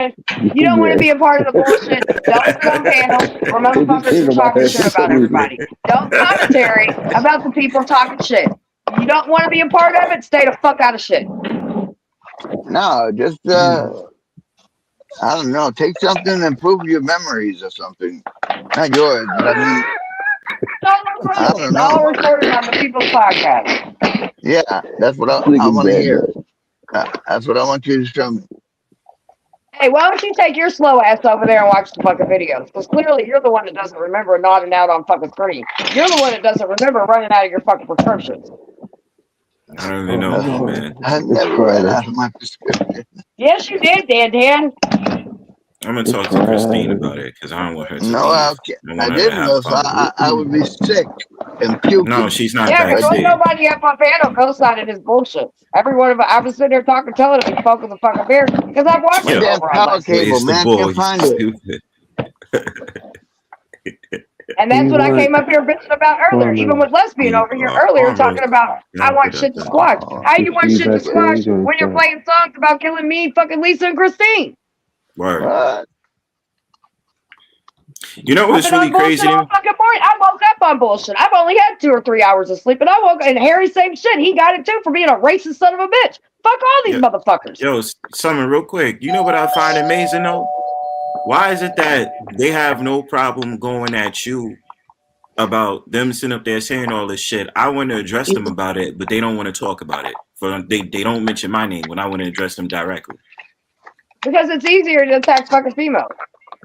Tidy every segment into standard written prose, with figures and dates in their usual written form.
You don't want to be a part of the bullshit. Don't sit on panels where motherfuckers are talking shit about everybody. Don't commentary about the people talking shit. You don't want to be a part of it. Stay the fuck out of shit. No, just I don't know. Take something and improve your memories or something. Not yours, but I mean, I don't It's all know. recorded on the people's podcast. Yeah, that's what I Nigga want to bad, hear. man. That's what I want you to show me. Hey, why don't you take your slow ass over there and watch the fucking videos? Because clearly you're the one that doesn't remember nodding out on fucking screen. You're the one that doesn't remember running out of your fucking prescriptions. I don't even know me, man. I It's never ran Friday. out of my prescription. Yes, you did, Dan. I'm gonna It's talk to Christine Friday. about it because I don't want her to No, leave. I I want her to didn't. have If fun. I would be sick and No, puking. she's not Yeah, because I wasn't backstage. nobody up on panel co-signing his bullshit. Every one of I was sitting there talking, telling him he spoke with the fucking beer because I've watched my him Yo, damn over on power that. cable, plays the man. I ball. can't You find it. stupid. And He that's what I want came up here bitching about earlier. Even Farmer. with Lesbian over here earlier Farmers talking about I knock want it up shit to there. squash. How you want Steve shit to squash backstage and when you're stuff. playing songs about killing me, fucking Lisa and Christine? Word. What? You know I've what's been really on bullshit crazy to all me? fucking morning. I woke up on bullshit. I've only had 2 or 3 hours of sleep, and I woke and Harry same shit. He got it too for being a racist son of a bitch. Fuck all these Yo, motherfuckers. yo, Summer, real quick. You know what I find amazing though? Why is it that they have no problem going at you about them sitting up there saying all this shit? I want to address them about it, but they don't want to talk about it. They don't mention my name when I want to address them directly. Because it's easier to attack fucking females.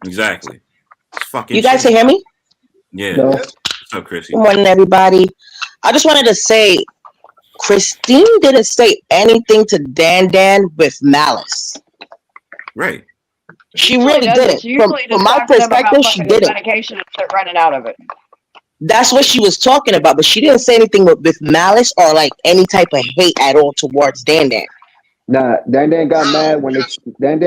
Exactly. It's fucking You guys shit. can hear me? Yeah. No. What's up, Chrissy? Good morning, everybody. I just wanted to say, Christine didn't say anything to Dan with malice. Right. She really doesn't. didn't. She usually From just my talks to them perspective, about she fucking his didn't. medication and shit running out of it. That's what she was talking about, but she didn't say anything with malice or like any type of hate at all towards Dan. Nah, Dan got mad when they Just, just Dan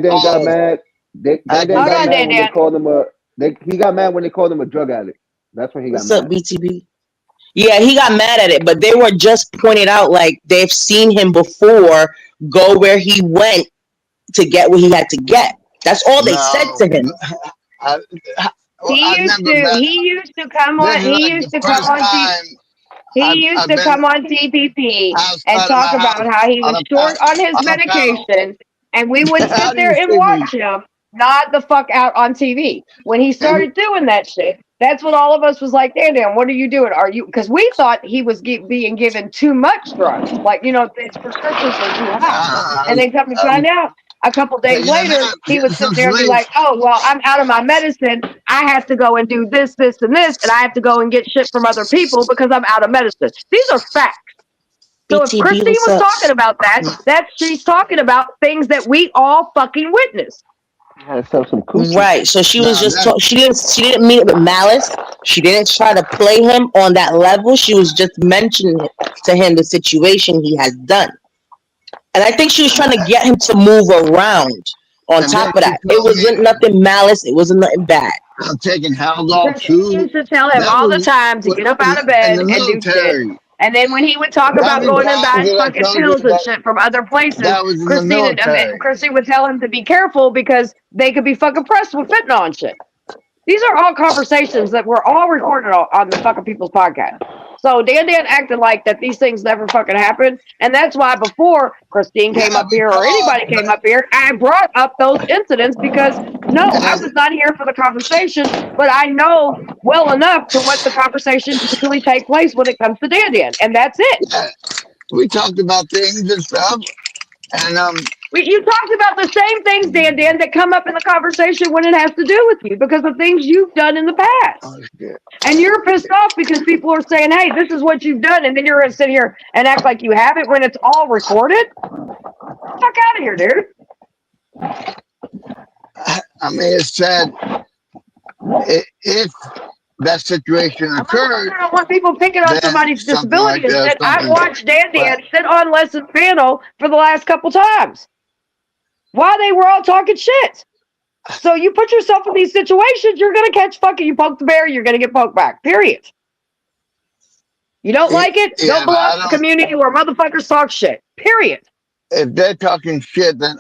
got pause. mad. Dan Hold got on, mad when they Dan. called him he got mad when they called him a drug addict. That's when he got What's up, mad. BTB? Yeah, he got mad at it, but they were just pointed out like they've seen him before go where he went to get what he had to get. That's all they said No, to him. I, He I've used never to. been. He used to come This on. is He like used the to come first on. time He used I've to been come on TPP and outside of talk my about house how he was short on his on a panel. medication, and we would How sit do you there and see me? watch him nod the fuck out on TV. When he And started doing that shit, that's what all of us was like, Dan, what are you doing? Are you? Because we thought he was being given too much drugs, like his prescriptions were too high, and then come to find out. A couple days taking a later, nap, he getting would sit some there and be sleep. like, "Oh, well, I'm out of my medicine. I have to go and do this, this, and this, and I have to go and get shit from other people because I'm out of medicine." These are facts. So if BTB, Christine what's was up? talking about that she's talking about things that we all fucking witnessed. He had himself some coochie. Right. So she was No, just that she didn't mean it with malice. She didn't try to play him on that level. She was just mentioning to him the situation he has done. And I think she was trying to get him to move around on and then top of she that. It told me wasn't nothing malice, it wasn't nothing bad. I'm taking Haldol Christine too. used to tell him That all the was time to get up out of in bed the and do shit. military. And then when he would talk How about many going and times buying did I fucking tell you pills and that shit from other places, that was in the military? Christine would tell him to be careful because they could be fucking pressed with fentanyl and shit. These are all conversations that were all recorded on the fucking people's podcast. So Dan acted like that these things never fucking happened. And that's why before Christine Yeah, came up we here or paused, anybody came up here, I brought up those incidents because no, I and was not here for the conversation, but I know well enough to what the conversations usually take place when it comes to Dan. And that's it. yeah, we talked about things and stuff. And You talked about the same things, Dan, that come up in the conversation when it has to do with you because of things you've done in the past. oh shit, And you're pissed off because people are saying, hey, this is what you've done. And then you're going to sit here and act like you have it when it's all recorded. Fuck out of here, dude. I mean, it's sad if that situation occurred, I don't want people picking on then somebody's something disability like and that, shit. I've something. watched Dan But sit on Lessons panel for the last couple times while they were all talking shit. So you put yourself in these situations, you're going to catch fucking, you poke the bear, you're going to get poked back, period. You don't like it, yeah, don't but belong I to the don't. community where motherfuckers talk shit, period. If they're talking shit, then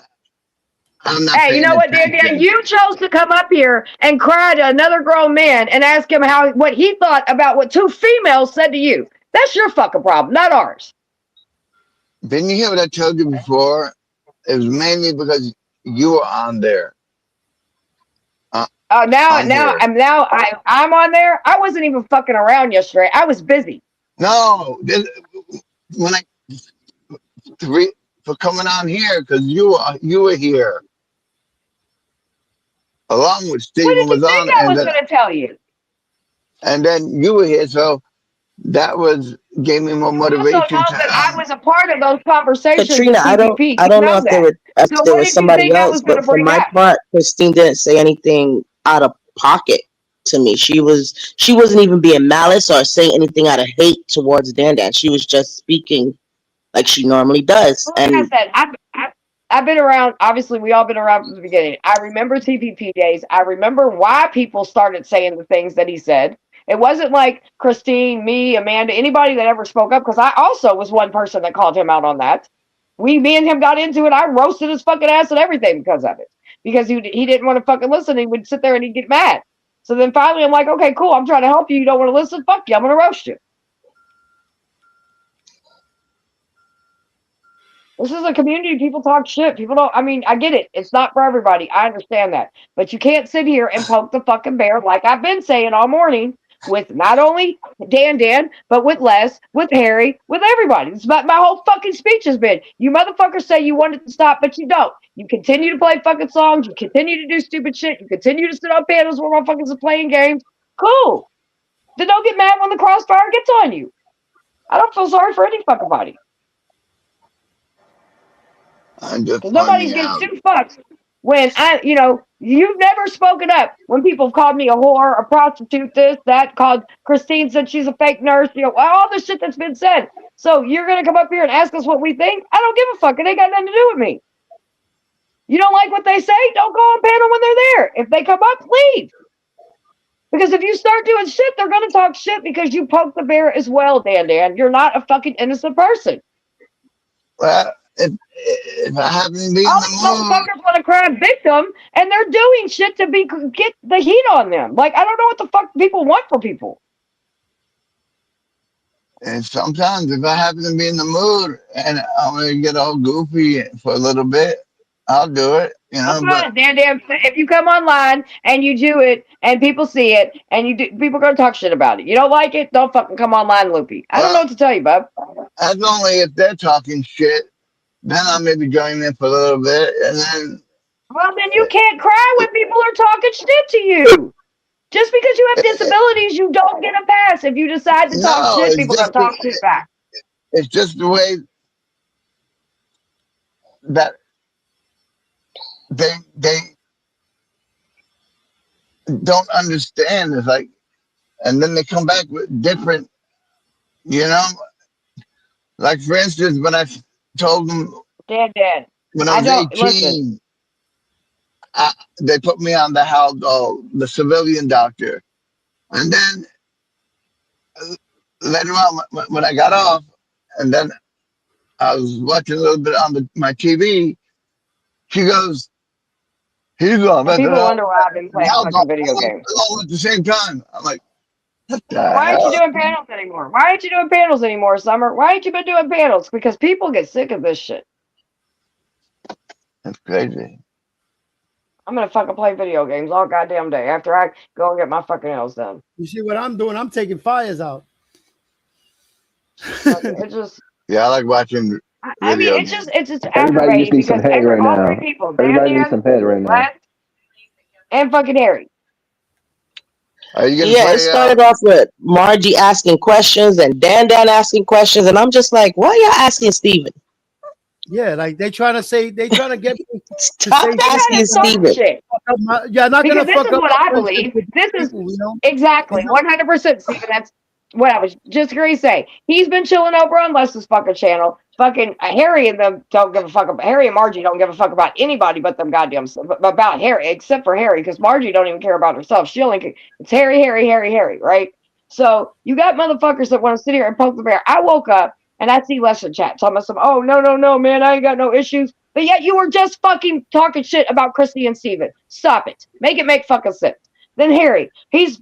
I'm not Hey, you paying know what, Dan? attention. You chose to come up here and cry to another grown man and ask him what he thought about what two females said to you. That's your fucking problem, not ours. Didn't you hear what I told you before? It was mainly because you were on there. Now On here. I'm on there. I wasn't even fucking around yesterday. I was busy. No, when I for coming on here because you were here along with What Stephen did you was think on, I was gonna tell you? and then you were here, so that was gave me more Also motivation know to that I was a part of those conversations Katrina, in TPP. I You don't know know that. if So there what was did you somebody think I else, was gonna but for bring my up? part, Christine didn't say anything out of pocket to me. She wasn't even being malice or saying anything out of hate towards Dan Dan. She was just speaking like she normally does. Well, like I And said, I've been around. Obviously, we all been around from the beginning. I remember TPP days. I remember why people started saying the things that he said. It wasn't like Christine, me, Amanda, anybody that ever spoke up. Because I also was one person that called him out on that. Me and him got into it. I roasted his fucking ass and everything because of it. Because he didn't want to fucking listen. He would sit there and he'd get mad. So then finally, I'm like, okay, cool. I'm trying to help you. You don't want to listen? Fuck you. I'm gonna roast you. This is a community. People talk shit. People don't. I mean, I get it. It's not for everybody. I understand that. But you can't sit here and poke the fucking bear like I've been saying all morning with not only Dan, but with Les, with Harry, with everybody. It's about my whole fucking speech has been. You motherfuckers say you wanted to stop, but you don't. You continue to play fucking songs. You continue to do stupid shit. You continue to sit on panels where motherfuckers are playing games. Cool. Then don't get mad when the crossfire gets on you. I don't feel sorry for any fucking body. I'm just Because pointing nobody's getting out. two fucks when you've never spoken up when people have called me a whore, a prostitute, this, that, called Christine said she's a fake nurse, all the shit that's been said. So you're going to come up here and ask us what we think? I don't give a fuck. It ain't got nothing to do with me. You don't like what they say? Don't go on panel when they're there. If they come up, leave. Because if you start doing shit, they're going to talk shit because you poke the bear as well, Dan. You're not a fucking innocent person. Well, if I happen to be in All the these mood, motherfuckers want to cry victim, and they're doing shit to get the heat on them. Like, I don't know what the fuck people want for people. and sometimes if I happen to be in the mood and I'm gonna get all goofy for a little bit, I'll do it, Well, But fine, Dan. If you come online and you do it, and people see it, and people are gonna talk shit about it. You don't like it? Don't fucking come online, Loopy. I don't know well, what to tell you, bub. that's only if they're talking shit. Then I'll maybe join in for a little bit, and then Well, then you can't cry when people are talking shit to you. Just because you have disabilities, you don't get a pass. If you decide to talk no, shit, people are gonna talk shit back. it's just the way that they don't understand. It's like, and then they come back with different, you know. Like for instance, when I told them Dan. when I I was don't listen. 18, they put me on the the civilian doctor, and then later on when I got off, and then I was watching a little bit on my TV. She goes, "He's on And mental people health wonder why I've been and playing alcohol fucking video games. all at the same time." I'm like, "What the Why aren't you hell?" doing panels anymore? Why aren't you doing panels anymore, Summer? Why ain't you been doing panels? Because people get sick of this shit. That's crazy. I'm gonna fucking play video games all goddamn day after I go and get my fucking nails done. You see what I'm doing? I'm taking fires out. It's just, Yeah, I like watching I mean, video it's games. just Everybody just aggravating needs some because head right all three now. people, Everybody needs some head right now. Les, and fucking Harry. Are you gonna yeah, it play? started off with Margie asking questions and Dan asking questions, and I'm just like, why are y'all asking Steven? Yeah, like they trying to get me to Stop say They're trying asking to something. start Steven. shit. Yeah, not Because gonna this fuck is up what my I friendship believe. with This is people, exactly 100%, Stephen. That's what I was just going to say. He's been chilling over on Les's fucking channel. Fucking Harry and them don't give a fuck about Harry and Margie don't give a fuck about anybody but them goddamn about Harry, except for Harry, because Margie don't even care about herself. She only it's Harry, right? So you got motherfuckers that want to sit here and poke the bear. I woke up and I see Les in chat talking about some, oh no, man, I ain't got no issues. But yet you were just fucking talking shit about Christy and Steven. Stop it. Make it make fucking sense. Then Harry, he's,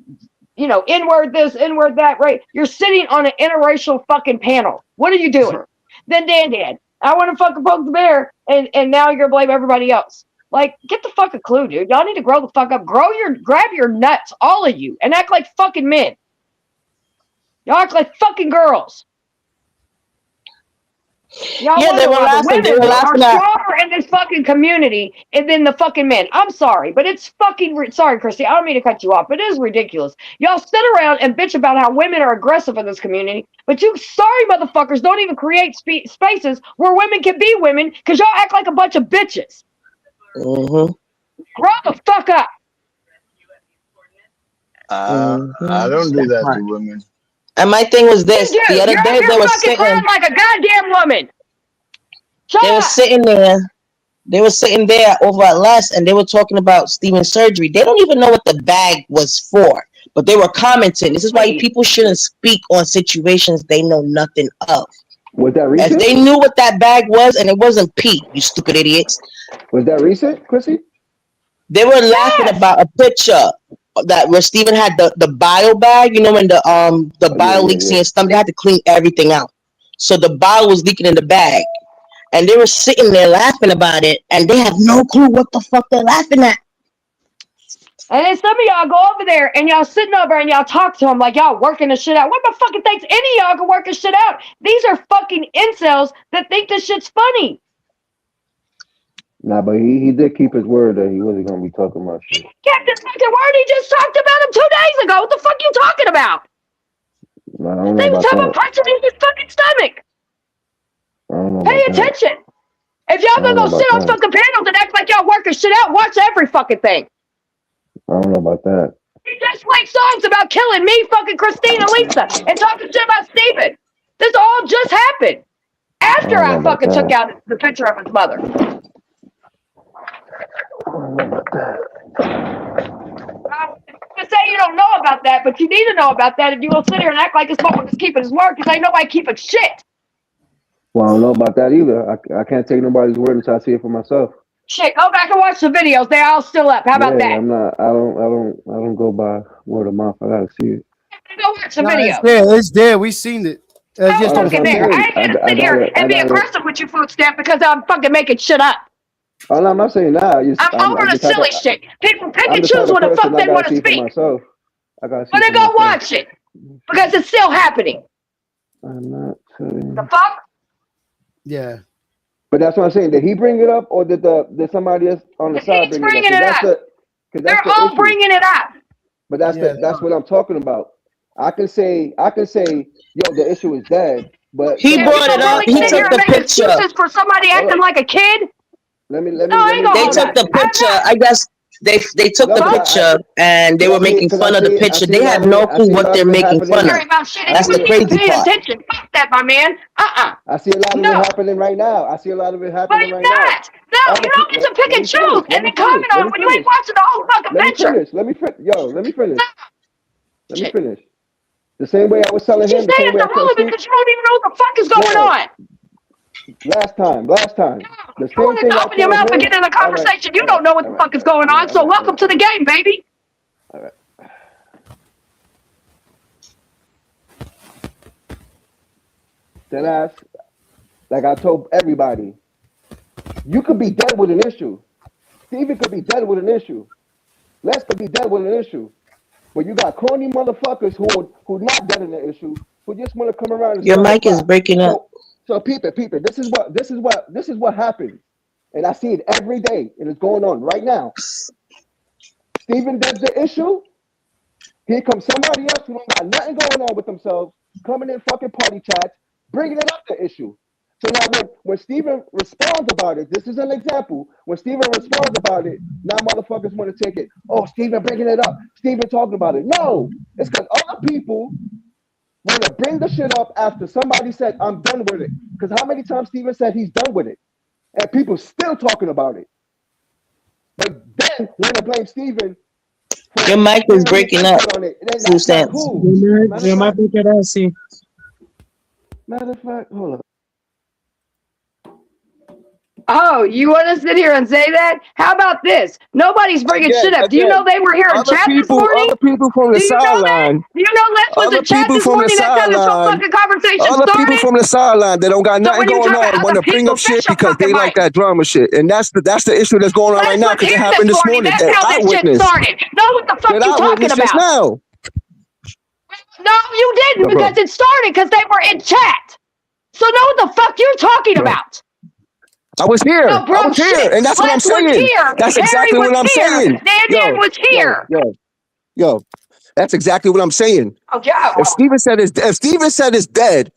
you know, N-word this, N-word that, right? You're sitting on an interracial fucking panel. What are you doing? Then Dan, I want to fucking poke the bear, and now you're gonna blame everybody else. Like, get the fucking clue, dude. Y'all need to grow the fuck up. Grab your nuts, all of you, and act like fucking men. Y'all act like fucking girls. Y'all Yeah, they were laughing. They were laughing are at. stronger in this fucking community than the fucking men. I'm sorry, but it's fucking sorry, Christy. I don't mean to cut you off, but it is ridiculous. Y'all sit around and bitch about how women are aggressive in this community, but you sorry motherfuckers don't even create spaces where women can be women because y'all act like a bunch of bitches. Mm-hmm. Grow the fuck up. I don't do that to women. And my thing was this: Dude, the other you're day fucking crying like a goddamn woman. Shut they were up. sitting there. They were sitting there over at Les, and they were talking about Steven's surgery. They don't even know what the bag was for, but they were commenting. This is why people shouldn't speak on situations they know nothing of. Was that If recent? they knew what that bag was, and it wasn't pee, you stupid idiots. Was that recent, Chrissy? They were laughing about a picture that where Steven had the bio bag. You know, when the bio leaks in his stomach, they had to clean everything out. So the bio was leaking in the bag. And they were sitting there laughing about it, and they have no clue what the fuck they're laughing at. And then some of y'all go over there and y'all sitting over and y'all talk to them like y'all working the shit out. What the fucking thinks any of y'all can work this shit out? These are fucking incels that think this shit's funny. Nah, but he did keep his word that he wasn't gonna be talking about shit. He kept his fucking word. He just talked about him 2 days ago. What the fuck you talking about? Nah, I don't know They was about talking that. about punching in his fucking stomach. I don't know Pay about that. attention. If y'all gonna go sit on fucking panels and act like y'all working shit out, watch every fucking thing. I don't know about that. He just played songs about killing me, fucking Christina, Lisa, and talking shit about Steven. This all just happened after I fucking took out the picture of his mother. To say you don't know about that, but you need to know about that if you gonna sit here and act like this motherfucker's keeping his word, because ain't nobody keeping shit. Well, I don't know about that either. I can't take nobody's word until I see it for myself. Shit, go back and watch the videos. They're all still up. How about that? I'm not. I don't go by word of mouth. I gotta see it. Go watch the No, video. it's there. We seen it. I'm Just fucking there. I ain't gonna sit here and be aggressive with you, food stamp, because I'm fucking making shit up. Oh, no, I'm not saying that. I'm over the silly shit. People pick and choose when the fuck they want to speak. Myself. I gotta see But then go watch it, because it's still happening. I'm not saying. The fuck? Yeah. But that's what I'm saying. Did he bring it up, or did somebody else on the side bring it up? They're all bringing it up. But that's what I'm talking about. I can say, yo, the issue is dead. But he brought it up. He took the picture for somebody acting like a kid. Let me. They took the picture. I guess they took the picture and they were making fun of the picture. They have no clue what they're making fun of. That's the crazy part. Fuck that, my man. I see a lot of it happening right now. No, you don't get to pick and choose and then comment on it when you ain't watching the whole fucking picture. Let me finish. The same way I was telling him. The same way I told Steve. Because you don't even know what the fuck is going on. Last time. The same thing. Open your mouth and get in the conversation. You don't know what the fuck is going on. So welcome to the game, baby. All right. Then like I told everybody, you could be dead with an issue. Steven could be dead with an issue. Les could be dead with an issue. But you got corny motherfuckers who not dead in the issue, who just want to come around and your mic is breaking up. So peep it. This is what happens. And I see it every day, and it's going on right now. Steven does the issue. Here comes somebody else who don't got nothing going on with themselves, coming in fucking party chats, bringing it up the issue. So now when Steven responds about it, this is an example. When Steven responds about it, now motherfuckers want to take it. Oh, Steven bringing it up. Steven talking about it. No, it's because other people want to bring the shit up after somebody said, I'm done with it. Because how many times Steven said he's done with it? And people still talking about it. But then want to blame Steven. Your mic is breaking up. Food stamps. Cool. Your mic breaking up, see. Matter of fact, hold up. Oh, you want to sit here and say that? How about this? Nobody's bringing shit up. Do you know they were here in chat this morning? Other people from the Do you know that? sideline. Do you know Les was in chat this morning? That's how this whole fucking conversation Other people started? from the sideline that don't got So nothing when you going talk about on want other to bring people, up shit fix your because they fucking like mic. that drama shit, and that's the issue that's going on right Les now was because it here happened this morning. That's how this shit started. Know what the fuck you talking Just about? now. No, you didn't No, bro. because it started because they were in chat. So know what the fuck you're talking Bro. about. I was here. No, bro, I was here, shit. and that's what I'm Les was saying. here. That's Harry exactly was what I'm here. saying. Dan was here. Yo. That's exactly what I'm saying. Oh, yeah. If Steven said it's dead,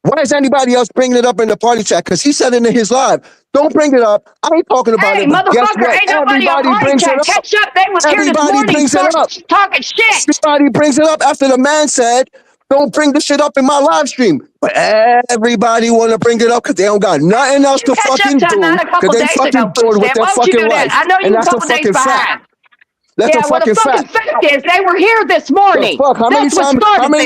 why is anybody else bringing it up in the party chat? Because he said it in his live. Don't bring it up. I ain't talking about Hey, it. But guess motherfucker, what? ain't nobody on Everybody party brings chat. it up. Catch up. They was here this Everybody morning brings it up. talking shit. Everybody brings it up after the man said, "Don't bring the shit up in my live stream." But everybody want to bring it up because they don't got nothing else to Catch up fucking to do. mine a couple Because they days fucking ago, bored with Food their Stamp. Why don't you fucking do that? life. I know And you a that's a couple days fucking behind. fact. That's a Yeah, well, the fucking fucking fact. fact is they were here this The morning. fuck? How many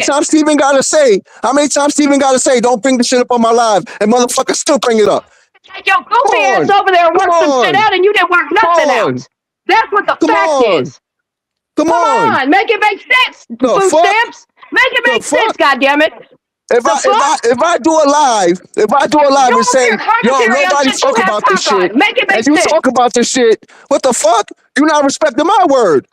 times Steven gotta say? How many times Steven gotta say? Don't bring the shit up on my live, and motherfuckers still bring it up. Take your goofy ass over there and work some shit out, and you didn't work nothing out. That's what the fact is. Come on. Make it make sense. The Food fuck? stamps. Make it The make sense. fuck? Goddammit. If I do a live You're and say, over here yo, commentary on nobody shit you talk have about this talk on. shit, Make it make and you sense. talk about this shit, what the fuck? You not respecting my word.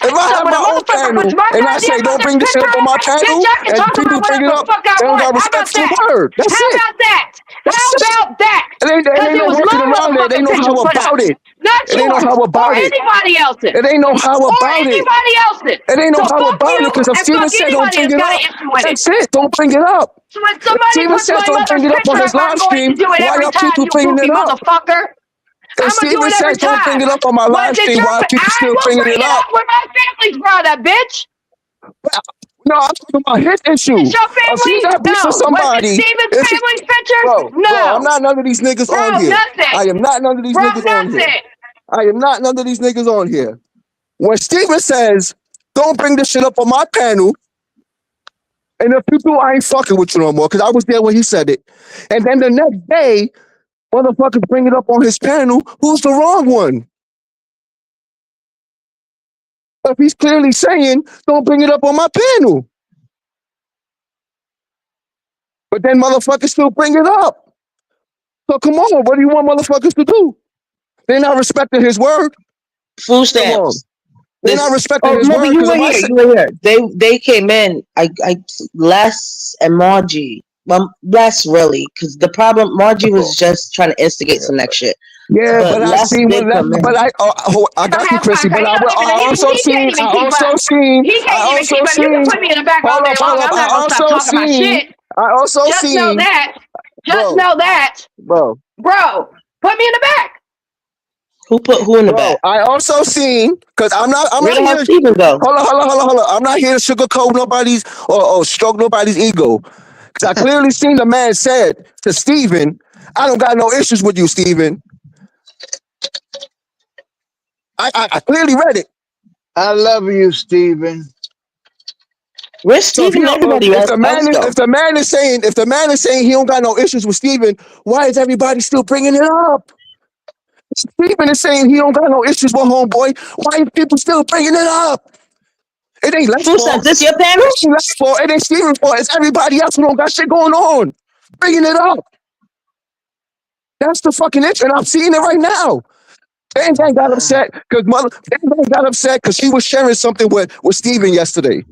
If I have when a my own motherfucker panel puts my and I say goddamn don't bring this shit up on my panel, bitch, I can and talk people about bring it whatever up, the fuck I they don't want. got How respect about for the that? word. That's How it. about that? That's How it. about that? It ain't Because no it was working Lola's around it. They fucking know picture how put up. about it. Not It ain't no yours how or about it. anybody else's. It ain't no how Or about it. anybody else's. It ain't no So how fuck about you it. Because if and Steven fuck said don't anybody bring that's it got up, an issue with it. that's it. Don't bring it up. So when somebody Steven puts says my don't bring mother's it up on picture his up, I'm live going to stream. do it Why every are time, people you bringing goofy it up? motherfucker. If I'm going to do Steven it says every don't bring time. it up on my live Was it stream, your... why are people I still will bringing bring it it up? up when my family's brought up, bitch. No, I'm talking about his issue. Is your If he's family? at peace with No. Was it somebody, Steven's family's pictures? bro, I'm No. not none of these niggas on Bro, here. nothing. I am not none of these Bro, niggas on here. nothing. I am not none of these niggas on here. When Steven says, don't bring this shit up on my panel, and if you do, I ain't fucking with you no more, because I was there when he said it. And then the next day, motherfuckers bring it up on his panel, who's the wrong one? If he's clearly saying, don't bring it up on my panel. But then motherfuckers still bring it up. So come on, what do you want motherfuckers to do? They're not respecting his word. Food Come on. stamps. They're not respecting Oh his no, word. but you were If I here. say, You were here. They came in. Les and Margie. Well, Les really, because the problem Margie was just trying to instigate some next shit. yeah, But but I Les see did when come in. but I got you, Chrissy. But I also seen, He can't even keep up. You can put me in the back all day long. I'm not going to stop talking my shit. Just know that. Just know that. Bro, Put me in the back. Who put who in the back? I also seen, because I'm not Where the hell here. Steven go? Hold on. I'm not here to sugarcoat nobody's or stroke nobody's ego. Because I clearly seen the man said to Steven, I don't got no issues with you, Steven. I clearly read it. I love you, Steven. Where's So Steven? Everybody else if the man is saying he don't got no issues with Steven, why is everybody still bringing it up? Steven is saying he don't got no issues with homeboy. Why are people still bringing it up? It ain't Les' Food fault. stamps. This your panel? It ain't Les' fault. It ain't Steven's fault. It's everybody else who don't got shit going on. Bringing it up. That's the fucking issue. And I'm seeing it right now. Dan got upset because she was sharing something with Steven yesterday.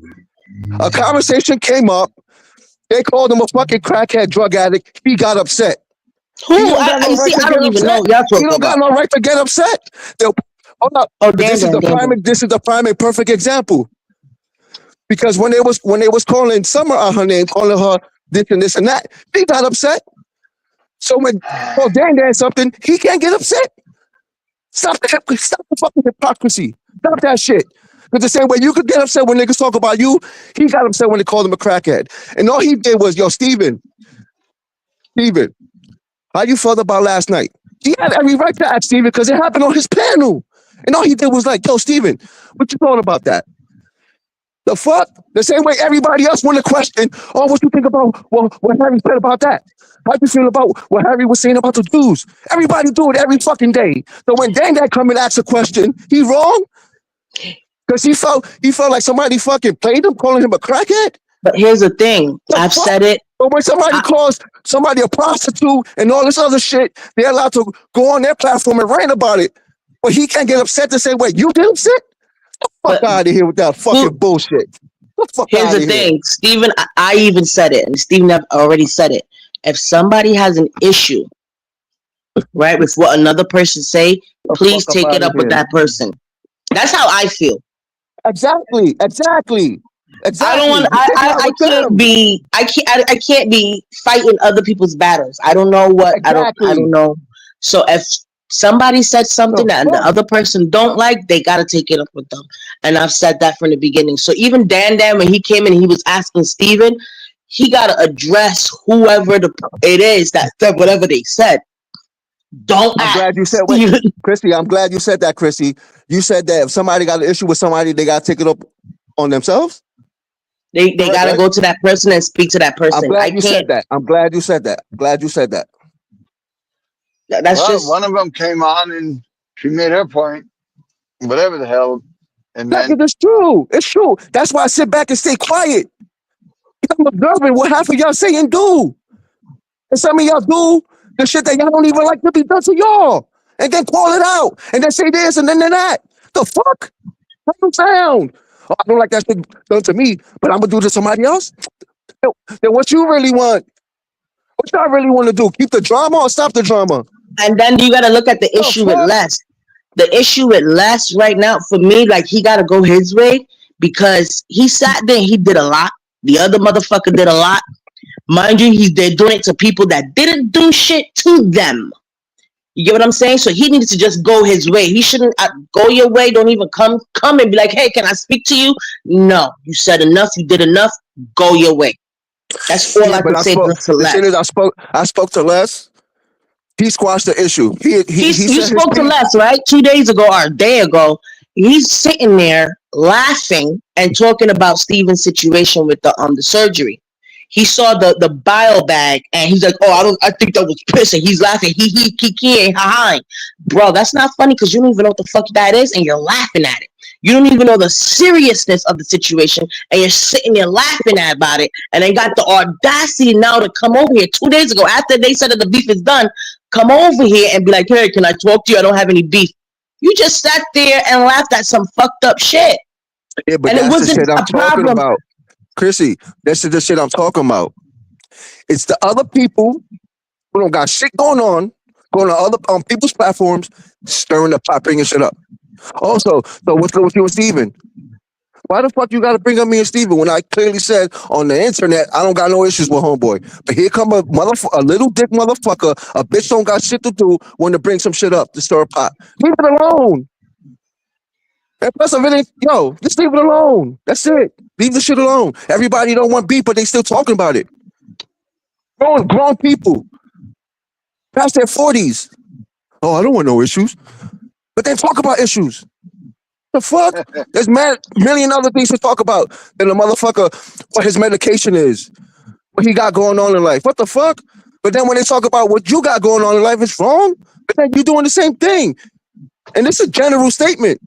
A conversation came up. They called him a fucking crackhead drug addict. He got upset. Who? I don't even know. Y'all He don't got no right to get upset. Hold up. Oh, This is the prime and perfect example. Because when they was calling Summer out her name, calling her this and that, he got upset. So when Dan something, he can't get upset. Stop the fucking hypocrisy. Stop that shit. Because the same way you could get upset when niggas talk about you, he got upset when they called him a crackhead. And all he did was, yo, Steven, how you felt about last night? He had every right to ask Steven because it happened on his panel. And all he did was like, yo, Steven, what you thought about that? The fuck? The same way everybody else want to question, oh, what you think about what Harry said about that? How you feel about what Harry was saying about the Jews? Everybody do it every fucking day. So when Dan come and ask a question, he wrong? Because he felt like somebody fucking played him, calling him a crackhead. But here's the thing. I've said it. But when somebody calls somebody a prostitute and all this other shit, they're allowed to go on their platform and rant about it. But he can't get upset to say, wait, you get upset? Fuck out of here with that fucking bullshit. Here's the thing, Stephen. I even said it, and Stephen already said it. If somebody has an issue, right, with what another person say, please take it up with that person. That's how I feel. Exactly. I don't want. I can't be. I can't be fighting other people's battles. I don't know what. Exactly. I don't know. So if somebody said something that the other person don't like, they gotta take it up with them. And I've said that from the beginning. So even Dan, when he came in and he was asking Steven, he gotta address whoever it is that said whatever they said. I'm glad you said Chrissy, I'm glad you said that, Chrissy. You said that if somebody got an issue with somebody, they gotta take it up on themselves. They gotta go to that person and speak to that person. I'm glad you said that. That's just one of them came on and she made her point, whatever the hell. And it's true. It's true. That's why I sit back and stay quiet. I'm observing what half of y'all say and do. And some of y'all do the shit that y'all don't even like to be done to y'all. And then call it out. And then say this and then that. The fuck? How you sound? Oh, I don't like that shit done to me, but I'm going to do to somebody else? Then what you really want? What y'all really want to do? Keep the drama or stop the drama? And then you got to look at the issue with Les. The issue with Les right now, for me, like, he got to go his way because he sat there and he did a lot. The other motherfucker did a lot. Mind you, they're doing it to people that didn't do shit to them. You get what I'm saying? So he needed to just go his way. He shouldn't go your way. Don't even come and be like, hey, can I speak to you? No, you said enough. You did enough. Go your way. That's all I can say to Les. I spoke to Les. He squashed the issue. You spoke to Les, right? 2 days ago or a day ago. He's sitting there laughing and talking about Steven's situation with the surgery. He saw the bile bag and he's like, oh, I think that was piss. And he's laughing. He, ha. Bro, that's not funny because you don't even know what the fuck that is and you're laughing at it. You don't even know the seriousness of the situation and you're sitting there laughing about it. And they got the audacity now to come over here 2 days ago after they said that the beef is done, come over here and be like, hey, can I talk to you? I don't have any beef. You just sat there and laughed at some fucked up shit. Yeah, but and that's the shit I'm talking about. Chrissy, that's the shit I'm talking about. It's the other people who don't got shit going on on people's platforms, stirring the pot, bringing shit up. Also, so what's with you and Steven? Why the fuck you gotta bring up me and Steven when I clearly said on the internet I don't got no issues with homeboy? But here come a little dick motherfucker, a bitch don't got shit to do, want to bring some shit up to stir a pot. Leave it alone. And plus, just leave it alone. That's it. Leave the shit alone. Everybody don't want beef, but they still talking about it. Grown people, past their 40s. Oh, I don't want no issues. But then talk about issues. The fuck? There's million other things to talk about than a motherfucker what his medication is, what he got going on in life. What the fuck? But then when they talk about what you got going on in life, it's wrong. But then you're doing the same thing. And this is a general statement.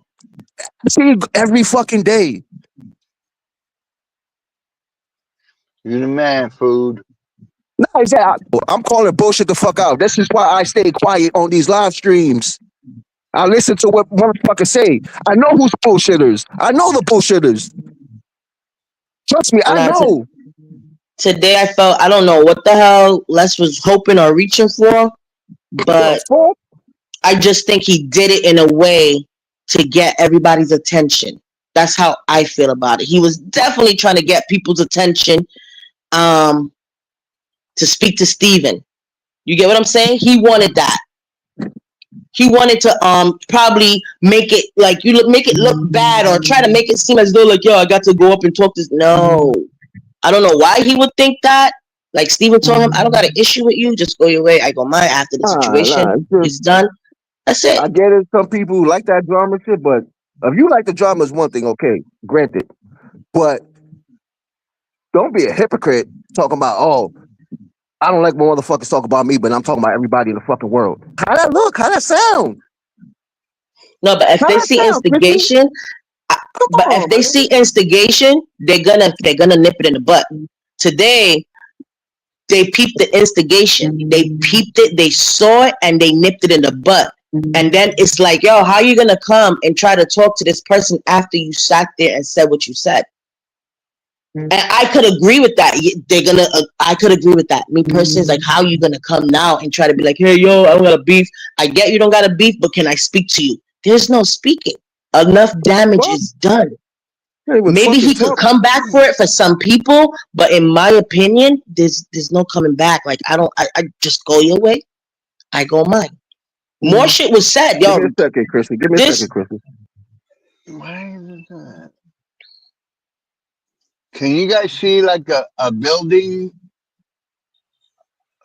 I see it every fucking day. You're the man, food. No, I'm calling bullshit the fuck out. This is why I stay quiet on these live streams. I listen to what motherfuckers say. I know who's bullshitters. I know the bullshitters. Trust me, I know. Today I felt, I don't know what the hell Les was hoping or reaching for, but I just think he did it in a way to get everybody's attention. That's how I feel about it. He was definitely trying to get people's attention to speak to Steven. You get what I'm saying? He wanted that. He wanted to probably make it like make it look bad or try to make it seem as though like, yo, I got to go up and talk this. No. I don't know why he would think that. Like Steven told him, I don't got an issue with you. Just go your way. I go mine after the situation is done. That's it. I get it. Some people like that drama shit, but if you like the drama is one thing, okay, granted. But don't be a hypocrite talking about, oh, I don't like when motherfuckers talk about me, but I'm talking about everybody in the fucking world. How that look? How that sound? No, but if How they that see sound, Chrissy? instigation, Come but if on, they man. see instigation, they're gonna nip it in the butt. Today, they peeped the instigation. They peeped it, they saw it, and they nipped it in the butt. And then it's like, yo, how are you gonna come and try to talk to this person after you sat there and said what you said? And I could agree with that. They're gonna. I could agree with that. Me personally, it's like, how you gonna come now and try to be like, hey, yo, I don't got a beef. I get you don't got a beef, but can I speak to you? There's no speaking. Enough damage Fuck. is done. They was Maybe fucking he could talk. come back for it for some people, but in my opinion, there's no coming back. Like I just go your way, I go mine. More shit was said, Give me yo. a second, Chrissy. Give me a This second, Chrissy. Why is it that? Can you guys see like a building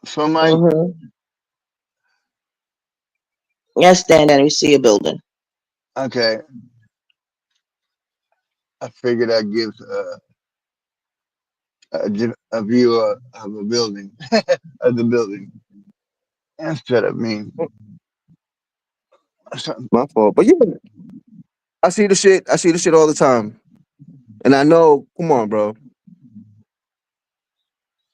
from my? yes, Dan, and we see a building. Okay, I figured I'd give a view of a building of the building instead of me. My fault. But yeah, I see the shit. I see the shit all the time. And I know, come on, bro.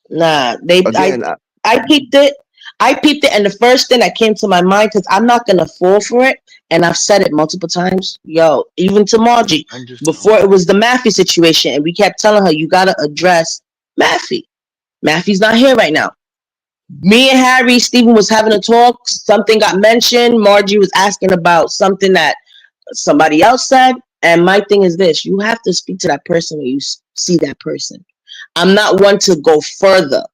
Nah, Again, I peeped it. I peeped it, and the first thing that came to my mind, because I'm not gonna fall for it, and I've said it multiple times, yo, even to Margie, before it was the Maffey situation, and we kept telling her, you gotta address Maffey. Maffey's not here right now. Me and Harry, Stephen was having a talk, something got mentioned, Margie was asking about something that somebody else said, and my thing is this, you have to speak to that person when you see that person. I'm not one to go further.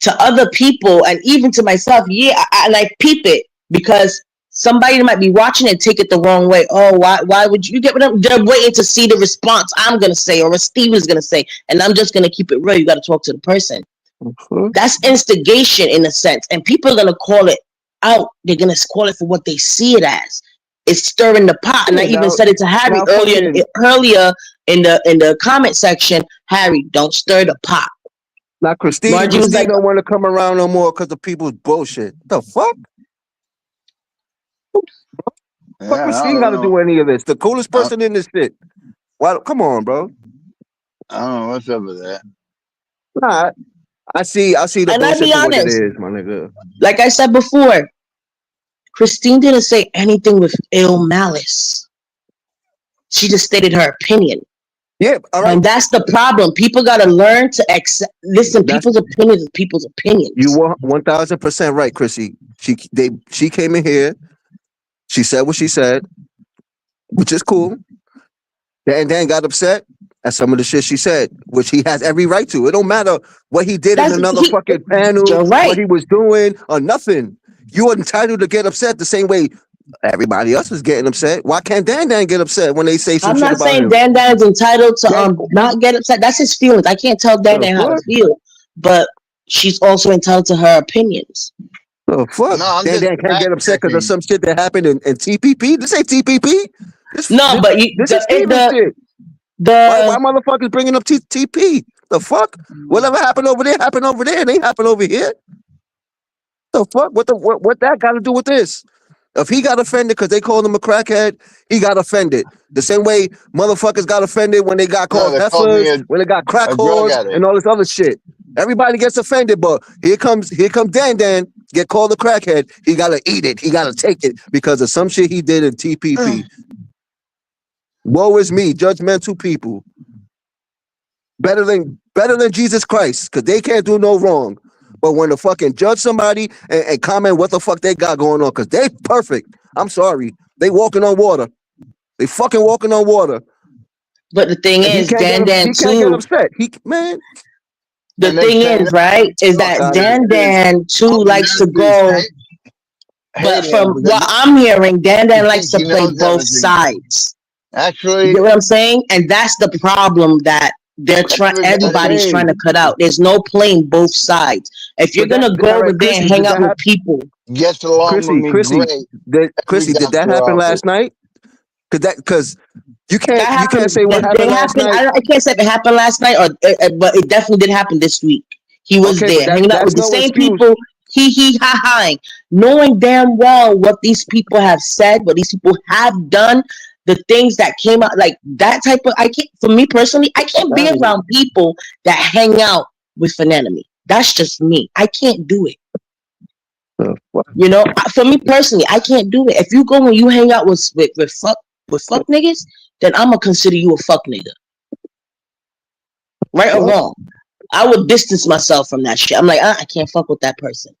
To other people and even to myself, yeah, and I peep it because somebody might be watching and take it the wrong way. Oh, why would you get what I'm? They're waiting to see the response I'm gonna say or what Steven's gonna say, and I'm just gonna keep it real. You got to talk to the person. That's instigation in a sense, and people are gonna call it out. They're gonna call it for what they see it as. It's stirring the pot, and I even said it to Harry earlier in the comment section. Harry, don't stir the pot. now Christine don't want to come around no more because of people's bullshit. The fuck? What Christine got to do any of this? The coolest person in this shit. Why? Come on, bro. I don't know what's up with that. Nah, I see the and bullshit for what it honest, is, my nigga. Like I said before, Christine didn't say anything with ill malice. She just stated her opinion. Yeah, all right. And that's the problem. People got to learn to accept. Listen, people's opinions are people's opinions. You were 1000% right, Chrissy. She came in here. She said what she said, which is cool. Dan got upset at some of the shit she said, which he has every right to. It don't matter what he did in another fucking panel, what he was doing, or nothing. You are entitled to get upset the same way everybody else is getting upset. Why can't Dan get upset when they say some shit about him? I'm not saying Dan is entitled to not get upset. That's his feelings. I can't tell Dan how to feel, but she's also entitled to her opinions. Oh fuck! No, Dan can't get upset because of some shit that happened in TPP. This ain't TPP. This is Steven shit. Why motherfuckers bringing up TP? The fuck? Whatever happened over there happened over there. It ain't happened over here. The fuck? What that got to do with this? If he got offended because they called him a crackhead, he got offended. The same way motherfuckers got offended when they got called heifers, when they got crack whores, and all this other shit. Everybody gets offended, but here comes Dan, get called a crackhead. He gotta eat it. He gotta take it because of some shit he did in TPP. Woe is me, judgmental people. Better than Jesus Christ, because they can't do no wrong. But when to fucking judge somebody and comment what the fuck they got going on, because they perfect. I'm sorry. They walking on water. They fucking walking on water. But the thing is, Dan he can't get upset. The thing is, right, is that Dan too likes to go. But from what I'm hearing, Dan likes to play both sides. Actually, you get what I'm saying? And that's the problem that everybody's trying to cut out. There's no playing both sides. If you're gonna go over there and hang out with people, gets along with me great. Chrissy, did that happen last night? Because you can't That say what happened. happened last night. I can't say if it happened last night, but it definitely did happen this week. He was Okay, but there, hanging out that's with the no same excuse. people. Ha, knowing damn well what these people have said, what these people have done, the things that came out, like that type of. I can't. For me personally, I can't be around people that hang out with an enemy. That's just me. I can't do it. You know, for me personally, I can't do it. If you go and you hang out with fuck niggas, then I'm gonna consider you a fuck nigga, right or wrong. I would distance myself from that shit. I'm like, I can't fuck with that person.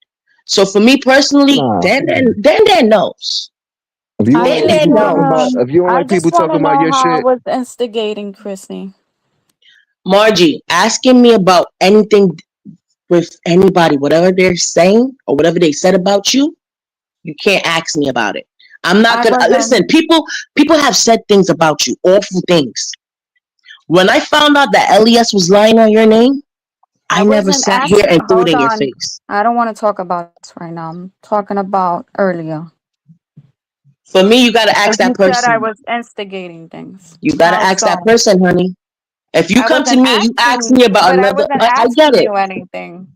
So for me personally, Dan knows. If you don't like people talking about, I just want to know how I was instigating Chrissy. Margie, asking me about anything with anybody, whatever they're saying or whatever they said about you, you can't ask me about it. I'm not gonna listen. People have said things about you, awful things. When I found out that LES was lying on your name, I never sat here and threw it in your face. I don't want to talk about this right now. I'm talking about earlier. For me, you gotta ask that person. You said I was instigating things. You gotta ask that person, honey. If you come to me and you ask me about another, I get it. You anything.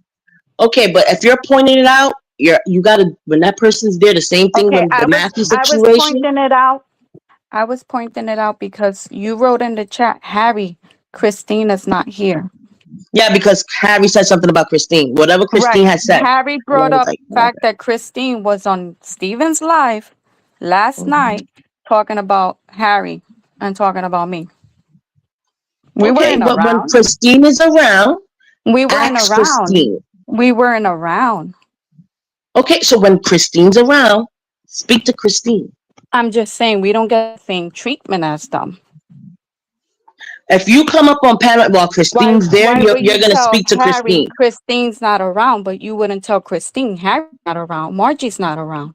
Okay, but if you're pointing it out, you gotta, when that person's there, the same thing when the Matthew situation. I was pointing it out. I was pointing it out because you wrote in the chat, Harry, Christina's not here. Yeah, because Harry said something about Christine. Whatever Christine had said. Harry brought up the fact that Christine was on Steven's live last night talking about Harry and talking about me. We weren't but around. when Christine is around, we weren't around. Christine. We weren't around. Okay, so when Christine's around, speak to Christine. I'm just saying we don't get the same treatment as them. If you come up on panel while Christine's there, you're going to speak to Harry, Christine. Christine's not around, but you wouldn't tell Christine Harry's not around. Margie's not around.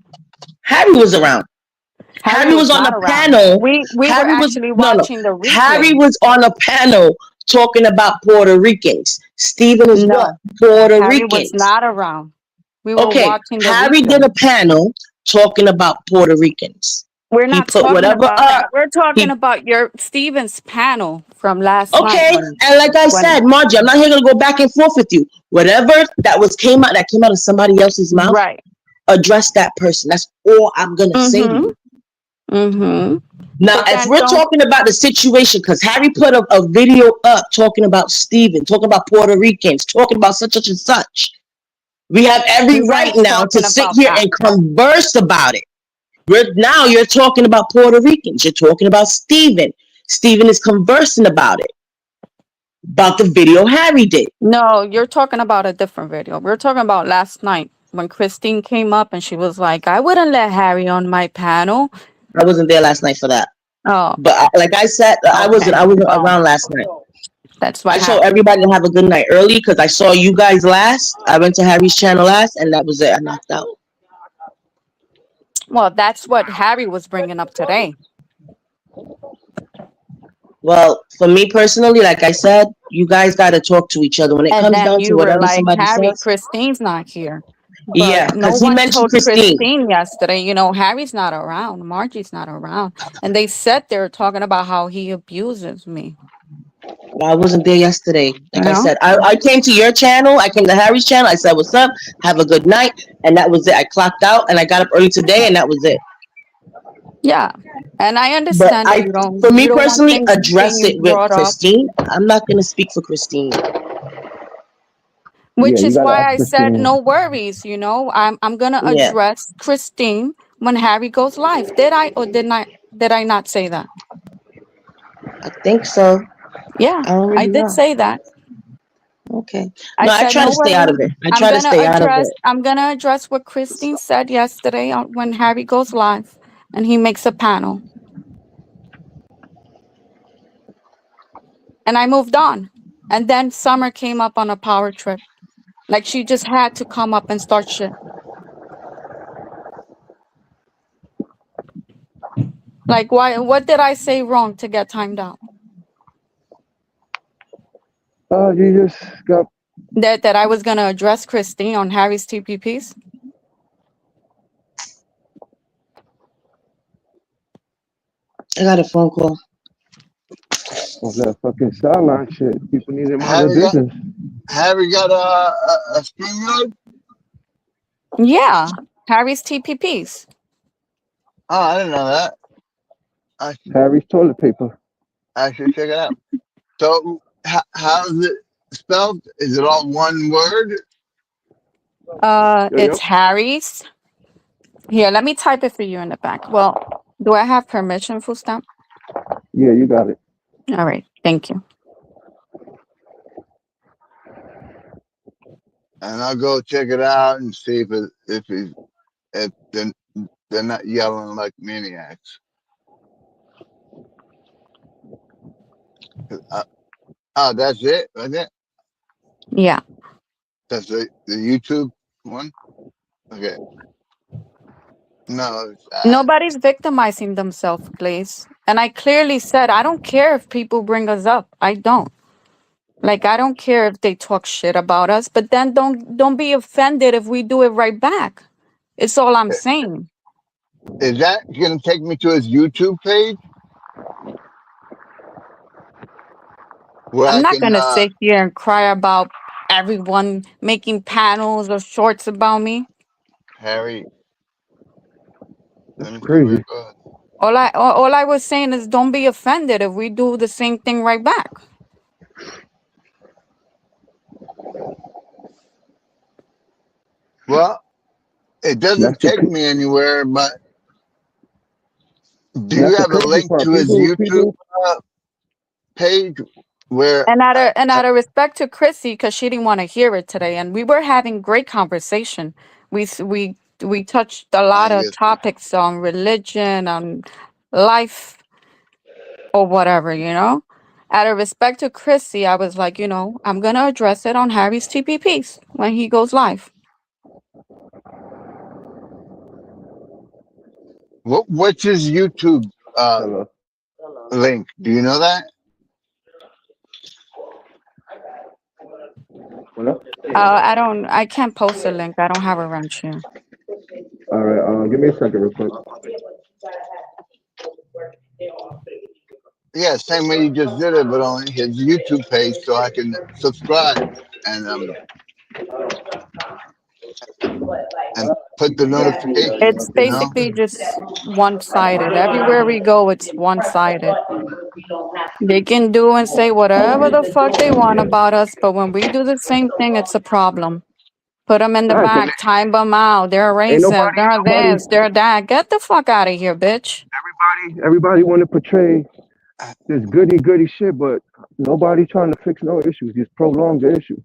Harry was around. Harry was on a panel. We were actually watching the replay. Harry was on a panel talking about Puerto Ricans. Stephen is what? Puerto Ricans. Harry was not around. We were watching the Harry replay. did a panel talking about Puerto Ricans. We're not talking about that. We're talking about your Stephen's panel from last night. Okay, and like I said, Margie, I'm not here to go back and forth with you. Whatever that came out of somebody else's mouth, right? Address that person. That's all I'm gonna say to you. Mm-hmm. Now, if we're talking about the situation, because Harry put a video up talking about Stephen, talking about Puerto Ricans, talking about such and such, we have every right now to sit here and converse about it. Now you're talking about Puerto Ricans. You're talking about Stephen. Stephen is conversing about it. About the video Harry did. No, you're talking about a different video. We're talking about last night when Christine came up and she was like, I wouldn't let Harry on my panel. I wasn't there last night for that. Oh. But like I said, I wasn't around last night. That's why I told everybody to have a good night early because I saw you guys last. I went to Harry's channel last and that was it. I knocked out. Well, that's what Harry was bringing up today. Well, for me personally, like I said, you guys got to talk to each other when it comes down to whatever somebody Harry, says. Christine's not here. But yeah, because he mentioned Christine yesterday. You know, Harry's not around. Margie's not around, and they sat there talking about how he abuses me. Well, I wasn't there yesterday. Like I said, I came to your channel. I came to Harry's channel. I said, "What's up? Have a good night," and that was it. I clocked out and I got up early today, and that was it. Yeah, and I understand. But for me personally, address it with Christine. I'm not going to speak for Christine. Which is why I said no worries. You know, I'm going to address Christine when Harry goes live. Did I or did I not say that? I think so. Yeah, I did say that. Okay. No, I try to stay out of it. I try to stay out of it. I'm going to address what Christine said yesterday when Harry goes live and he makes a panel. And I moved on. And then Summer came up on a power trip. Like she just had to come up and start shit. Like why? What did I say wrong to get timed out? You just got that I was gonna address Christine on Harry's TPPs. I got a phone call. On that fucking sideline shit. People need to mind their Harry got business. Harry got a StreamYard. Yeah, Harry's TPPs. Oh, I didn't know that. Harry's toilet paper. I should check it out. So, how's it spelled? Is it all one word? It's Harry's. Here, let me type it for you in the back. Well, do I have permission, Full Stop? Yeah, you got it. All right, thank you. And I'll go check it out and see if they're not yelling like maniacs. Oh, that's it, right there. Yeah. That's the YouTube one. Okay. No, Nobody's victimizing themselves, Glaze. And I clearly said, I don't care if people bring us up. I don't. Like, I don't care if they talk shit about us, but then don't be offended if we do it right back. It's all I'm saying. Is that gonna take me to his YouTube page? Where I'm I not can gonna sit here and cry about everyone making panels or shorts about me. Harry. That's crazy. All I was saying is don't be offended if we do the same thing right back. Well, it doesn't take me anywhere, but do you have a link to his YouTube page where? And out of respect to Chrissy, because she didn't want to hear it today, and we were having great conversation. We touched a lot of topics on religion, on life, or whatever, you know. Out of respect to Chrissy, I was like, I'm gonna address it on Harry's TPPs when he goes live. What's his YouTube link? Do you know that? I can't post a link. I don't have a wrench here. All right, give me a second real quick. Yeah, same way you just did it, but on his YouTube page, so I can subscribe and put the notification. It's basically just one-sided. Everywhere we go, it's one-sided. They can do and say whatever the fuck they want about us, but when we do the same thing, it's a problem. Put them in the back, time them out. They're racist. They're this. They're that. Get the fuck out of here, bitch. Everybody want to portray this goody shit, but nobody trying to fix no issues. Just prolong the issue.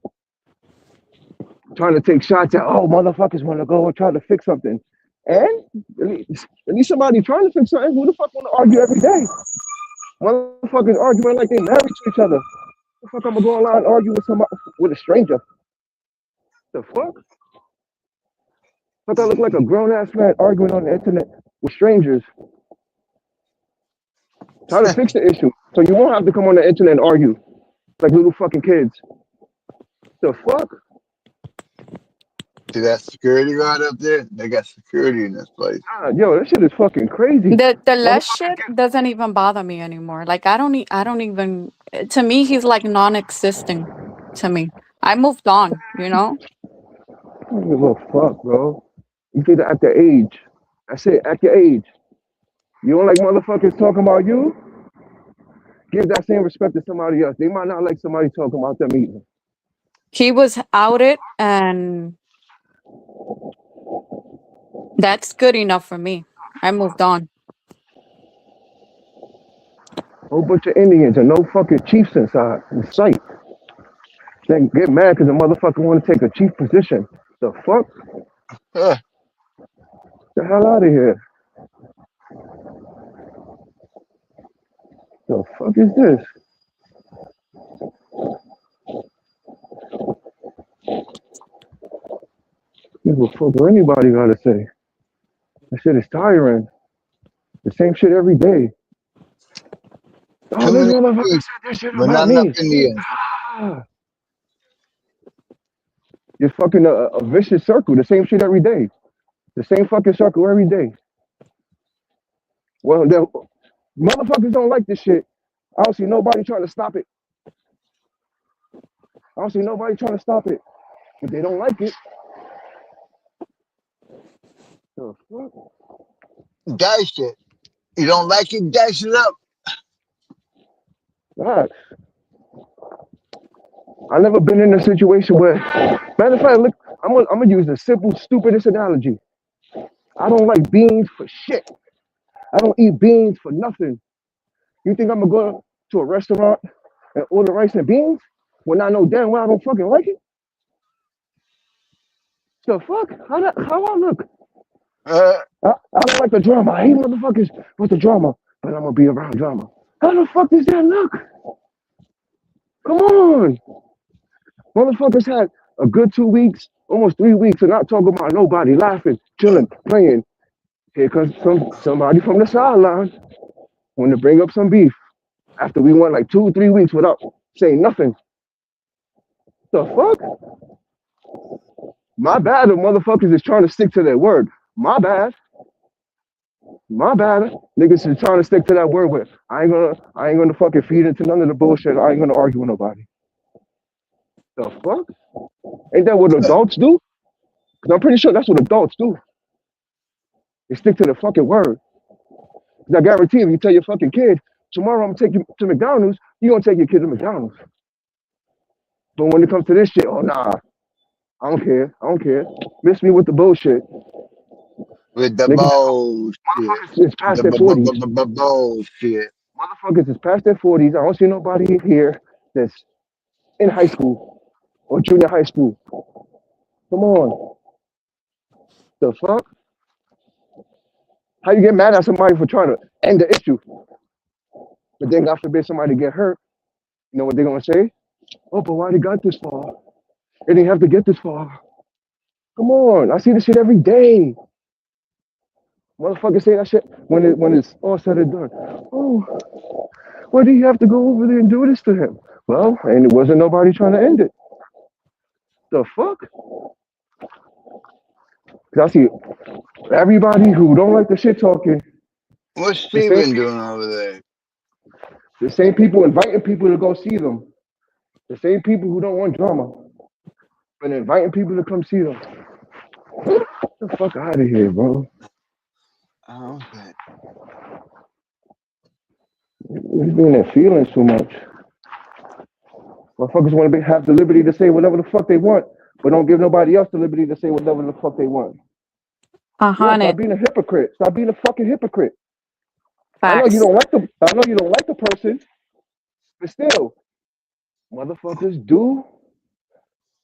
Trying to take shots at motherfuckers want to go and try to fix something, and at least somebody trying to fix something. Who the fuck want to argue every day? Motherfuckers arguing like they married to each other. The fuck I'm gonna go online and argue with a stranger? The fuck? I look like a grown ass man arguing on the internet with strangers. Try to fix the issue so you won't have to come on the internet and argue like little fucking kids. The fuck? See that security guard up there? They got security in this place. Yo, that shit is fucking crazy. The less shit doesn't even bother me anymore. Like I don't even. To me, he's like non-existing. To me, I moved on. I don't give a fuck, bro. You get at the age. I said at your age. You don't like motherfuckers talking about you? Give that same respect to somebody else. They might not like somebody talking about them either. He was outed, and that's good enough for me. I moved on. Whole bunch of Indians and no fucking chiefs in sight. They get mad because a motherfucker want to take a chief position. The fuck? The hell out of here. The fuck is this? Give a fuck what anybody gotta say. That shit is tiring. The same shit every day. Oh, this motherfucker said this shit about me. Just fucking a vicious circle. The same shit every day. The same fucking circle every day. Well, Motherfuckers don't like this shit. I don't see nobody trying to stop it. But they don't like it. The fuck? Dice it. You don't like it, dice it up. God. I never been in a situation where, matter of fact, look, I'm gonna use the simple, stupidest analogy. I don't like beans for shit. I don't eat beans for nothing. You think I'm gonna go to a restaurant and order rice and beans when I know damn well I don't fucking like it? The fuck? How I look? I don't like the drama. I hate motherfuckers with the drama, but I'm gonna be around drama. How the fuck does that look? Come on. Motherfuckers had a good 2 weeks, almost 3 weeks, and not talking about nobody, laughing, chilling, playing. Here comes somebody from the sideline want to bring up some beef after we went like 2 or 3 weeks without saying nothing. The fuck? My bad if motherfuckers is trying to stick to their word. My bad. Niggas is trying to stick to that word with. I ain't gonna fucking feed into none of the bullshit. I ain't gonna argue with nobody. The fuck? Ain't that what adults do? Cause I'm pretty sure that's what adults do. They stick to the fucking word. Cause I guarantee if you tell your fucking kid, tomorrow I'm gonna take you to McDonald's, you gonna take your kid to McDonald's. But when it comes to this shit, oh nah, I don't care. Miss me with the bullshit. With the bullshit. Motherfuckers is past their 40s. Bullshit. Motherfuckers is past their 40s. I don't see nobody here that's in high school or junior high school. Come on. The fuck? How you get mad at somebody for trying to end the issue? But then God forbid somebody get hurt. You know what they're gonna say? Oh, but why they got this far? They didn't have to get this far. Come on, I see this shit every day. Motherfuckers say that shit when it's all said and done. Oh, why do you have to go over there and do this to him? Well, and it wasn't nobody trying to end it. The fuck? Cause I see everybody who don't like the shit talking. What's Steven doing over there? The same people inviting people to go see them. The same people who don't want drama, but inviting people to come see them. Get the fuck out of here, bro. Okay. You're being their feelings too much. Motherfuckers want to have the liberty to say whatever the fuck they want, but don't give nobody else the liberty to say whatever the fuck they want. Yeah, stop being a hypocrite. Stop being a fucking hypocrite. Facts. I know you don't like the person, but still, motherfuckers do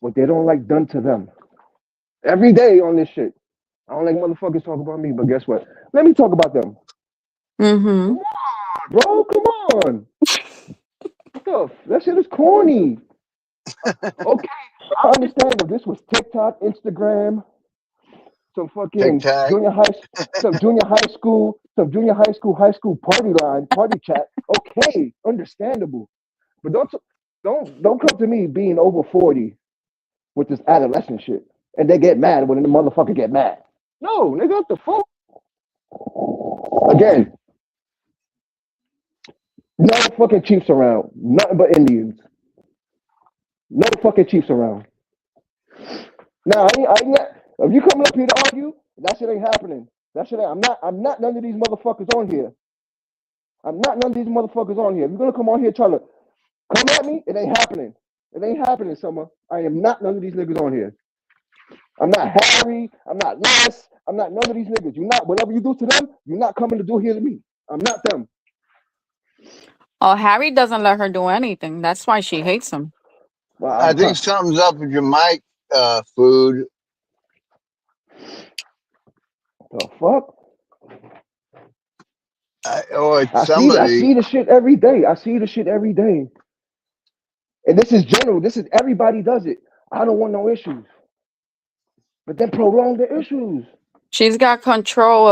what they don't like done to them. Every day on this shit. I don't like motherfuckers talk about me, but guess what? Let me talk about them. Mm-hmm. Come on, bro. Come on. That shit is corny. Okay, I understand if this was TikTok, Instagram, some fucking TikTok. junior high school party chat. Okay, understandable. But don't come to me being over 40 with this adolescent shit, and they get mad when the motherfucker get mad. No, nigga, what the fuck? Again, no fucking Chiefs around. Nothing but Indians. No fucking Chiefs around. Now, if you coming up here to argue, that shit ain't happening. I'm not none of these motherfuckers on here. If you're gonna come on here trying to come at me, it ain't happening. It ain't happening, Summer. I am not none of these niggas on here. I'm not Harry. I'm not Les. I'm not none of these niggas. You're not, whatever you do to them, you're not coming to do here to me. I'm not them. Oh, Harry doesn't let her do anything. That's why she hates him. Well, I think something's up with your mic, food. The fuck? Somebody. I see the shit every day. And this is general. This is everybody does it. I don't want no issues. But then prolong the issues. She's got control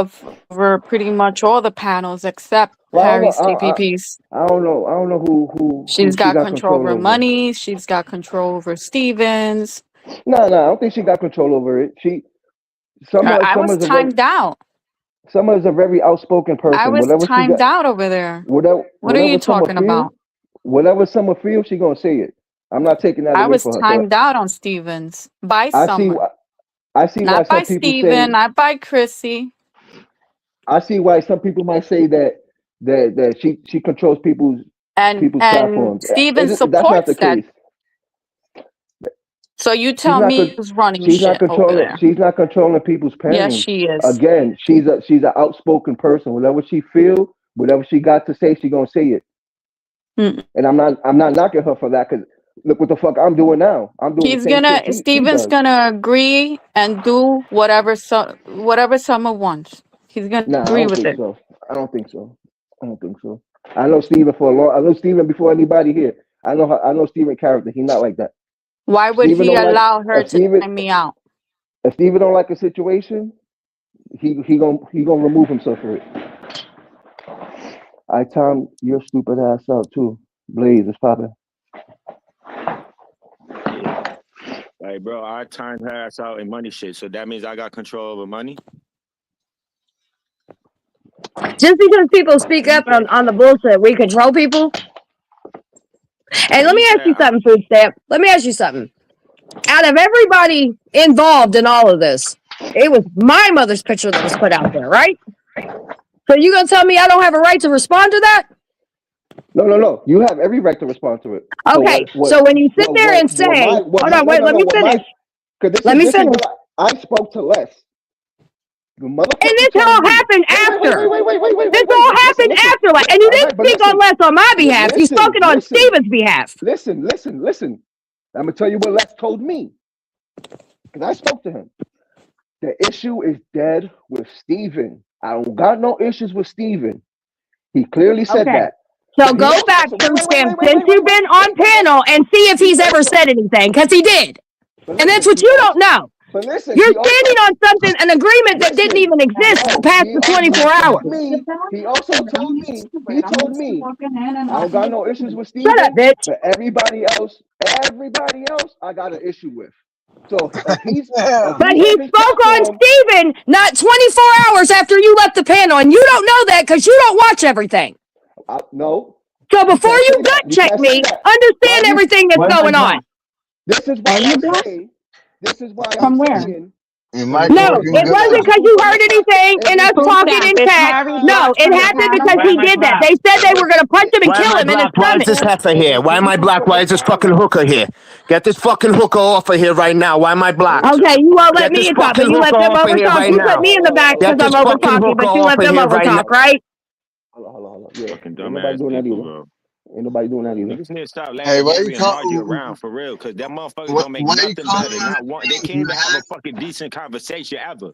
over pretty much all the panels except Harry's TPPs. I don't know who She's got control over money. She's got control over Stevens. No, I don't think she got control over it. I was timed out. Summer is a very outspoken person. I was Whatever she timed got, out over there. whatever, What are you whatever Summer talking feel, about? whatever Summer feels, she gonna say it. I'm not taking that I away was from her. So timed out on Stevens by I see, Summer, I see why not by some people Steven, say, not by Chrissy. I see why some people might say that she controls people's And platforms. Steven That's not the supports that. case. So you She's tell not. me who's running She's not shit over controlling. there. She's not controlling people's Yes, pairings. she is. Again, she's an outspoken person. Whatever she feel, whatever she got to say, she gonna say it. Mm. And I'm not knocking her for that, because look what the fuck I'm doing now. I'm doing the same shit she Steven's does. gonna agree and do whatever Summer wants. He's gonna Nah, I agree don't with think it. so. I don't think so. I don't think so. I know Steven I know Steven before anybody here. I know Steven character. He's not like that. Why would Steven he don't like allow her if to Steven time me out? if Steven don't like a situation, he gonna remove himself from it. I timed your stupid ass out too. Blaze is popping. Like, bro, I timed her ass out in money shit, so that means I got control over money. Just because people speak up on the bullshit, we control people. And let me ask you something, Food Stamp. Let me ask you something. Out of everybody involved in all of this, it was my mother's picture that was put out there, right? So you gonna tell me I don't have a right to respond to that? No. You have every right to respond to it. Okay. So when you sit there and say, hold on, wait, let me finish. Let me finish. I spoke to Les. And this all happened after. Wait. This all happened after, like, and you didn't speak on Les on my behalf. You spoke it on Steven's behalf. Listen. I'm gonna tell you what Les told me, because I spoke to him. The issue is dead with Steven. I don't got no issues with Steven. He clearly said that. So go back, Food Stamp, since you've been on panel, and see if he's ever said anything, because he did. And that's what you don't know. But listen, you're standing on something, an agreement that didn't even exist past the 24 hours. He also told me, I don't got no issues with Steven. Shut up, bitch. But everybody else, I got an issue with. So but he spoke on Steven not 24 hours after you left the panel, and you don't know that because you don't watch everything. No. So before you gut check me, understand everything that's going on. This is why I say. This is why From where? No, it wasn't because you heard anything and us talking in chat. No, it happened because he did that. They said they were going to punch him and kill him in his Why is this stomach. heifer here? Why am I black? Why is this fucking hooker here? Get this fucking hooker off of here right now. Why am I black? Okay, you won't let me talk, but you let them over talk. You put me in the back because I'm over talking, but you let them over talk, right? Hold on. Yeah. Fucking dumbass people, bro. Ain't nobody doing that either. Niggas need to stop laughing and argue around for real, because that motherfucker don't make nothing better. Not one. They can't even have a fucking decent conversation ever.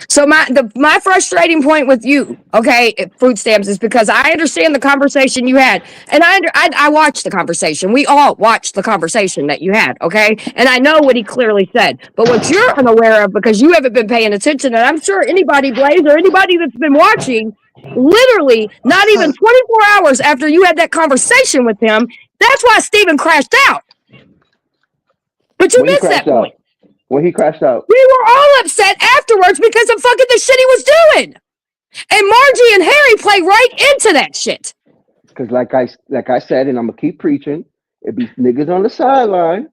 So my frustrating point with you, okay, Food Stamps, is because I understand the conversation you had, and I watched the conversation. We all watched the conversation that you had, okay, and I know what he clearly said. But what you're unaware of, because you haven't been paying attention, and I'm sure anybody, Blaze, or anybody that's been watching, literally not even 24 hours after you had that conversation with him, that's why Steven crashed out. But you missed that point. When he crashed out, we were all upset afterwards because of fucking the shit he was doing. And Margie and Harry play right into that shit. Because like I said, and I'm gonna keep preaching, it be niggas on the sideline.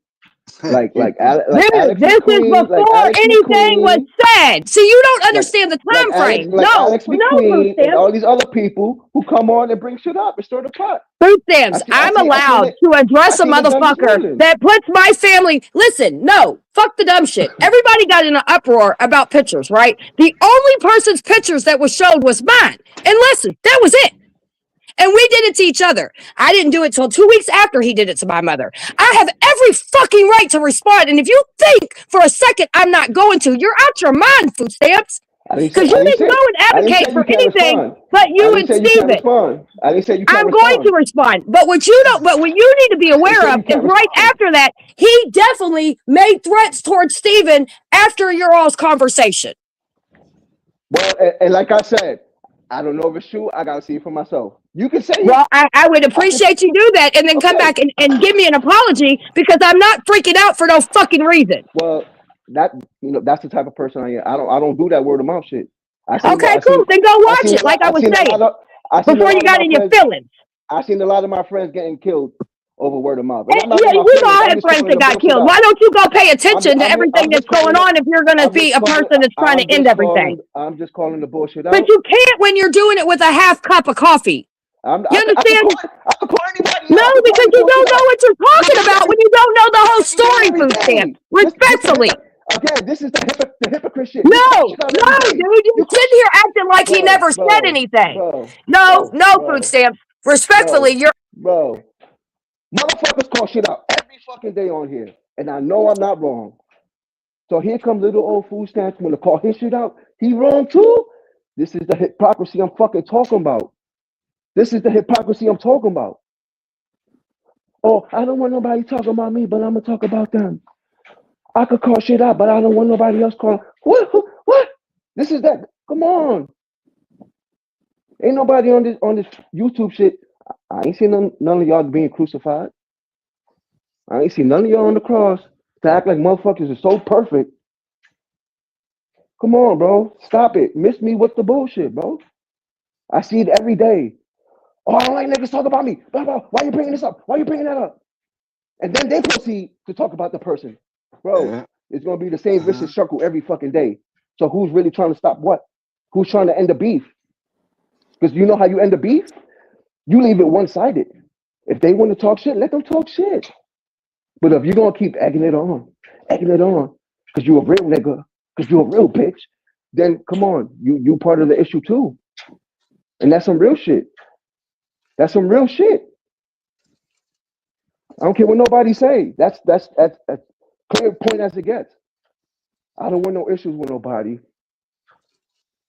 Like Alex this McQueen, is before anything was said. See, you don't understand the time frame. Alex McQueen and all these other people who come on and bring shit up and stir the pot. Food Stamps, I'm allowed to address a motherfucker that puts my family. Listen, no, fuck the dumb shit. Everybody got in an uproar about pictures, right? The only person's pictures that was showed was mine. And listen, that was it. And we did it to each other. I didn't do it till 2 weeks after he did it to my mother. I have every fucking right to respond. And if you think for a second I'm not going to, you're out your mind, Food Stamps. Because you didn't go and advocate for anything but you and Steven. I didn't say you can't I'm going to respond. But what you need to be aware of is right after that, he definitely made threats towards Steven after your all's conversation. Well, and like I said, I don't know if it's true. I gotta see it for myself. You can say, well, I would appreciate you do that and then come back and give me an apology, because I'm not freaking out for no fucking reason. Well, that that's the type of person I am. I don't do that word of mouth shit. Okay, cool. Then go watch it. Like I was saying, before you got in your feelings. I seen a lot of my friends getting killed over word of mouth. Yeah, we all had friends that got killed. Why don't you go pay attention to everything that's going on if you're going to be a person that's trying to end everything? I'm just calling the bullshit out. But you can't when you're doing it with a half cup of coffee. You understand? I can call anybody no, because you don't know what you're talking about when you don't know the whole story, Food Stamp. Respectfully. Again, this is the hypocrite shit. No, dude, you're sitting here acting like he never said anything. No, Food Stamps. Respectfully, you're... Bro, motherfuckers call shit out every fucking day on here. And I know I'm not wrong. So here comes little old Food Stamps want to call his shit out. He wrong too? This is the hypocrisy I'm fucking talking about. This is the hypocrisy I'm talking about. Oh, I don't want nobody talking about me, but I'm going to talk about them. I could call shit out, but I don't want nobody else calling. What? This is that. Come on. Ain't nobody on this YouTube shit. I ain't seen none of y'all being crucified. I ain't seen none of y'all on the cross to act like motherfuckers are so perfect. Come on, bro. Stop it. Miss me with the bullshit, bro. I see it every day. Oh, I don't like niggas talk about me. Blah, blah. Why you bringing this up? Why you bringing that up? And then they proceed to talk about the person. Bro, it's going to be the same vicious circle every fucking day. So who's really trying to stop what? Who's trying to end the beef? Because you know how you end the beef? You leave it one-sided. If they want to talk shit, let them talk shit. But if you're going to keep egging it on, because you a real nigga, because you a real bitch, then come on, you part of the issue too. And that's some real shit. That's some real shit. I don't care what nobody say. That's clear point as it gets. I don't want no issues with nobody.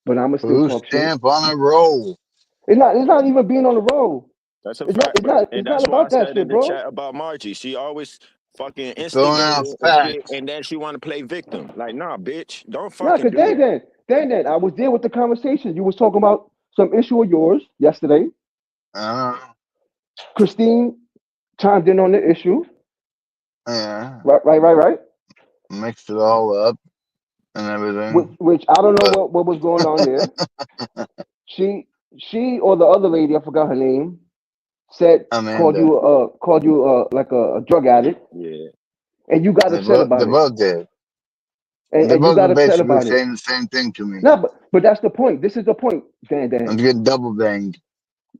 But I'ma still talk shit. Stamp on a roll. It's not even being on the roll. That's a fact, it's not about that shit, bro. Chat about Margie. She always fucking instigated and then she want to play victim. Like, nah, bitch, don't fucking do that. Dan, I was there with the conversation. You was talking about some issue of yours yesterday. Christine chimed in on the issue. Yeah. Right. Mixed it all up and everything. Which I don't know what was going on there. She or the other lady, I forgot her name, said called you like a drug addict. Yeah. And you got upset about it. They both did. And you got upset about it. Saying the same thing to me. No, but that's the point. This is the point, Dan. I'm getting double banged.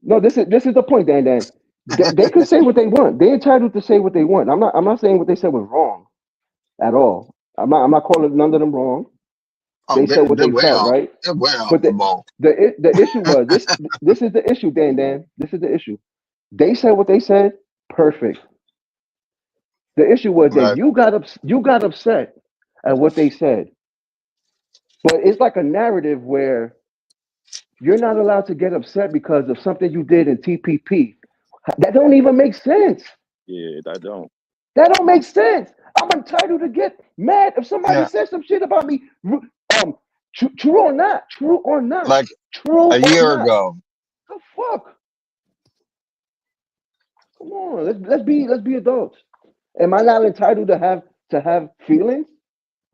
No, this is the point, Dan. They can say what they want. They're entitled to say what they want. I'm not saying what they said was wrong at all. I'm not calling none of them wrong. They said what they felt, right? But the issue was this is the issue, Dan. This is the issue. They said what they said, perfect. The issue was that you got upset at what they said. But it's like a narrative where you're not allowed to get upset because of something you did in TPP. That don't even make sense. Yeah, that don't. That don't make sense. I'm entitled to get mad if somebody says some shit about me. True or not? Like a year ago. The fuck? Come on, let's be adults. Am I not entitled to have feelings?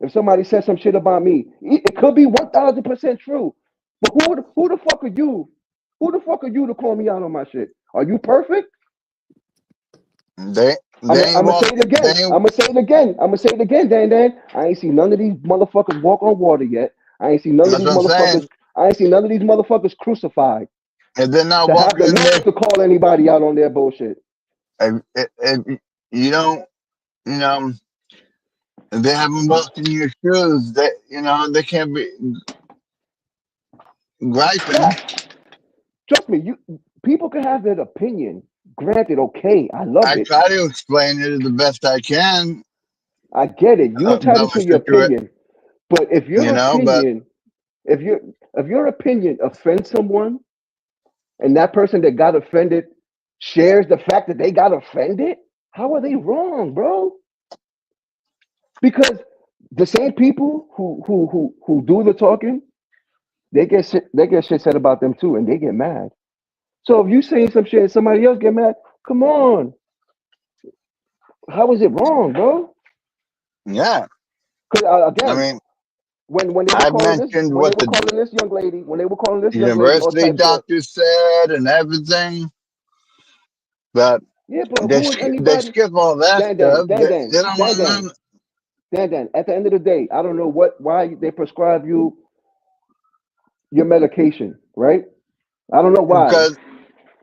If somebody says some shit about me, it could be 1000% true. But who the fuck are you? Who the fuck are you to call me out on my shit? Are you perfect? I'm gonna say it again, Dan. I ain't seen none of these motherfuckers walk on water yet. I ain't seen none of these motherfuckers. I ain't seen none of these motherfuckers crucified. And they're not walking in there to call anybody out on their bullshit. You don't, if they haven't walked in your shoes, they can't be griping. Yeah. Trust me, people can have their opinion. Granted, okay, I love it. I try to explain it the best I can. I get it. You're entitled to your opinion. But if your opinion, if your opinion offends someone, and that person that got offended shares the fact that they got offended, how are they wrong, bro? Because the same people who do the talking, they get shit said about them too, and they get mad. So if you saying some shit and somebody else get mad, come on. How is it wrong, bro? Yeah. Again, I mean, when they were I calling this, mentioned when they what were the calling this young lady, all university types of. doctor said and everything, but Yeah, but they who is they anybody? skip all that Dan, Dan, stuff. Dan, Dan, They don't Dan, want Dan, none Dan, Dan. At the end of the day, I don't know why they prescribe you your medication, right? I don't know why. because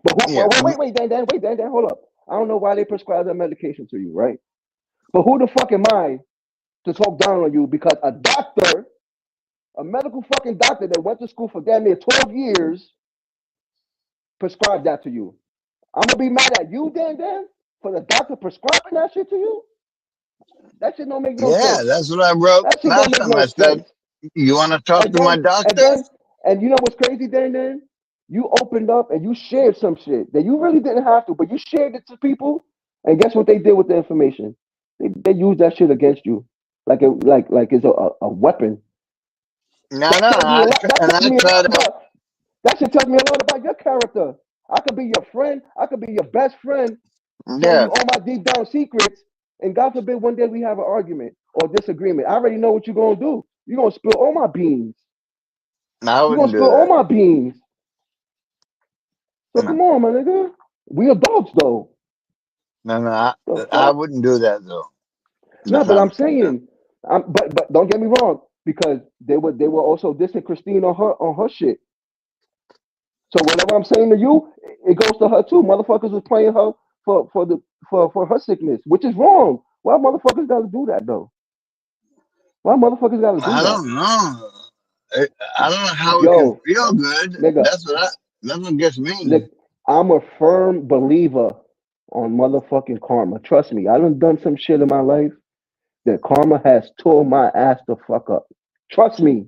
But yeah, wait, Dan, Dan, hold up. I don't know why they prescribe that medication to you, right? But who the fuck am I to talk down on you because a doctor, a medical fucking doctor that went to school for damn near 12 years, prescribed that to you? I'm gonna be mad at you, Dan, for the doctor prescribing that shit to you? That shit don't make no yeah, sense. that's what I wrote That shit don't last make time. no I said, sense. "You want to talk And to my then, doctor?" and you know what's crazy, Dan? You opened up and you shared some shit that you really didn't have to, but you shared it to people. And guess what they did with the information? They used that shit against you, like it's a weapon. No, That no, tells me a lot. That and tells I me a try lot to. about. That should tell me a lot about your character. I could be your friend. I could be your best friend, telling Yeah, you all my deep down secrets. And God forbid one day we have an argument or disagreement. I already know what you're gonna do. You're gonna spill all my beans. I You're gonna wouldn't do spill all that. my beans. So No, come on, my nigga. We adults though. no, The I fuck? wouldn't do that though. No, but I'm No, saying, but don't get me wrong, because they were also dissing Christine on her shit. So whatever I'm saying to you, it goes to her too. Motherfuckers was playing her for her sickness, which is wrong. Why motherfuckers got to do that though? Why motherfuckers got to do I that? don't know. I don't know how it can Yo, feel good. nigga, That's what gets me. nigga, I'm a firm believer on motherfucking karma. Trust me, I done some shit in my life that karma has tore my ass the fuck up. Trust me.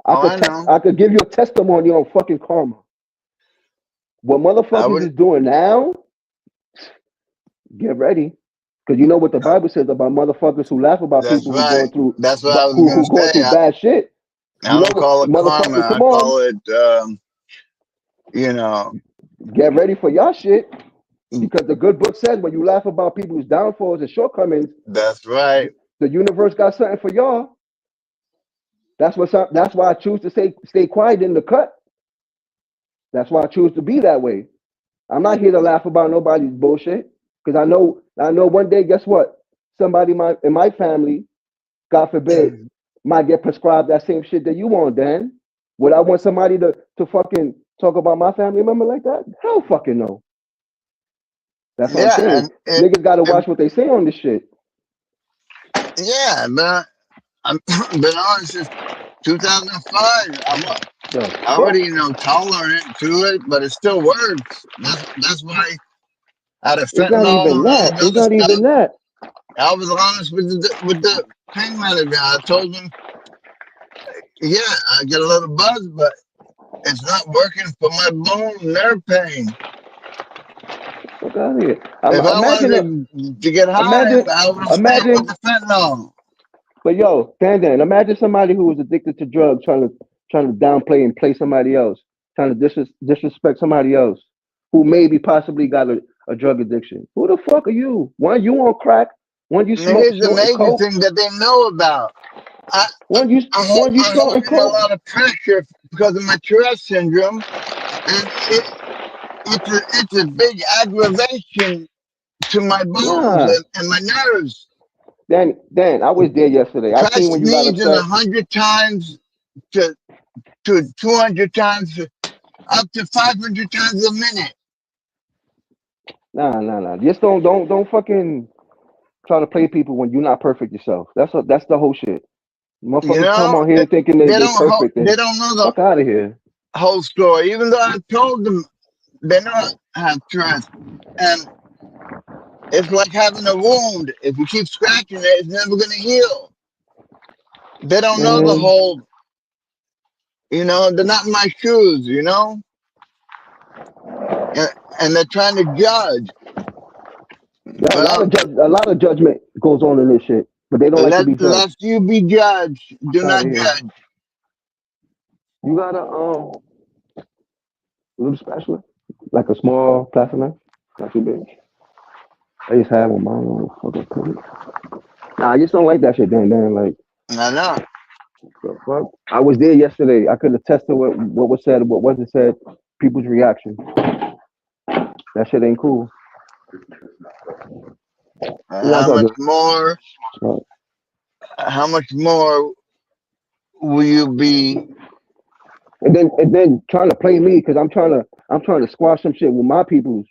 Oh, I know. I could give you a testimony on fucking karma. What I motherfuckers would. is doing now, get ready. Because you know what the Bible says about motherfuckers who laugh about That's people who right. going through That's what I was gonna who going say. through bad shit. I You know don't what call it karma. motherfuckers, I come on. call it, you know, Get ready for y'all shit. Because the good book says when you laugh about people's downfalls and shortcomings, that's right. the universe got something for y'all. That's why I choose to stay quiet in the cut. That's why I choose to be that way. I'm not here to laugh about nobody's bullshit. Because I know one day, guess what? Somebody in my family, God forbid, might get prescribed that same shit that you want, Dan. Would I want somebody to fucking talk about my family member like that? Hell fucking no. That's what I'm Yeah, saying. and Niggas gotta watch what they say on this shit. yeah, but I'm been honest since 2005. The I already, fuck? tolerant to it, but it still works. That's why out of It's not fentanyl even and all that. the It's other not even stuff, that. I was honest with the pain manager. I told him, yeah, I get a little buzz, but it's not working for my bone nerve pain. Fuck out of here. If I Imagine it. wanted to get high, Imagine. I would have stayed with Imagine. the fentanyl. But yo, Dan, imagine somebody who was addicted to drugs trying to downplay and play somebody else, trying to disrespect somebody else who maybe possibly got a drug addiction. Who the fuck are you? One you on crack, one you And here's the snorting major coke, thing that they know about. I, I, one you I hold snorting in a coke. lot of pressure because of my Tourette syndrome, and it's a big aggravation to my bones Nah, and my nerves. Dan, I was there yesterday. I seen Press when you got needs in upset. 100 times to 200 times, up to 500 times a minute. Nah. Just don't fucking try to play people when you're not perfect yourself. That's the whole shit. You Motherfuckers come know, on here thinking they perfect they and don't know the fuck out of here. whole story. Even though I told them they know I have Tourette's, and it's like having a wound. If you keep scratching it, it's never going to heal. They don't know the Man, whole. They're not in my shoes. And, and they're trying to judge. yeah, Well, a lot of judgment goes on in this shit, but they don't like to be judged. let you be judged. Do Fuck out not of here. judge. You got a little spatula, like a small plastic knife, not too big. I just had one. Mine. Fucking put it. Nah, I just don't like that shit, Dan. Like, I know. the fuck? I was there yesterday. I could attest to what was said, what wasn't said, people's reaction. That shit ain't cool. How much more? How much more will you be? And then trying to play me because I'm trying to squash some shit with my peoples.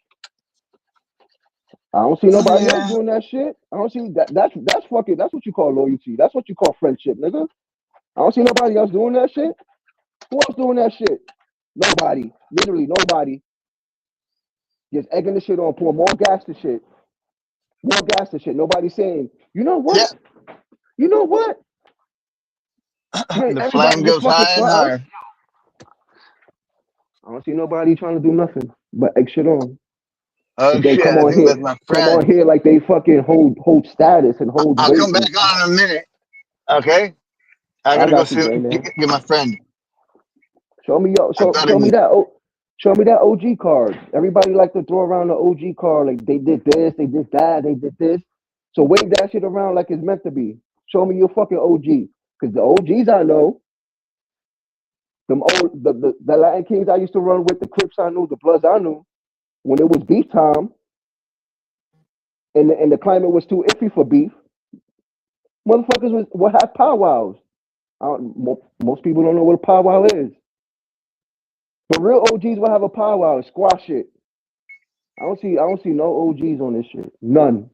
I don't see nobody else doing that shit. I don't see that. That's fucking. That's what you call loyalty. That's what you call friendship, nigga. I don't see nobody else doing that shit. Who else doing that shit? Nobody. Literally nobody. Just egging the shit on, pour more gas to shit. More gas to shit. Nobody saying, you know what? Yeah. You know what? Yeah, The everybody flame just goes fucking higher and try us. higher. I don't see nobody trying to do nothing but egg shit on. Oh Then shit! I think that's my come on friend. here like they fucking hold status and hold I'll weight. come back on in a minute. Okay. I I gotta go got you, see man. get my friend. Show me I me that. Show me that OG card. Everybody like to throw around the OG card. Like they did this, they did that, they did this. So wave that shit around like it's meant to be. Show me your fucking OG. Because the OGs I know, the Latin Kings I used to run with, the Crips I knew, the Bloods I knew, when it was beef time and the climate was too iffy for beef, motherfuckers would have powwows. Most people don't know what a powwow is. But real OGs will have a powwow and squash it. I don't see no OGs on this shit. None.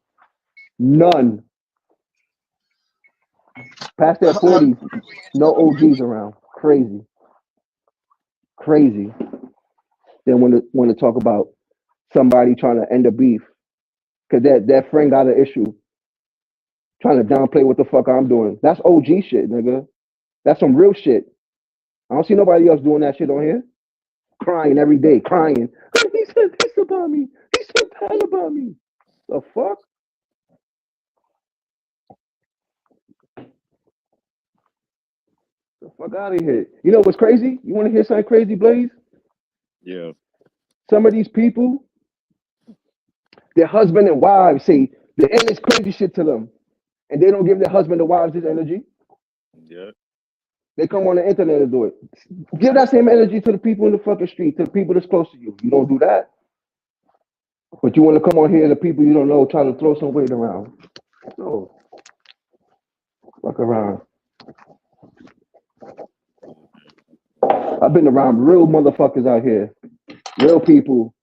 Past their 40s, no OGs around. Crazy. Then when to talk about somebody trying to end a beef because that friend got an issue, trying to downplay what the fuck I'm doing. That's OG shit, nigga. That's some real shit. I don't see nobody else doing that shit on here. Crying every day, crying. He said this about me. He said that about me. The fuck? The fuck out of here. You know what's crazy? You want to hear something crazy, Blaze? Yeah. Some of these people, their husband and wives say the endless crazy shit to them, and they don't give their husband and wives this energy. Yeah. They come on the internet and do it. Give that same energy to the people in the fucking street, to the people that's close to you. You don't do that. But you want to come on here, the people you don't know, try to throw some weight around. No. Fuck around. I've been around real motherfuckers out here. Real people.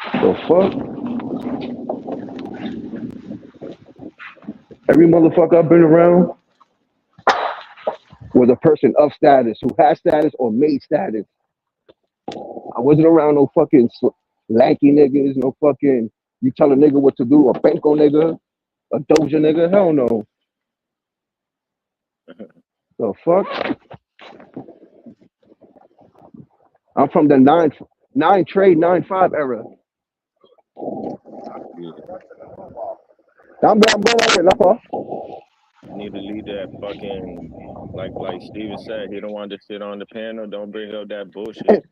The fuck? Every motherfucker I've been around was a person of status, who had status or made status. I wasn't around no fucking lanky niggas, no fucking, you tell a nigga what to do, a banko nigga, a doja nigga, hell no. The fuck? I'm from the 9-5 era. Yeah. I'm going over it, that's You need to leave that fucking like Steven said, he don't want to sit on the panel. Don't bring up that bullshit.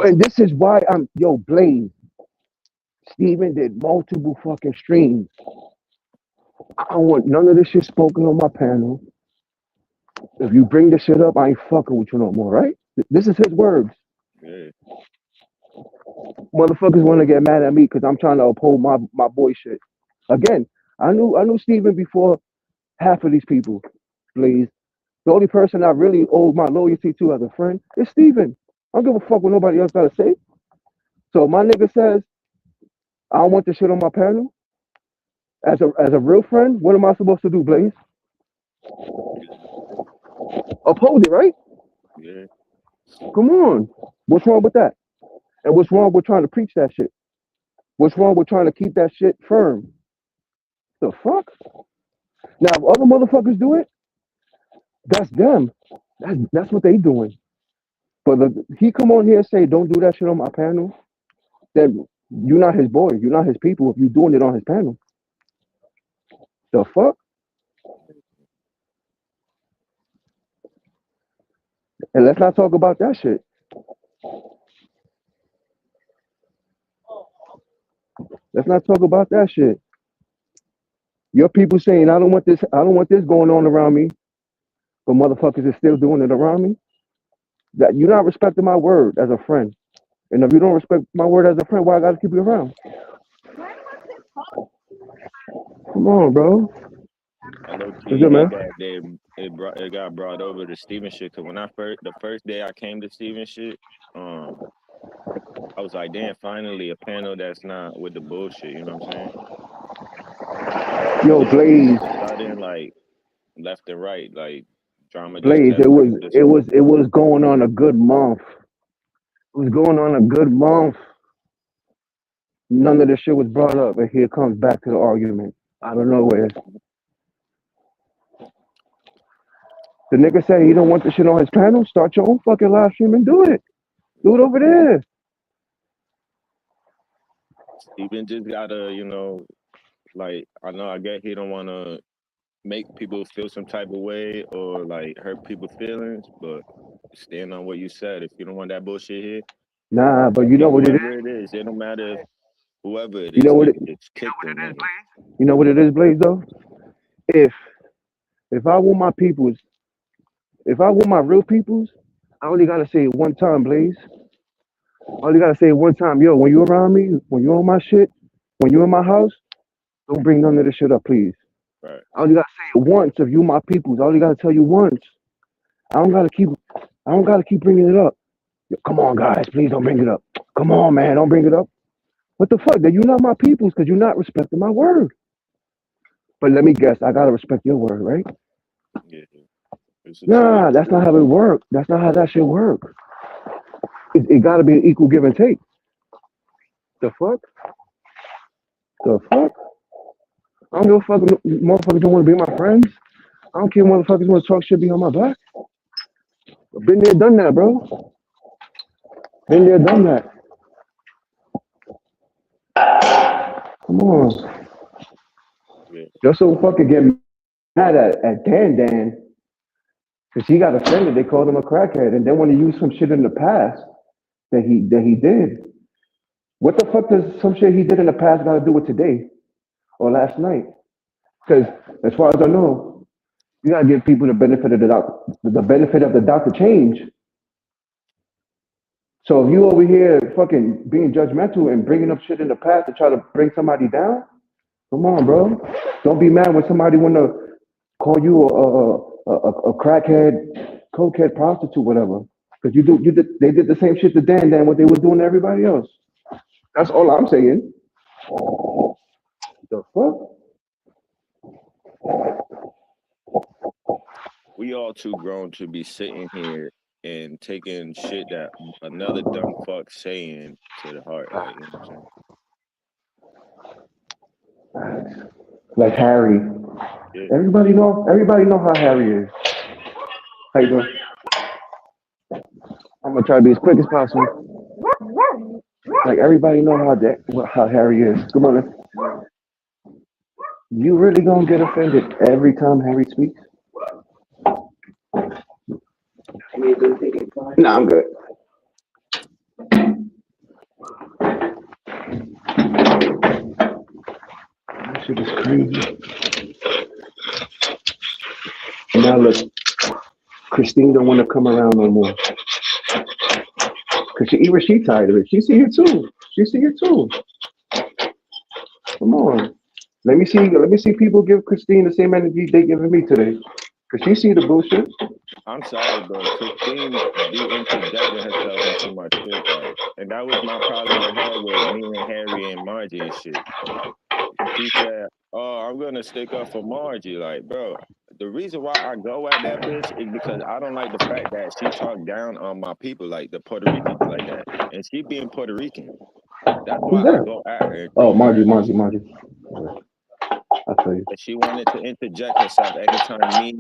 And this is why Blaze. Steven did multiple fucking streams. I don't want none of this shit spoken on my panel. If you bring this shit up, I ain't fucking with you no more, right? This is his words. Yeah. Motherfuckers want to get mad at me because I'm trying to uphold my boy shit. Again, I knew Steven before half of these people. Please. The only person I really owe my loyalty to as a friend is Steven. I don't give a fuck what nobody else gotta say. So my nigga says, I don't want this shit on my panel. As a real friend, what am I supposed to do, Blaze? Uphold it, right? Yeah. Come on. What's wrong with that? And what's wrong with trying to preach that shit? What's wrong with trying to keep that shit firm? The fuck? Now, if other motherfuckers do it, that's them. That's what they doing. But he come on here and say, don't do that shit on my panel, then you're not his boy. You're not his people if you're doing it on his panel. The fuck? And let's not talk about that shit. Let's not talk about that shit. Your people saying I don't want this going on around me, but motherfuckers is still doing it around me. That you're not respecting my word as a friend. And if you don't respect my word as a friend, why I gotta keep you around? Come on, bro. I low What's key, good, man? it got brought over to Steven shit. Cause when the first day I came to Steven shit, I was like, damn, finally a panel that's not with the bullshit. You know what I'm saying? Yo, Blaze. Starting like left and right, like drama just Blaze, kept getting it was going on a good month. It was going on a good month. None of this shit was brought up, and here comes back to the argument out of nowhere. The nigga said he don't want the shit on his panel. Start your own fucking live stream and do it. Do it over there. Steven just gotta, like I get he don't wanna make people feel some type of way or like hurt people's feelings, but stand on what you said. If you don't want that bullshit here, Nah, but you know what it is? Whoever it is, it don't matter if whoever it You is, know what it? it's kicked them. You know what it is, Blaze? Though, if I want my peoples, if I want my real peoples, I only gotta say it one time, Blaze. I only gotta say it one time. Yo, when you around me, when you on my shit, when you in my house, don't bring none of this shit up, please. Right. I only gotta say it once. If you my peoples, I only gotta tell you once. I don't gotta keep bringing it up. Yo, come on, guys, please don't bring it up. Come on, man, don't bring it up. What the fuck? Then you not my peoples because you're not respecting my word. But let me guess, I gotta respect your word, right? Yeah. Nah, that's not how it work. That's not how that shit work. It gotta be an equal give and take. The fuck? The fuck? I don't give a fuck if motherfuckers don't want to be my friends. I don't care if motherfuckers want to talk shit behind my back. I've been there, done that, bro. Been there, done that. Come on. Yeah. Just so fucking get mad at Dan. Because he got offended. They called him a crackhead. And then when he used some shit in the past that he did. What the fuck does some shit he did in the past got to do with today or last night? Because as far as I know, you gotta give people the benefit of the doubt to change. So if you over here fucking being judgmental and bringing up shit in the past to try to bring somebody down, come on, bro. Don't be mad when somebody wanna call you a crackhead, cokehead, prostitute, whatever. Because they did the same shit to Dan what they were doing to everybody else. That's all I'm saying. The fuck? We all too grown to be sitting here and taking shit that another dumb fuck saying to the heart. Like, you know what I'm saying? Like Harry. Yeah. Everybody know how Harry is. How you doing? I'm gonna try to be as quick as possible. Like everybody know how Harry is. Good morning. You really gonna get offended every time Harry speaks? Nah, I'm good. That shit is crazy. Now look, Christine don't want to come around no more. Cause she tired of it. She see it too. Come on. Let me see people give Christine the same energy they giving me today. Cause she see the bullshit. I'm sorry, but Christine be interjecting herself into my shit, like, and that was my problem with her with me and Harry and Margie and shit. She said, "Oh, I'm gonna stick up for Margie." Like, bro, the reason why I go at that bitch is because I don't like the fact that she talked down on my people, like the Puerto Ricans, like that, and she being Puerto Rican. That's why I go at her. Oh, Margie. I tell you. But she wanted to interject herself anytime me,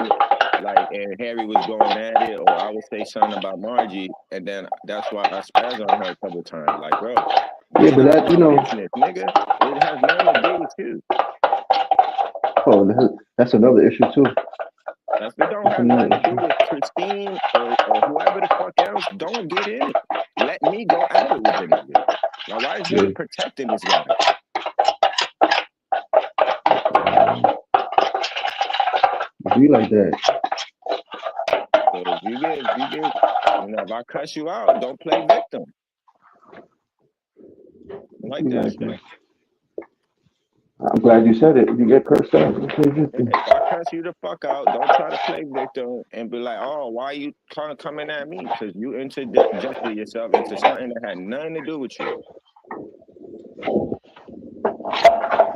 like, and Harry was going at it, or I would say something about Margie, and then that's why I spazzed on her a couple times. Like, bro, yeah, but that business, nigga, it has nothing to do with you. Oh, that's another issue too. If it don't have nothing to do with Christine or whoever the fuck else, don't get in it. Let me go at it with the nigga. Now, why is you protecting this guy? like that. So if you get, if I cuss you out, don't play victim. Like that shit. I'm glad you said it. You get cursed out. If I cuss you the fuck out, don't try to play victim and be like, oh, why you coming at me? Because you interjected yourself into something that had nothing to do with you.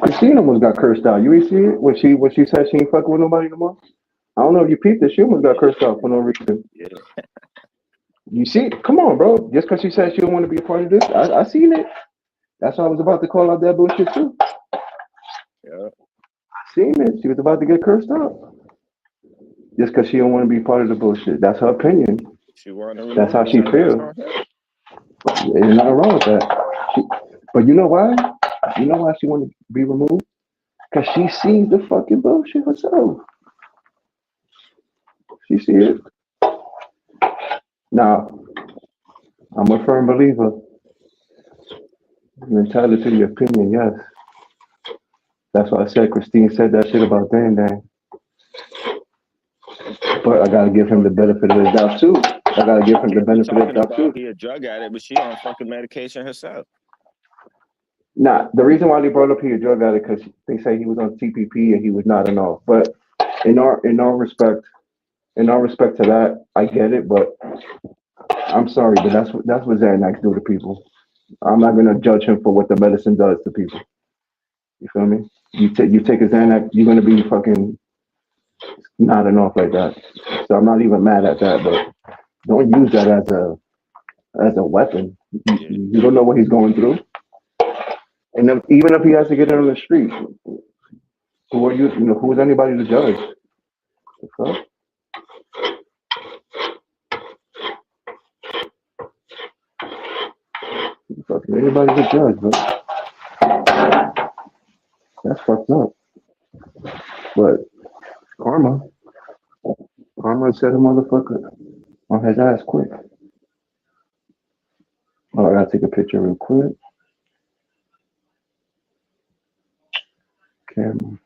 Christina almost got cursed out. You ain't see it? When she said she ain't fucking with nobody no more? I don't know if you peeped it. She almost got cursed out for no reason. Yeah. You see? Come on, bro. Just because she said she don't want to be a part of this, I seen it. That's why I was about to call out that bullshit too. Yeah. I seen it. She was about to get cursed out. Just because she don't want to be part of the bullshit. That's her opinion. She want to. That's how she feels. There's nothing wrong with that. But you know why? You know why she want to be removed? Because she sees the fucking bullshit herself. She see it. Now, I'm a firm believer. You're entitled to your opinion, yes. That's why I said Christine said that shit about Dan Dan. But I gotta give him the benefit of the doubt too. I gotta give him the benefit of the doubt too. He a drug addict, but she on fucking medication herself. Nah, the reason why they brought up he a drug addict because they say he was on TPP and he was not and all. But in our respect to that, I get it. But I'm sorry, but that's what Xanax do to people. I'm not gonna judge him for what the medicine does to people. You feel me? You take a Xanax, you're gonna be fucking nodding off like that. So I'm not even mad at that, but don't use that as a weapon. You don't know what he's going through. And then, even if he has to get it on the street, who are you? Who's anybody to judge? The fuck? Anybody to judge, bro. That's fucked up. But karma set a motherfucker on his ass quick. Oh, I gotta take a picture real quick. Camera.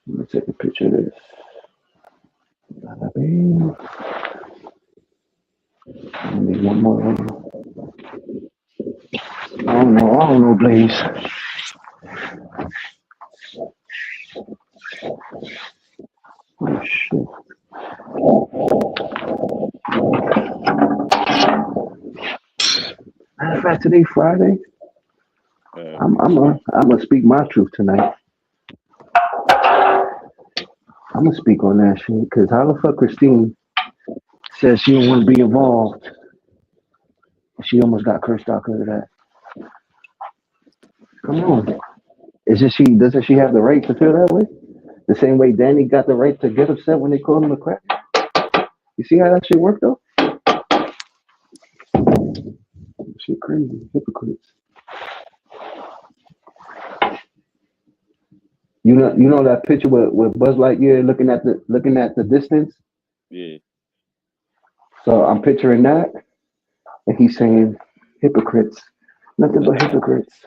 Let me take a picture of this. I need one more. I don't know, Blaze. Oh shit. Matter of fact, today Friday. I'm gonna speak my truth tonight. I'm gonna speak on that shit because how the fuck Christine says she don't want to be involved. She almost got cursed out because of that. Come on. Doesn't she have the right to feel that way? The same way Danny got the right to get upset when they called him a crack. You see how that shit worked though? Shit crazy. Hypocrites. You know that picture with Buzz Lightyear looking at the distance? Yeah. So I'm picturing that, and he's saying, hypocrites, nothing but hypocrites.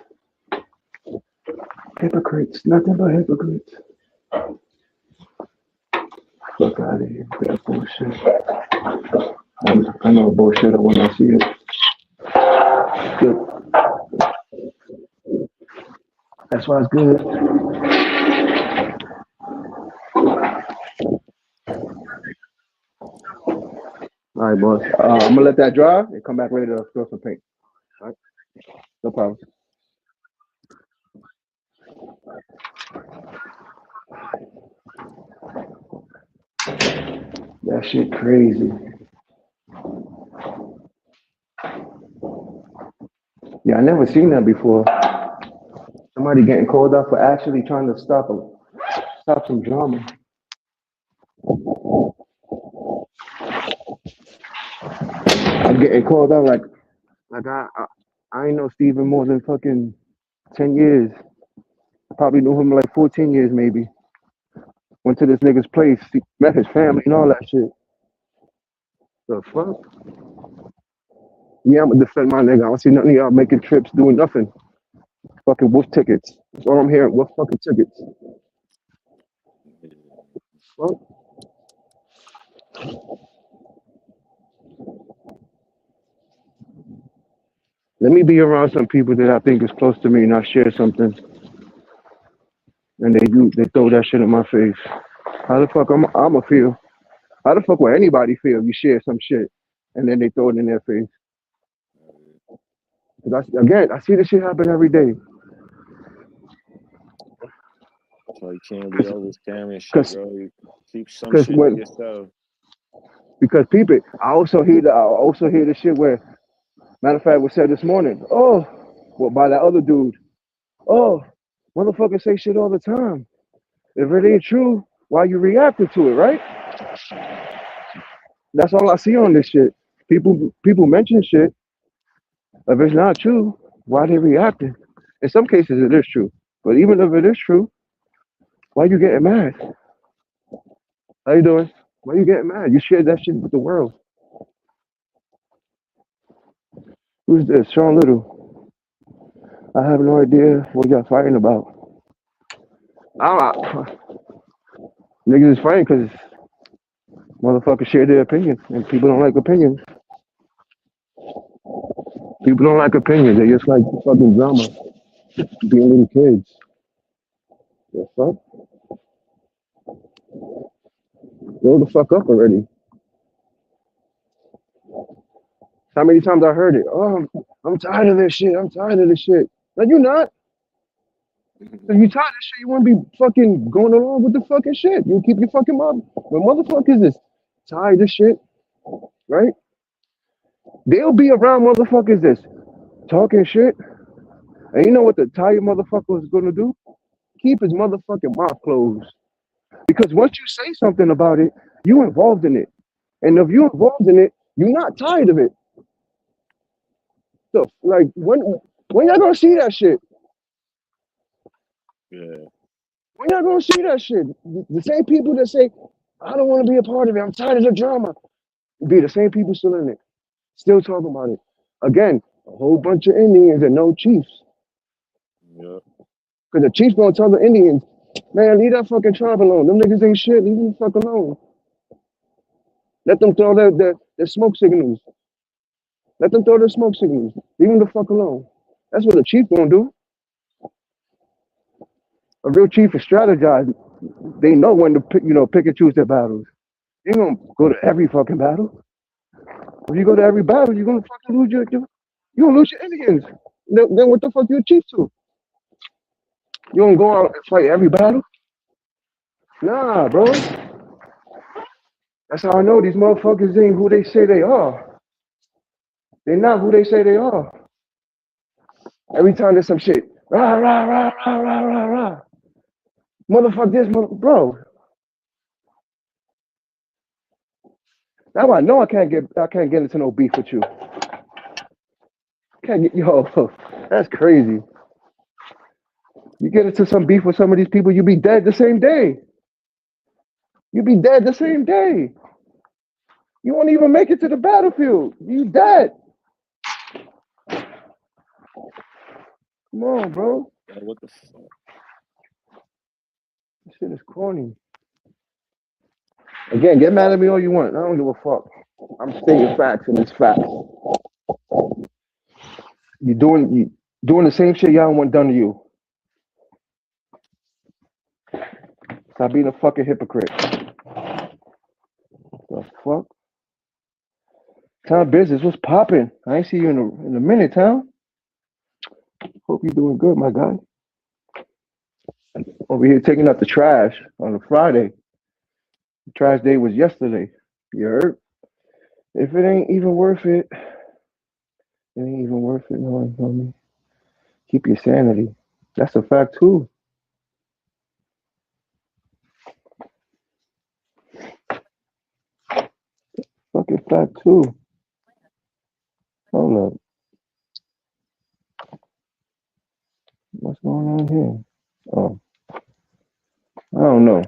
Hypocrites, nothing but hypocrites. Fuck out of here, that bullshit. I know bullshit when I see it. Good. That's why it's good. All right, boss. I'm gonna let that dry and come back later to throw some paint. All right, no problem. That shit crazy. Yeah, I never seen that before. Somebody getting called out for actually trying to stop some drama. I'm getting called out like I ain't know Steven more than fucking 10 years. I probably knew him like 14 years maybe. Went to this nigga's place, met his family and all that shit. The fuck? Yeah, I'm gonna defend my nigga. I don't see none of y'all making trips, doing nothing. Fucking wolf tickets. That's all I'm hearing. Wolf fucking tickets. Well, let me be around some people that I think is close to me and I share something and they throw that shit in my face. How the fuck I'ma feel? How the fuck will anybody feel if you share some shit and then they throw it in their face? Again, I see this shit happen every day. So you can't be always carrying shit, bro. You keep some shit to yourself. Because people, I also hear the shit where, matter of fact, was said this morning. Oh, well, by that other dude. Oh, motherfuckers say shit all the time. If it ain't true, why you reacting to it, right? That's all I see on this shit. People mention shit. If it's not true, why they reacting? In some cases, it is true. But even if it is true, why you getting mad? How you doing? Why you getting mad? You shared that shit with the world. Who's this? Sean Little. I have no idea what y'all fighting about. Niggas is fighting because motherfuckers share their opinion, and people don't like opinions. People don't like opinions. They just like fucking drama, being little kids. The fuck? Grow the fuck up already. How many times I heard it? Oh, I'm tired of this shit. I'm tired of this shit. No, you're not. If you tired of this shit, you want to be fucking going along with the fucking shit. You keep your fucking mouth. When motherfuckers is tired of shit, right? They'll be around motherfuckers that's talking shit. And you know what the tired motherfucker is gonna do? Keep his motherfucking mouth closed. Because once you say something about it, you involved in it. And if you're involved in it, you're not tired of it. So like when y'all gonna see that shit? Yeah. When y'all gonna see that shit? The same people that say, I don't want to be a part of it, I'm tired of the drama, be the same people still in it, still talking about it. Again, a whole bunch of Indians and no chiefs. Yeah. Because the chiefs gonna tell the Indians, man, leave that fucking tribe alone. Them niggas ain't shit, leave them the fuck alone. Let them throw their smoke signals. Let them throw their smoke signals. Leave them the fuck alone. That's what a chief gonna do. A real chief is strategize. They know when to pick, pick and choose their battles. You ain't gonna go to every fucking battle. If you go to every battle, you're gonna fucking lose you gonna lose your Indians. Then what the fuck you a chief to? You gonna go out and fight every battle? Nah, bro. That's how I know these motherfuckers ain't who they say they are. They're not who they say they are. Every time there's some shit, rah, rah, rah, rah, rah, rah, rah. Motherfucker this, bro. Now I know I can't get into no beef with you. That's crazy. You get into some beef with some of these people, you be dead the same day. You be dead the same day. You won't even make it to the battlefield. You dead. Come on, bro. What the fuck? This shit is corny. Again, get mad at me all you want. I don't give a fuck. I'm stating facts, and it's facts. You doing the same shit y'all want done to you. Stop being a fucking hypocrite. The fuck? Town business, what's popping? I ain't see you in a minute, Town. Hope you're doing good, my guy. Over here taking out the trash on a Friday. The trash day was yesterday. You heard? If it ain't even worth it, it ain't even worth it. No, you feel me? Keep your sanity. That's a fact too. Fucking fact too. Hold up. What's going on here? Oh, I don't know.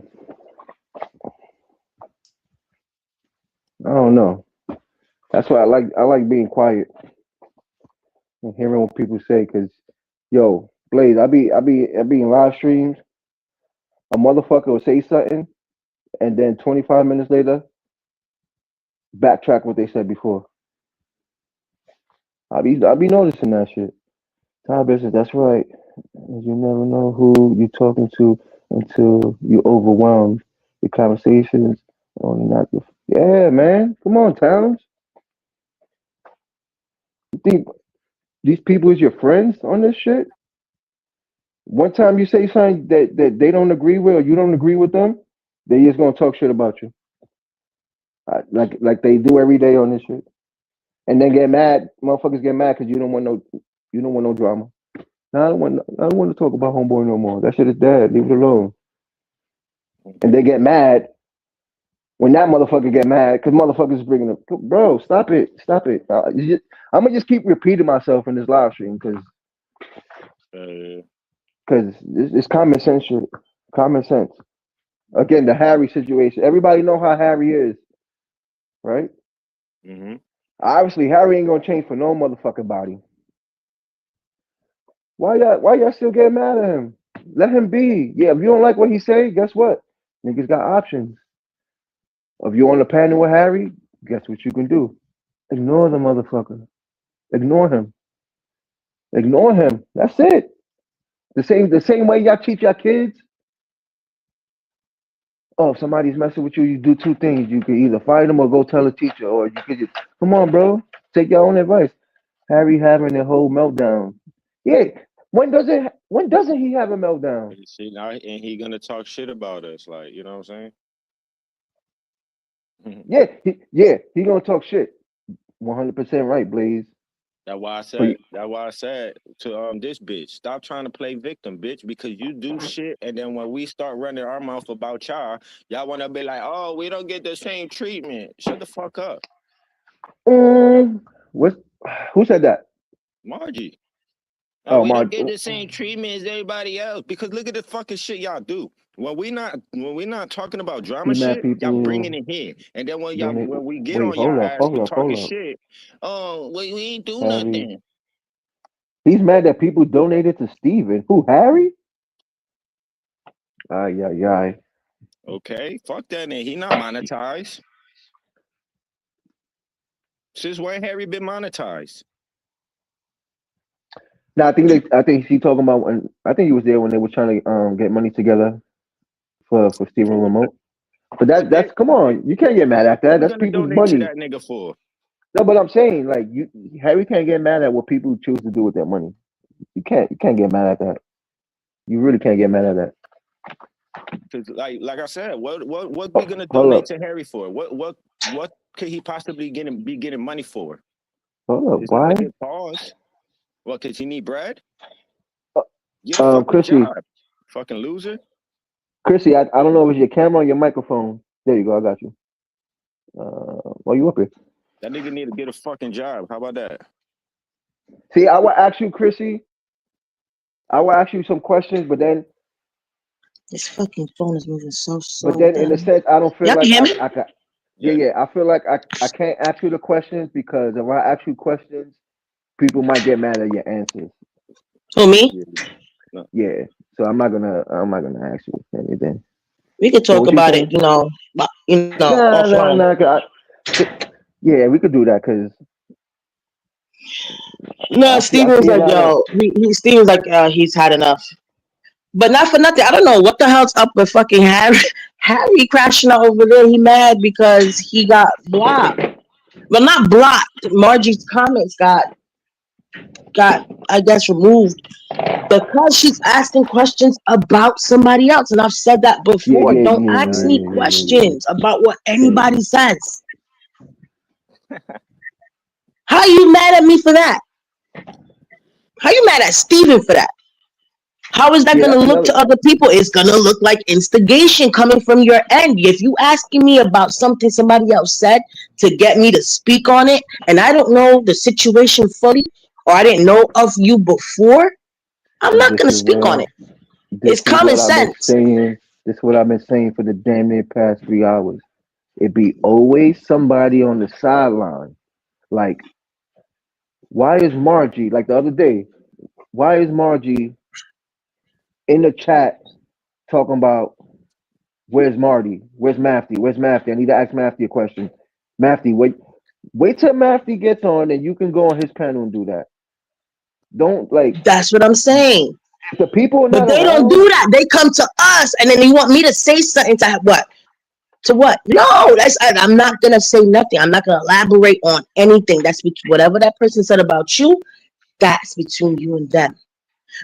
I don't know. That's why I like being quiet and hearing what people say. Cause, yo, Blaze, I be in live streams. A motherfucker will say something, and then 25 minutes later, backtrack what they said before. I be noticing that shit. Time business, that's right. You never know who you're talking to until you overwhelmed. Your conversations on not your. Yeah, man. Come on, Towns. You think these people is your friends on this shit? One time you say something that they don't agree with or you don't agree with them, they just gonna talk shit about you. Like they do every day on this shit. And then get mad. Motherfuckers get mad because you don't want no drama. No, I don't want to talk about homeboy no more. That shit is dead. Leave it alone. And they get mad when that motherfucker get mad because motherfuckers is bringing up, bro, stop it. I'm gonna just keep repeating myself in this live stream because it's common sense shit. Common sense. Again, the Harry situation. Everybody know how Harry is, right? Mm-hmm. Obviously, Harry ain't gonna change for no motherfucking body. Why y'all still getting mad at him? Let him be. Yeah, if you don't like what he say, guess what? Niggas got options. If you on the panel with Harry, guess what you can do? Ignore the motherfucker. Ignore him. Ignore him. That's it. The same way y'all teach your kids. Oh, if somebody's messing with you, you do two things. You can either fight them or go tell a teacher, or you could just come on, bro. Take your own advice. Harry having a whole meltdown. Yeah. When doesn't he have a meltdown? See now, and he gonna talk shit about us, like, you know what I'm saying? He gonna talk shit. 100% right, Blaze. That's why I said to this bitch, stop trying to play victim, bitch, because you do shit, and then when we start running our mouth about y'all want to be like, oh, we don't get the same treatment. Shut the fuck up. Who said that? Margie. Oh, we don't get the same treatment as everybody else because look at the fucking shit y'all do. When we not talking about drama shit, y'all bringing it here, and then when we get on y'all ass for talking shit, oh, we ain't do nothing. He's mad that people donated to Steven. Who, Harry? Yeah. Okay, fuck that nigga. He not monetized. Since when Harry been monetized? No, I think he talking about when I think he was there when they were trying to get money together for Steven Remote. But that's come on, you can't get mad at that. That's people's money. To that nigga for? No, but I'm saying like Harry can't get mad at what people choose to do with their money. You can't get mad at that. You really can't get mad at that. Cause like I said, what we gonna donate to Harry for? What could he possibly be getting money for? Hold up, why? Pause. What? Cause he need bread? Get a fucking Chrissy, job, fucking loser. Chrissy, I don't know if it's your camera or your microphone. There you go, I got you. You up here? That nigga need to get a fucking job. How about that? See, I will ask you, Chrissy. I will ask you some questions, but then this fucking phone is moving so slow. But then, in a sense, I don't feel like I got. Yeah. I feel like I can't ask you the questions because if I ask you questions, people might get mad at your answers. Who, me? Yeah. So I'm not gonna ask you anything. We could talk about it, offline. Yeah, we could do that because. No, Steven was like, yo, Steven was like, he's had enough. But not for nothing. I don't know what the hell's up with fucking Harry. Harry crashing out over there. He mad because he got blocked. Well, not blocked. Margie's comments got I guess removed because she's asking questions about somebody else. And I've said that before. Don't ask me questions about what anybody says. How are you mad at me for that? How are you mad at Steven for that? How is that going to look to other people? It's going to look like instigation coming from your end. If you asking me about something somebody else said to get me to speak on it, and I don't know the situation fully, or I didn't know of you before, I'm not going to speak on it. It's common sense. This is what I've been saying for the damn near past 3 hours. It be always somebody on the sideline. Like, why is Margie, like the other day, why is Margie in the chat talking about Where's Marty? Where's Mafty? Where's Mafty? I need to ask Mafty a question. Mafty, wait till Mafty gets on, and you can go on his panel and do that. Don't like. That's what I'm saying. If the people are But not they don't around, do that. They come to us, and then they want me to say something to what? To what? No, I'm not gonna say nothing. I'm not gonna elaborate on anything. That's whatever that person said about you. That's between you and them.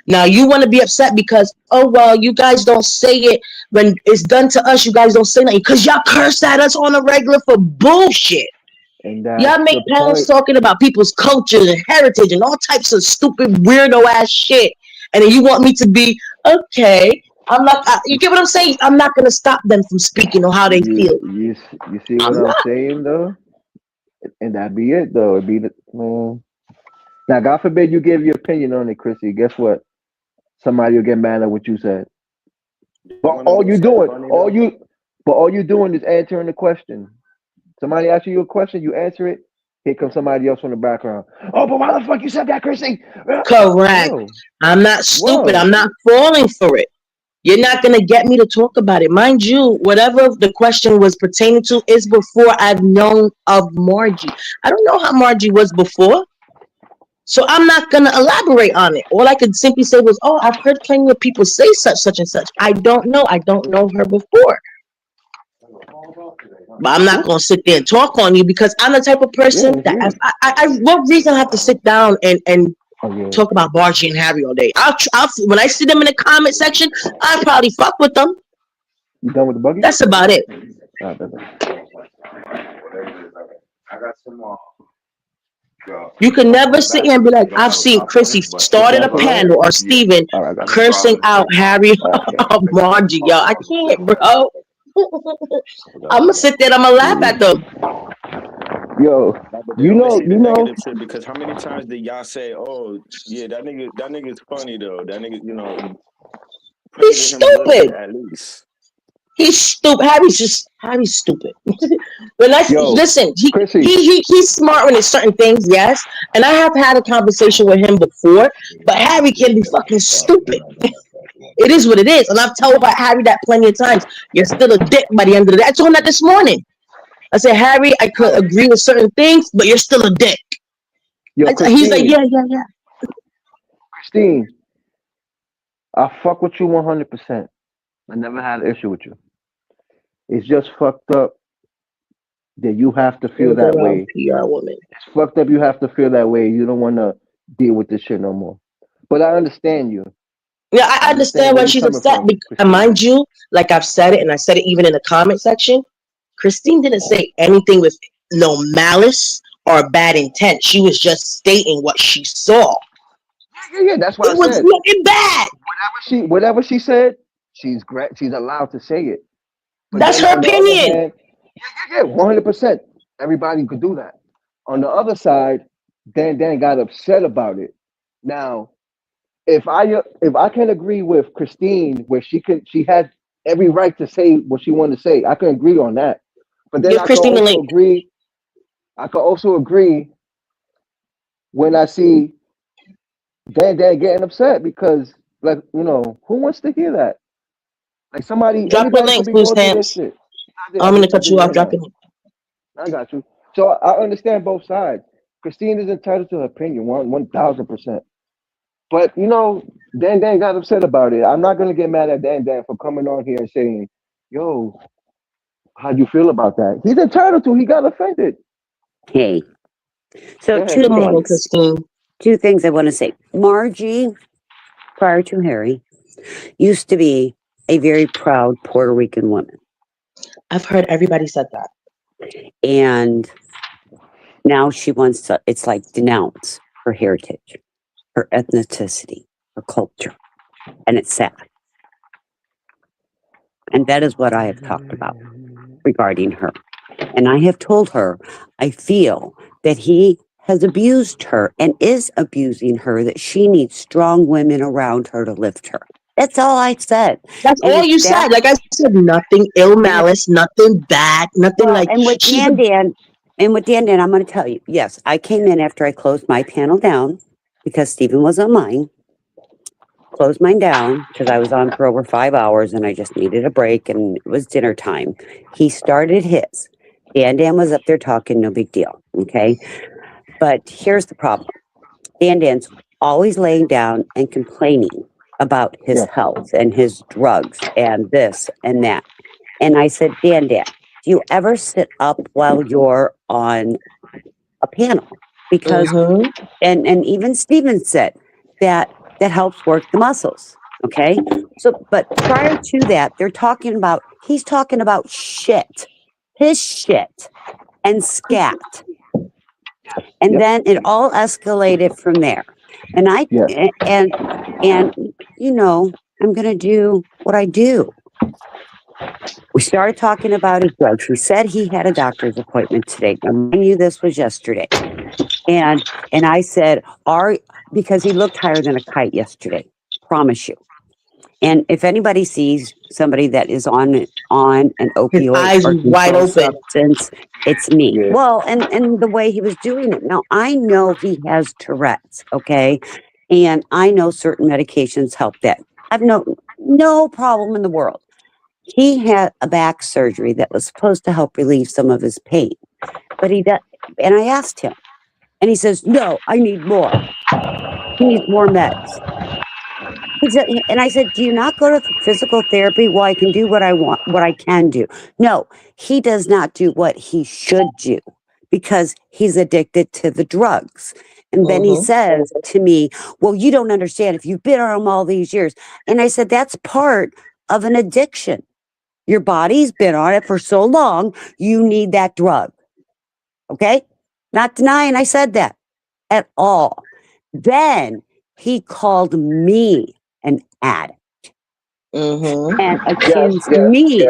Now you want to be upset because, oh well, you guys don't say it when it's done to us. You guys don't say nothing because y'all curse at us on a regular for bullshit. and that's Y'all make the panels point. talking about people's culture and heritage and all types of stupid weirdo ass shit, and then you want me to be okay. I'm not. You get what I'm saying? I'm not gonna stop them from speaking on how they feel. You see what I'm I'm not. saying though, and that be it though. It be the man. Now, God forbid you give your opinion on it, Chrissy. Guess what? Somebody will get mad at what you said. You But wanna know something funny though? all you doing is answering the question. Somebody asks you a question, you answer it. Here comes somebody else from the background. Oh, but why the fuck you said that, Chrissy? Correct. Whoa, I'm not stupid. whoa. I'm not falling for it. You're not gonna get me to talk about it. Mind you, whatever the question was pertaining to is before I've known of Margie. I don't know how Margie was before. So I'm not gonna elaborate on it. All I could simply say was, "Oh, I've heard plenty of people say such and such." I don't know. I don't know her before, but I'm not gonna sit there and talk on you because I'm the type of Yeah, person it's that you. what reason I have to sit down and Oh yeah. talk about Margie and Harry all day? I'll when I see them in the comment section, I probably fuck with them. You done with the buggy? That's about it. I got some more. You can never sit here and be like, I've seen Chrissy You started got a some more? panel or Steven All right, I got you. cursing out Harry All right, I got or Margie, yo. I can't, bro. I'm gonna sit there and I'm gonna laugh at them. Yo, Nah, but they you only know, see the negative shit because how many times did y'all say, "Oh, yeah, that nigga's funny though. That nigga, He's praising him a little bit stupid. at least." He's stupid. Harry's stupid. When I yo, listen, Chrissy. he's smart when it's certain things, yes. And I have had a conversation with him before, but Harry can be fucking stupid. It is what it is. And I've told Harry that plenty of times. You're still a dick by the end of the day. I told him that this morning. I said, Harry, I could agree with certain things, but you're still a dick. Yo, He's like, Christine. yeah. Christine, I fuck with you 100%. I never had an issue with you. It's just fucked up that you have to feel Goes that around way. PR woman. It's fucked up you have to feel that way. You don't want to deal with this shit no more. But I understand you. Yeah, I I understand where why you're she's coming upset. from, And Christine. mind you, like I've said it, and I said it even in the comment section, Christine didn't say anything with no malice or bad intent. She was just stating what she saw. Yeah, that's what I It was said. looking bad. Whatever she said, she's great. She's allowed to say it. But That's then her on the other opinion. hand, yeah, 100%. Everybody could do that. On the other side, Dan got upset about it. Now, if I can agree with Christine, where she had every right to say what she wanted to say, I can agree on that. But then Give Christine the link. I could also agree when I see Dan getting upset because, like, who wants to hear that? Like Drop the anybody could link, be food going through this stamps. shit. I'm gonna I cut did you it off. right Drop now. the link. I got you. So I understand both sides. Christine is entitled to her opinion, 1,000%. But Dan got upset about it. I'm not gonna get mad at Dan for coming on here and saying, "Yo, how'd you feel about that?" He's entitled to. He got offended. Hey, so Go ahead, Good morning, Christine. two things I want to say. Margie, prior to Harry, used to be a very proud Puerto Rican woman. I've heard everybody said that. And now she wants to, it's like denounce her heritage, her ethnicity, her culture. And it's sad. And that is what I have talked about regarding her. And I have told her, I feel that he has abused her and is abusing her, that she needs strong women around her to lift her. That's all I said. That's all you said. Like I said, nothing ill malice, nothing bad, nothing like. And with Dan, I'm going to tell you, yes, I came in after I closed my panel down because Stephen was on mine. closed mine down because I was on for over 5 hours and I just needed a break and it was dinner time. He started his. Dan was up there talking, no big deal. Okay. But here's the problem. Dan's always laying down and complaining about his health and his drugs and this and that. And I said, Dan, do you ever sit up while you're on a panel? Because, and even Steven said that helps work the muscles. Okay. So, but prior to that, he's talking about shit, his shit and scat. And then it all escalated from there. And and you know, I'm going to do what I do. We started talking about his drugs. He said he had a doctor's appointment today. I knew this was yesterday. And I said, because he looked higher than a kite yesterday. Promise you. And if anybody sees somebody that is on an opioid or controlled substance, it's me. Yeah. Well, and the way he was doing it. Now, I know he has Tourette's, okay? And I know certain medications help that. I've no problem in the world. He had a back surgery that was supposed to help relieve some of his pain. But he does, and I asked him, and he says, no, I need more. He needs more meds. And I said, do you not go to physical therapy? Well, I can do what I want, what I can do. No, he does not do what he should do because he's addicted to the drugs. And then he says to me, well, you don't understand if you've been on them all these years. And I said, that's part of an addiction. Your body's been on it for so long, you need that drug. Okay? Not denying I said that at all. Then he called me an addict and accused me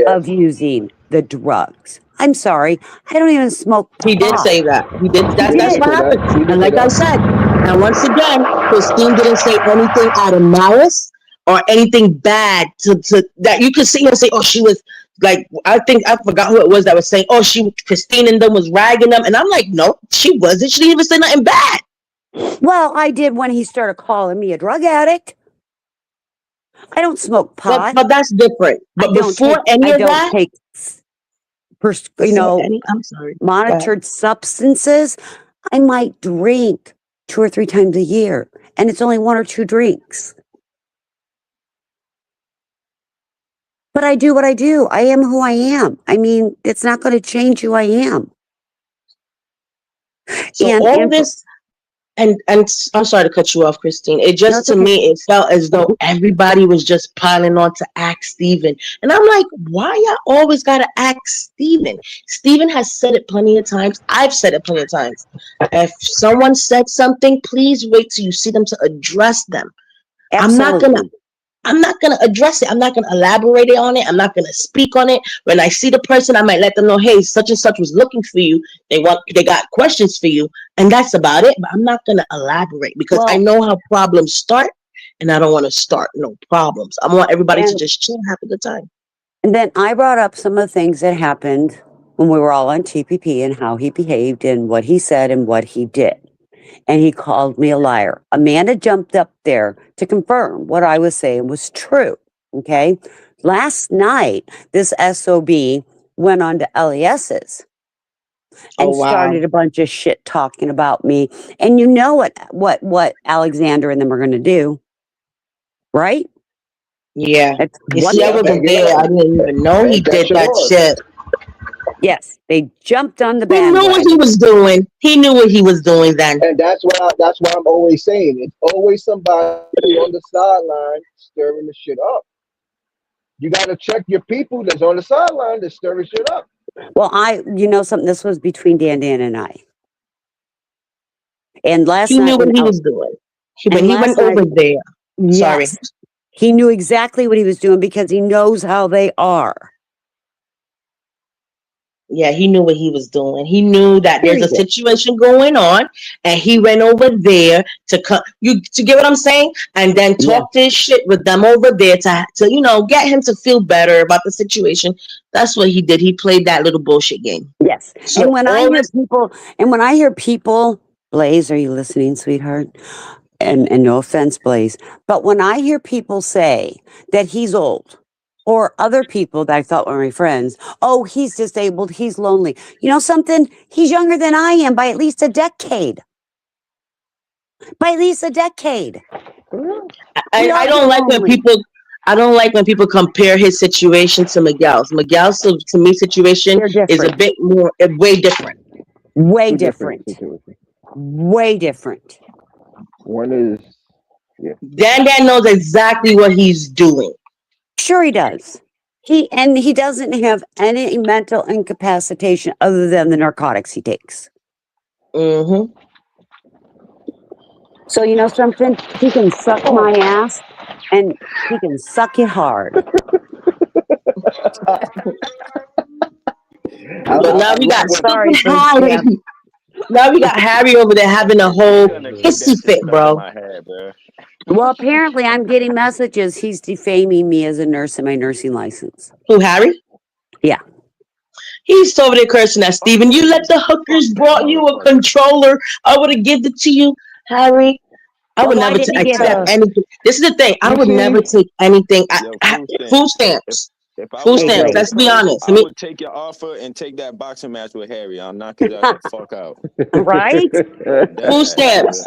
of using the drugs. I'm sorry, I don't even smoke pot. He did say that. He did. That's what happened. And like I said, and once again, Christine didn't say anything out of malice or anything bad to that you could see and say, oh, she was like, I forgot who it was that was saying, oh, Christine and them was ragging them. And I'm like, no, she wasn't. She didn't even say nothing bad. Well, I did when he started calling me a drug addict. I don't smoke pot. But that's different. But before any of that, I don't take, monitored substances. I might drink 2 or 3 times a year, and it's only 1 or 2 drinks. But I do what I do. I am who I am. I mean, it's not going to change who I am. So all this. And I'm sorry to cut you off, Christine. It just, to me, it felt as though everybody was just piling on to ask Steven. And I'm like, why y'all always got to ask Steven? Steven has said it plenty of times. I've said it plenty of times. If someone said something, please wait till you see them to address them. Absolutely. I'm not going to address it. I'm not going to elaborate on it. I'm not going to speak on it. When I see the person, I might let them know, hey, such and such was looking for you. They got questions for you. And that's about it. But I'm not going to elaborate because I know how problems start and I don't want to start no problems. I want everybody to just chill and have a good time. And then I brought up some of the things that happened when we were all on TPP and how he behaved and what he said and what he did. And he called me a liar. Amanda jumped up there to confirm what I was saying was true. Okay. Last night, this SOB went on to LES's and started a bunch of shit talking about me. And you know what Alexander and them are going to do, right? Yeah. You see, I wasn't there. I didn't even know he did that shit. Yes, they jumped on the bandwagon. He knew what he was doing. He knew what he was doing then. And that's why I'm always saying it's always somebody on the sideline stirring the shit up. You got to check your people that's on the sideline that's stirring shit up. Well, something. This was between Dan and I. And last night he knew what he was doing. When he went over there. Sorry, he knew exactly what he was doing because he knows how they are. Yeah, he knew what he was doing. He knew that there's a situation going on, and he went over there to get what I'm saying, and then talk this shit with them over there to get him to feel better about the situation. That's what he did. He played that little bullshit game. Yes. So and when I hear people, Blaze, are you listening, sweetheart? and no offense, Blaze, but when I hear people say that he's old, or other people that I thought were my friends, oh, he's disabled, he's lonely. You know something? He's younger than I am by at least a decade. By at least a decade. I don't like when people compare his situation to Miguel's. Miguel's to me situation is a bit more way different. Way different. Way different. One is Dan knows exactly what he's doing. Sure he does. He doesn't have any mental incapacitation other than the narcotics he takes. Mm-hmm. So you know something? He can suck my ass, and he can suck it hard. But now we got Harry. Now we got Harry over there having a whole hissy fit, bro. Well, apparently I'm getting messages he's defaming me as a nurse in my nursing license. Who, Harry? Yeah. He's over there cursing at Steven. You let the hookers brought you a controller. I would have given it to you, Harry. I would never accept anything. This is the thing. I would never take anything. Food stamps. Food stamps. Let's be honest. I would take your offer and take that boxing match with Harry. I'll knock his ass the fuck out. Right? Food stamps.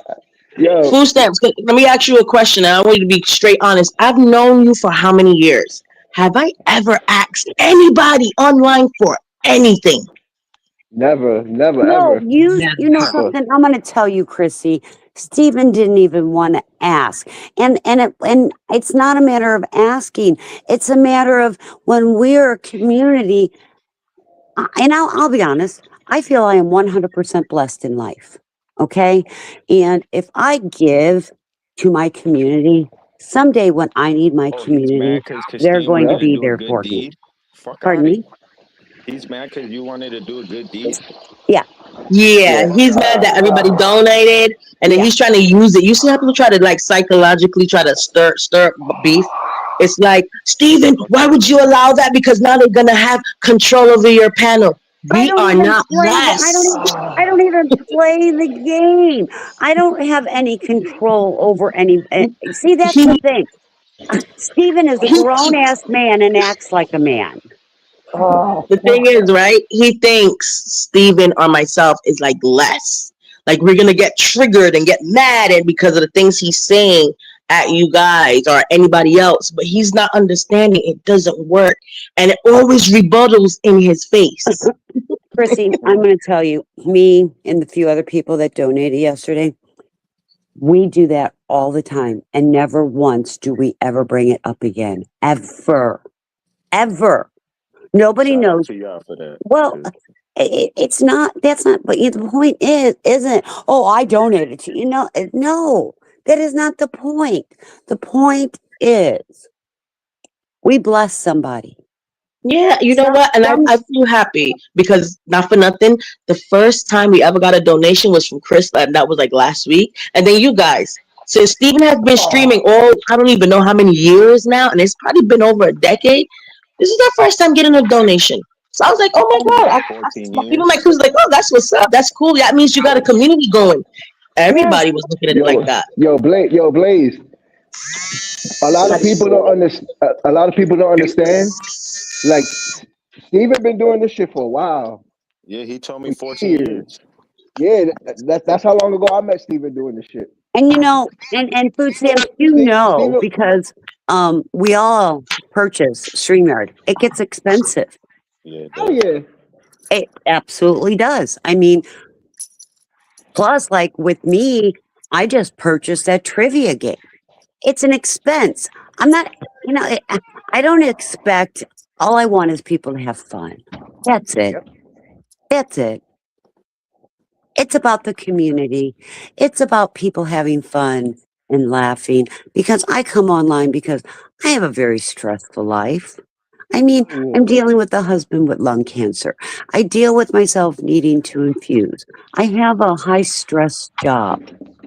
Yo. Food stamps. Let me ask you a question. And I want you to be straight honest. I've known you for how many years? Have I ever asked anybody online for anything? Never, no, ever. You know something? I'm going to tell you, Chrissy. Stephen didn't even want to ask, and it's not a matter of asking. It's a matter of when we're a community. And I'll be honest. I feel I am 100% blessed in life. Okay, and if I give to my community, someday when I need my community, they're going to be there for me. Pardon me? He's mad because you wanted to do a good deed? Yeah. Yeah, he's mad that everybody donated, and then he's trying to use it. You see how people try to like psychologically try to stir up beef? It's like, Steven, why would you allow that? Because now they're gonna have control over your panel. We are not less. I don't even play the game. I don't have any control over any. See, that's the thing. Steven is a grown-ass man and acts like a man. The thing is, right? He thinks Steven or myself is like less. Like we're gonna get triggered and get mad and because of the things he's saying at you guys or anybody else, but he's not understanding it doesn't work. And it always rebuttals in his face. Chrissy, I'm gonna tell you, me and the few other people that donated yesterday, we do that all the time, and never once do we ever bring it up again. Ever. Nobody knows. Well, it's not. That's not. But the point isn't. Oh, I donated to you. No, that is not the point. The point is, we bless somebody. Yeah, you know what? And I feel happy because not for nothing, the first time we ever got a donation was from Chris, and that was like last week. And then you guys. So Steven has been streaming I don't even know how many years now, and it's probably been over a decade. This is our first time getting a donation. So I was like, oh my God. People like was like, oh, that's what's up. That's cool. That means you got a community going. Everybody was looking at it like that. Yo, Blaze. A lot of people don't understand. Like, Steven been doing this shit for a while. Yeah, he told me 14 years. Yeah, that's how long ago I met Steven doing this shit. And and Food Stamps, because we all purchase StreamYard. It gets expensive. Yeah, it absolutely does. I mean, plus, like with me, I just purchased that trivia game. It's an expense. I'm not, I don't expect. All I want is people to have fun. That's it. That's it. It's about the community. It's about people having fun and laughing, because I come online because I have a very stressful life. I mean, I'm dealing with a husband with lung cancer. I deal with myself needing to infuse. I have a high stress job.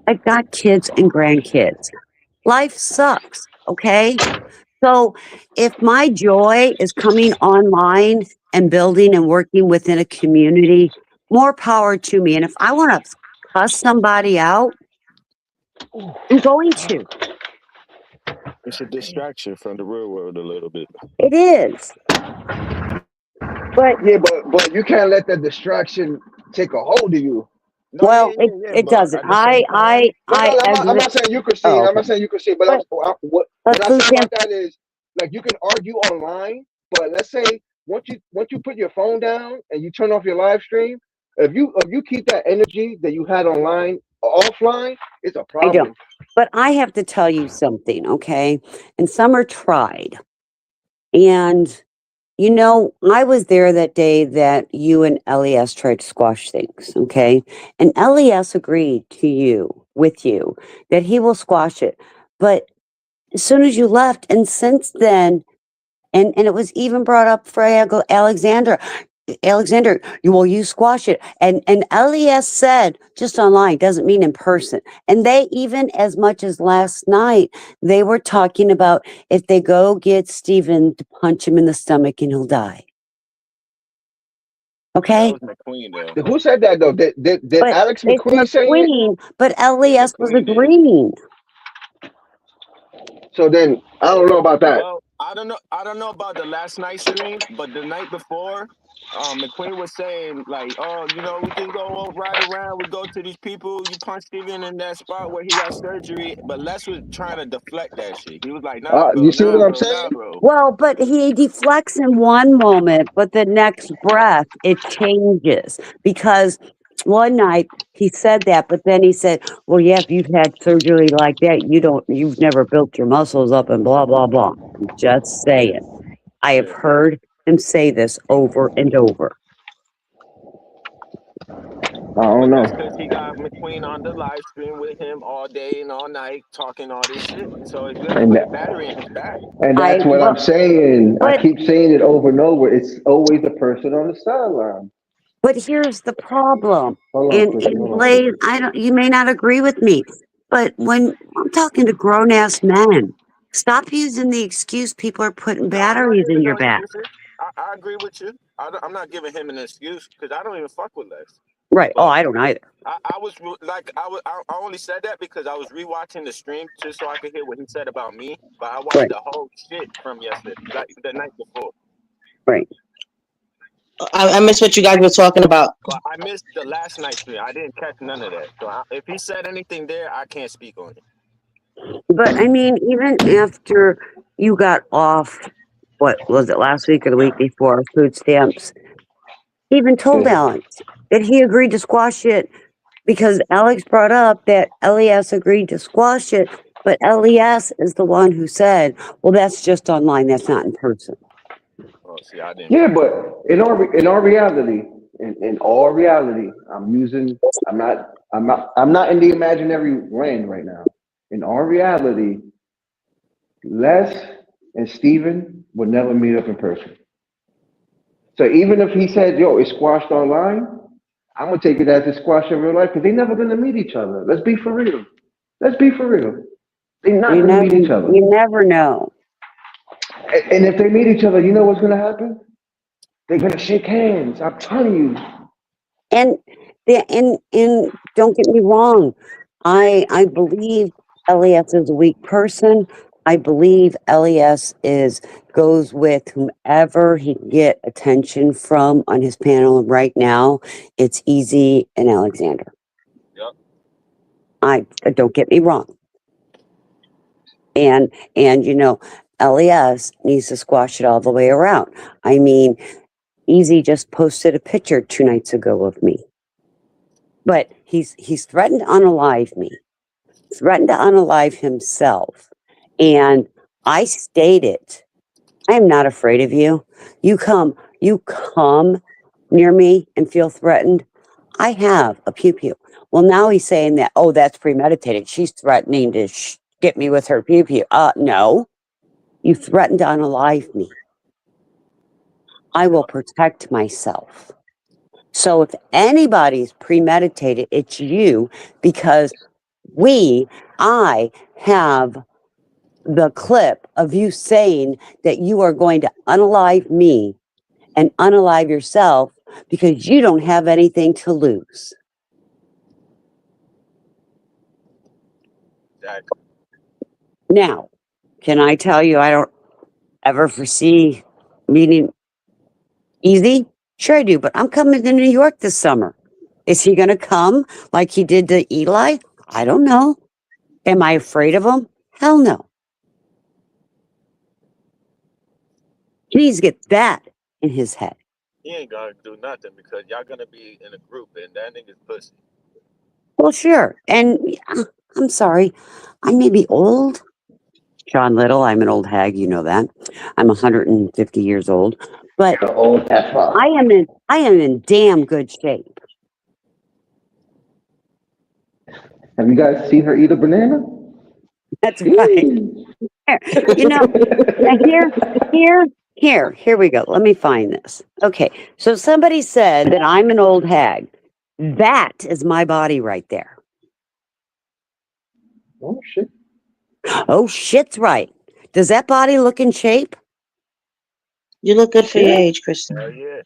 I've got kids and grandkids. Life sucks, okay? So if my joy is coming online and building and working within a community, more power to me. And if I want to cuss somebody out, I'm going to. It's a distraction from the real world a little bit. It is. But yeah, but you can't let that distraction take a hold of you. No, well, it but doesn't. at the same time, No, I'm Exit. not saying you, Christine. Oh, I'm okay. not saying you, Christine. But But what let's I lose say him. about that is, like, you can argue online, but let's say once you put your phone down and you turn off your live stream, if you keep that energy that you had online offline, it's a I don't. problem. But I have to tell you something, okay? And Summer tried. And I was there that day that you and LES tried to squash things, okay? And LES agreed with you, that he will squash it. But as soon as you left, and since then, and it was even brought up for Alexander, you squash it. And LES said just online doesn't mean in person. And they, even as much as last night, they were talking about if they go get Steven to punch him in the stomach and he'll die. that Okay? was McQueen though. Who said that though? Did But Alex it's McQueen say it? McQueen, but Yeah, LES was McQueen did. agreeing. So then I don't know about that. Well, I don't know. I don't know about the last night stream, but the night before, McQueen was saying like, "Oh, we just go ride around. We go to these people. You punch Steven in that spot where he got surgery." But Les was trying to deflect that shit. He was like, "Nah, You bro. see Nah, what I'm bro. Nah, saying? bro." Well, but he deflects in one moment, but the next breath it changes because one night he said that, but then he said, "Well, yeah, if you've had surgery like that, you've never built your muscles up and blah blah blah." I'm just saying. I have Yeah. heard him say this over and over. I don't But know. that's because he got McQueen on the live stream with him all day and all night talking all this shit. So it's gonna And put a that, battery in his back. and I that's what I'm but saying. I but keep saying it over and over. It's always the person on the sideline. But here's the problem. Hold on, And Chrissy. Hold on, Blaze, Chrissy. you may not agree with me, but when I'm talking to grown ass men, stop using the excuse people are putting No, I'm not batteries in giving your no back. excuses. I agree with you. I'm not giving him an excuse because I don't even fuck with Lex. Right. Oh, But I don't either. I was like I only said that because I was rewatching the stream just so I could hear what he said about me. But I watched Right. the whole shit from yesterday, like the night before. Right. I missed what you guys were talking about. But I missed the last night stream. I didn't catch none of that. So if he said anything there, I can't speak on it. But I mean, even after you got off, what was it, last week or the week before, food stamps, he even told Yeah. Alex that he agreed to squash it because Alex brought up that LES agreed to squash it, but LES is the one who said, well, that's just online, that's not in person. Oh, see, I didn't Yeah, catch that. but in our reality, in all reality, I'm not in the imaginary land right now. In our reality, Les and Steven would never meet up in person. So even if he said, "Yo, it's squashed online," I'm gonna take it as it's squashed in real life because they're never gonna meet each other. Let's be for real. Let's be for real. They're not gonna meet each other. You never know. And if they meet each other, you know what's gonna happen? They're gonna shake hands. I'm telling you. And don't get me wrong, I believe LES is a weak person. I believe LES goes with whomever he can get attention from on his panel. And right now, it's Easy and Alexander. Yep. I don't get me wrong. And LES needs to squash it all the way around. I mean, Easy just posted a picture 2 nights ago of me. But he's threatened to unalive me, threatened to unalive himself. And I stated, I am not afraid of you. You come near me and feel threatened. I have a pew pew. Well, now he's saying that, oh, that's premeditated. She's threatening to get me with her pew pew. No, you threatened to unalive me. I will protect myself. So if anybody's premeditated, it's you because I have the clip of you saying that you are going to unalive me and unalive yourself because you don't have anything to lose. Exactly. Now, can I tell you I don't ever foresee meeting Easy? Sure I do, but I'm coming to New York this summer. Is he going to come like he did to Eli? I don't know. Am I afraid of him? Hell no. He needs to get that in his head. He ain't gonna do nothing because y'all gonna be in a group and that nigga's pussy. Well, sure. And I'm sorry, I may be old. John Little, I'm an old hag, you know that. I'm 150 years old, but I am in damn good shape. Have you guys seen her eat a banana? That's right. You know, here we go. Let me find this. Okay, so somebody said that I'm an old hag. That is my body right there. Oh shit. Oh shit's right. Does that body look in shape? You look good for your age, Kristen. Hell yeah.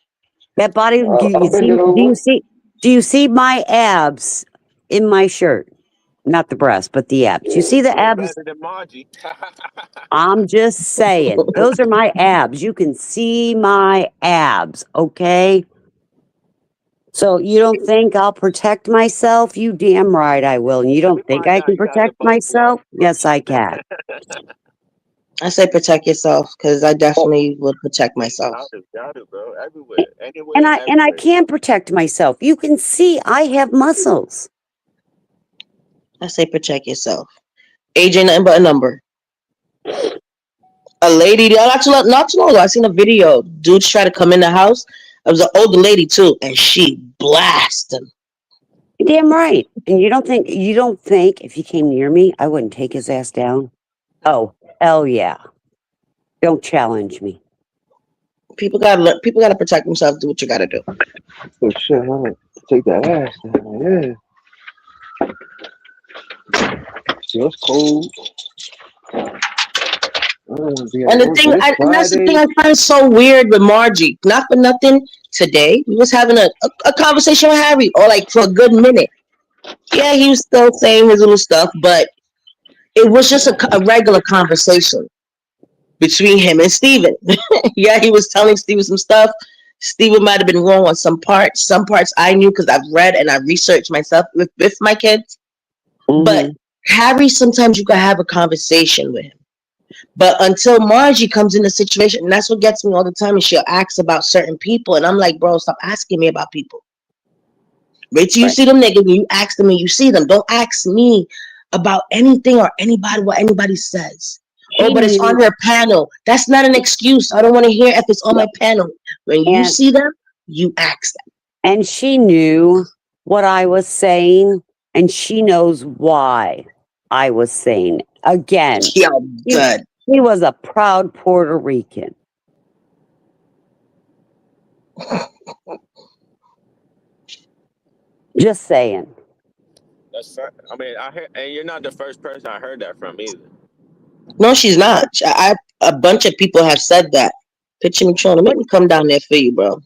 That body. I'll bend it over. Do you see my abs in my shirt? Not the breast, but the abs. You see the abs? Better than Margie. I'm just saying. Those are my abs. You can see my abs, okay? So you don't think I'll protect myself? You damn right I will. And you don't think I can protect myself? Yes, I can. I say protect yourself because I definitely would protect myself. Got it, bro. Everywhere. Anywhere. And I can protect myself. You can see I have muscles. I say protect yourself. Age ain't nothing but a number. A lady, not too long ago, I seen a video. Dudes try to come in the house. It was an older lady too, and she blasted him. Damn right. And you don't think if he came near me, I wouldn't take his ass down? Oh, hell yeah. Don't challenge me. People gotta protect themselves. Do what you gotta do. Oh shit! I'm gonna take that ass down. Yeah. Feels cold. And that's the thing I find so weird with Margie. Not for nothing. Today we was having a conversation with Harry, or like for a good minute. Yeah, he was still saying his little stuff, but it was just a regular conversation between him and Steven. Yeah, he was telling Steven some stuff. Steven might have been wrong on some parts. Some parts I knew because I've read and I researched myself with my kids. Mm-hmm. But Harry, sometimes you can have a conversation with him. But until Margie comes in the situation, and that's what gets me all the time, and she'll ask about certain people. And I'm like, bro, stop asking me about people. Wait till you see them niggas and you ask them and you see them. Don't ask me about anything or anybody, what anybody says. But it's on her panel. That's not an excuse. I don't want to hear if it's on my panel. When you see them, you ask them. And she knew what I was saying, and she knows why I was saying it. Again, good. He was a proud Puerto Rican. Just saying. That's fair. I mean, I heard, and you're not the first person I heard that from either. No, she's not. A bunch of people have said that. Picture me trying to make me come down there for you, bro.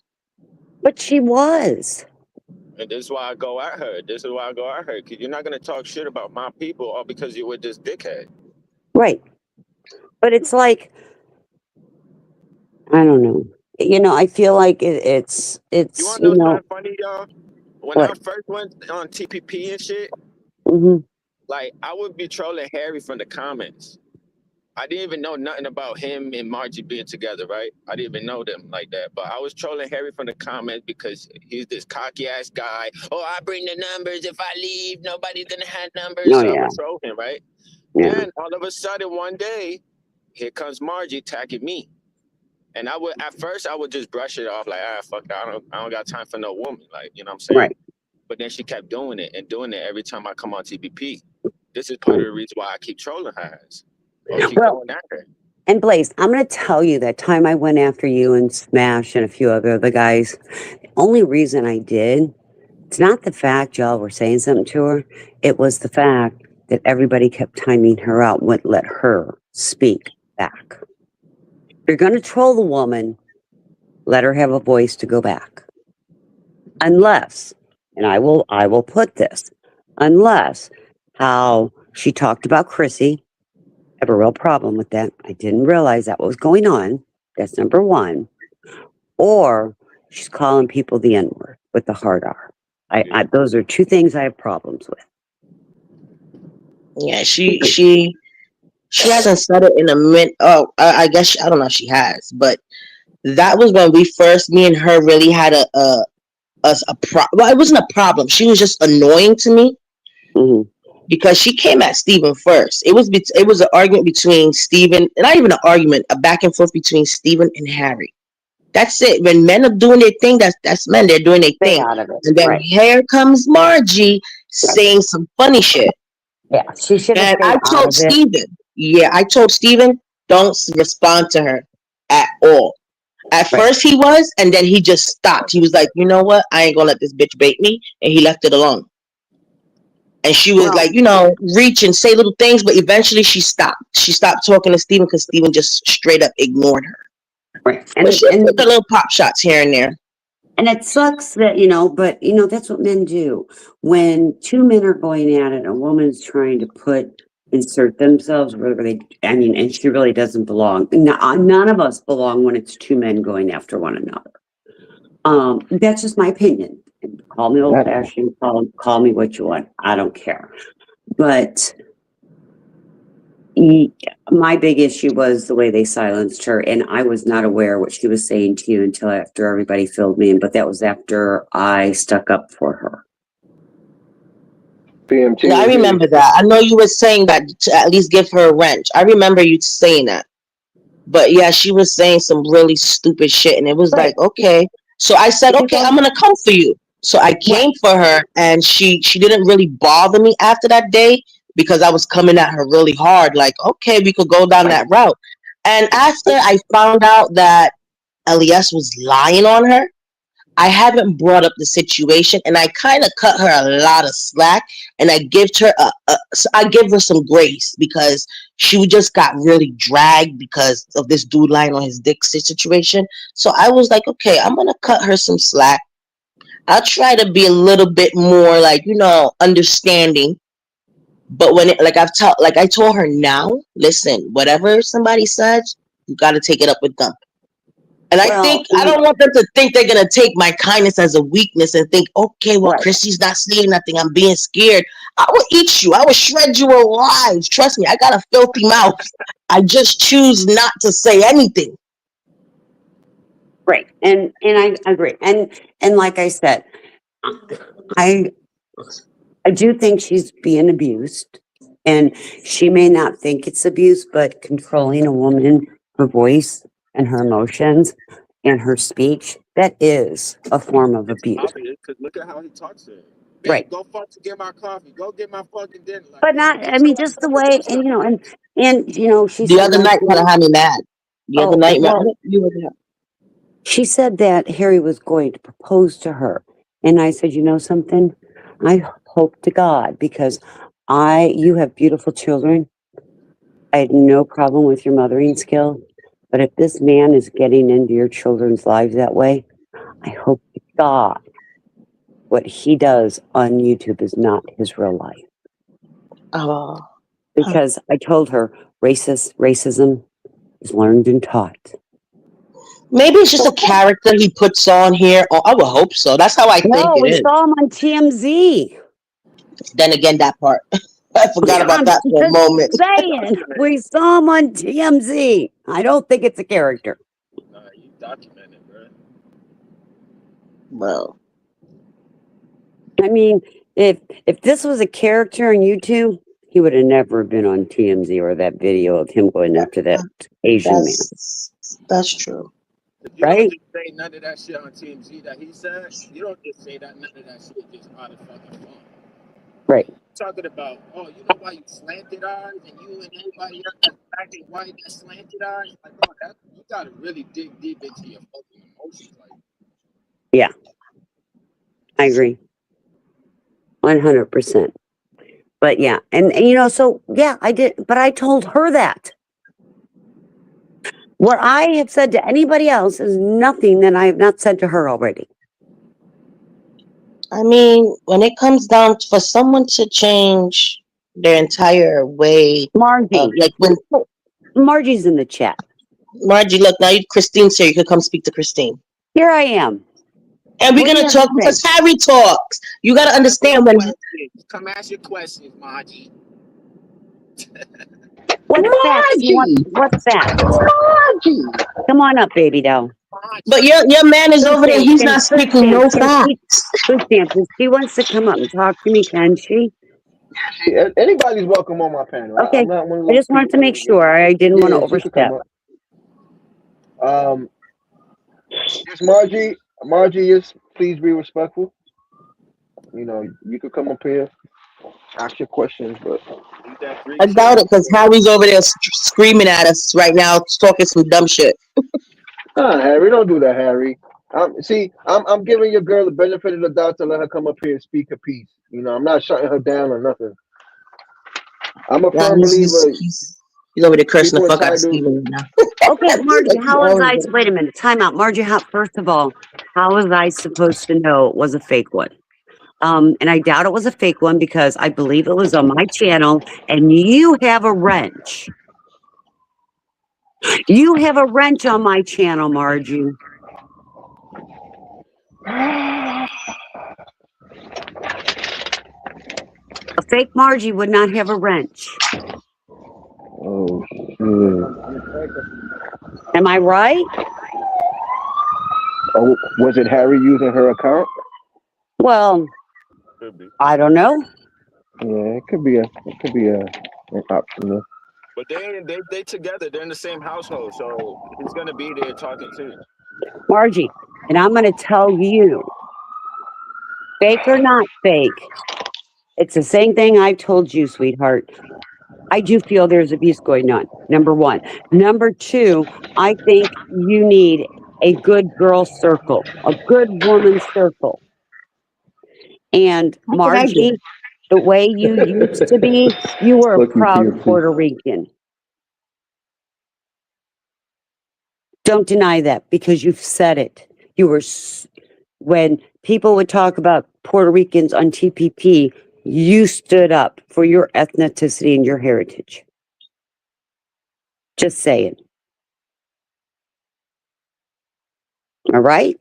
But she was. And this is why I go at her. Because you're not going to talk shit about my people all because you're with this dickhead. Right. But it's like, I don't know. I feel like it's. You want to know something funny, y'all? When I first went on TPP and shit, like, I would be trolling Harry from the comments. I didn't even know nothing about him and Margie being together, right? I didn't even know them like that. But I was trolling Harry from the comments because he's this cocky ass guy. Oh, I bring the numbers. If I leave, nobody's gonna have numbers. Oh, so yeah. I would troll him, right? Yeah. Then all of a sudden one day, here comes Margie attacking me. And at first I would just brush it off like, fuck that. I don't got time for no woman. Like, you know what I'm saying? Right. But then she kept doing it every time I come on TPP. This is part of the reason why I keep trolling her ass. And Blaze, I'm going to tell you that time I went after you and Smash and a few other guys, the only reason I did, it's not the fact y'all were saying something to her. It was the fact that everybody kept timing her out and wouldn't let her speak back. If you're going to troll the woman, let her have a voice to go back. Unless, and I will put this, unless how She talked about Chrissy. I have a real problem with that. I didn't realize that was going on. That's number one. Or she's calling people the N-word with the hard R. Those are two things I have problems with. Yeah, she hasn't said it in a minute. Oh, I guess I don't know if she has, but that was when me and her really had a problem. Well, it wasn't a problem. She was just annoying to me because she came at Steven first. It was an argument between Steven, not even an argument, a back and forth between Steven and Harry. That's it. When men are doing their thing, that's men. They're doing their thing. And then here comes Margie saying some funny shit. Yeah, she should have. And I told Steven, don't respond to her at all. At first he was, and then he just stopped. He was like, you know what? I ain't gonna let this bitch bait me. And he left it alone. And she was like, reach and say little things, but eventually she stopped. She stopped talking to Steven because Steven just straight up ignored her. Right. But she took the little pop shots here and there. And it sucks that, but that's what men do. When two men are going at it, a woman's trying to insert themselves wherever and she really doesn't belong. None of us belong when it's two men going after one another. That's just my opinion. Call me old fashioned, call me what you want. I don't care. But my big issue was the way they silenced her, and I was not aware what she was saying to you until after everybody filled me in, but that was after I stuck up for her. Yeah, I remember that. I know you were saying that to at least give her a wrench. I remember you saying that. But yeah, she was saying some really stupid shit, and it was like, okay. So I said, okay, I'm gonna come for you. So I came for her, and she didn't really bother me after that day, because I was coming at her really hard, like, okay, we could go down that route. And after I found out that Elias was lying on her, I haven't brought up the situation, and I kind of cut her a lot of slack, and I give her some grace, because she just got really dragged because of this dude lying on his dick situation. So I was like, okay, I'm gonna cut her some slack. I'll try to be a little bit more understanding. But when I told her now, listen, whatever somebody says, you got to take it up with them. And I don't want them to think they're going to take my kindness as a weakness and think, okay, well, Chrissy's not saying nothing. I'm being scared. I will eat you. I will shred you alive. Trust me, I got a filthy mouth. I just choose not to say anything. Right. And I agree. And like I said, I do think she's being abused, and she may not think it's abuse, but controlling a woman, her voice and her emotions and her speech, that is a form of abuse. Because look at how he talks to her. Right. Go fuck to get my coffee. Go get my fucking dinner. But just the way, and she the other night kind of had me mad. The other night, you were there. She said that Harry was going to propose to her. And I said, something? I hope to God, because you have beautiful children. I had no problem with your mothering skill. But if this man is getting into your children's lives that way, I hope to God what he does on YouTube is not his real life. Oh. Because I told her racism is learned and taught. Maybe it's just a character he puts on here. Oh, I would hope so. That's how I think it is. No, we saw him on TMZ. Then again, that part. I forgot about that for a moment. We saw him on TMZ. I don't think it's a character. Nah, you documented, bro. Well, I mean, if this was a character on YouTube, he would have never been on TMZ or that video of him going after that Asian man. That's true. You don't just say none of that shit on TMZ that he said. You don't just say that none of that shit just out of fucking fun. Right. Talking about, you know why you slanted eyes, and you and everybody else that's black and white that slanted eyes? Like, you gotta really dig deep into your fucking emotions. Like, yeah, I agree, 100%. But yeah, and so yeah, I did. But I told her that. What I have said to anybody else is nothing that I have not said to her already. I mean, when it comes down for someone to change their entire way Margie. of like when Margie's in the chat. Margie, look now, Christine's here. You could come speak to Christine. Here I am. And we're gonna talk because Harry talks. You gotta understand when. Come ask your questions, Margie. What's that? What's that? Margie. Come on up, baby doll. But your man is over there. He's not speaking no facts. She wants to come up and talk to me, can she? Anybody's welcome on my panel. Okay. I just wanted to make sure. I didn't want to overstep. Yes, Margie. Margie, yes, please be respectful. You know, you could come up here, ask your questions, but I doubt it because Harry's over there screaming at us right now, talking some dumb shit. Harry, don't do that, Harry. I'm giving your girl the benefit of the doubt to let her come up here and speak her piece. You know, I'm not shutting her down or nothing. I'm a firm believer. He's over there cursing the fuck out of Steven right now. Okay, Margie, how was I? Wait a minute, time out, Margie. First of all, how was I supposed to know it was a fake one? And I doubt it was a fake one because I believe it was on my channel, and you have a wrench. You have a wrench on my channel, Margie. A fake Margie would not have a wrench. Oh, shit. Am I right? Oh, was it Harry using her account? Well, I don't know. Yeah, it could be an option there. But they together. They're in the same household, so he's gonna be there talking too. Margie, and I'm gonna tell you, fake or not fake, it's the same thing I've told you, sweetheart. I do feel there's abuse going on, number one. Number two, I think you need a good girl circle, a good woman circle. And Margie, the way you used to be, you were a proud Puerto Rican. Don't deny that because you've said it. You were, when people would talk about Puerto Ricans on TPP, you stood up for your ethnicity and your heritage. Just saying. All right?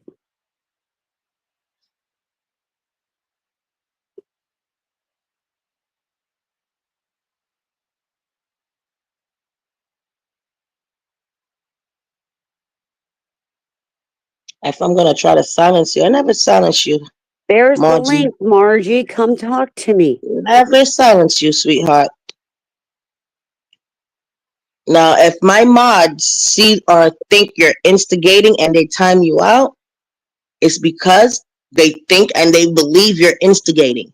If I'm gonna try to silence you, I never silence you. There's Margie. The link, Margie. Come talk to me. Never silence you, sweetheart. Now, if my mods see or think you're instigating and they time you out, it's because they think and they believe you're instigating.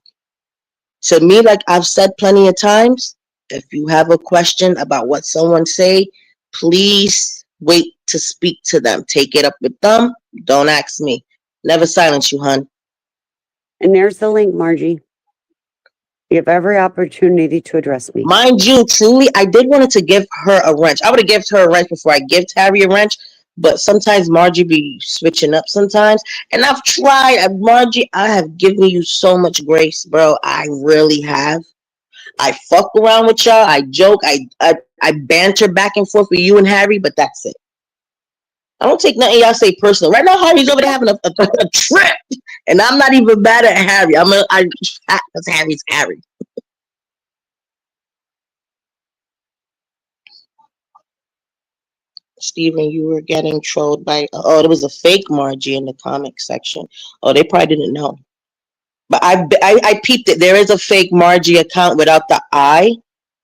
To me, like I've said plenty of times, if you have a question about what someone say, please wait to speak to them. Take it up with them. Don't ask me. Never silence you, hun. And there's the link, Margie. You have every opportunity to address me. Mind you, truly, I did wanted to give her a wrench. I would have given her a wrench before I give Harry a wrench, but sometimes Margie be switching up sometimes. And I've tried. Margie, I have given you so much grace, bro. I really have. I fuck around with y'all. I joke. I banter back and forth with you and Harry, but that's it. I don't take nothing y'all say personal. Right now, Harry's over there having a trip, and I'm not even mad at Harry. Because Harry's Harry. Steven, you were getting trolled by... Oh, there was a fake Margie in the comic section. Oh, they probably didn't know. But I peeped it. There is a fake Margie account without the I.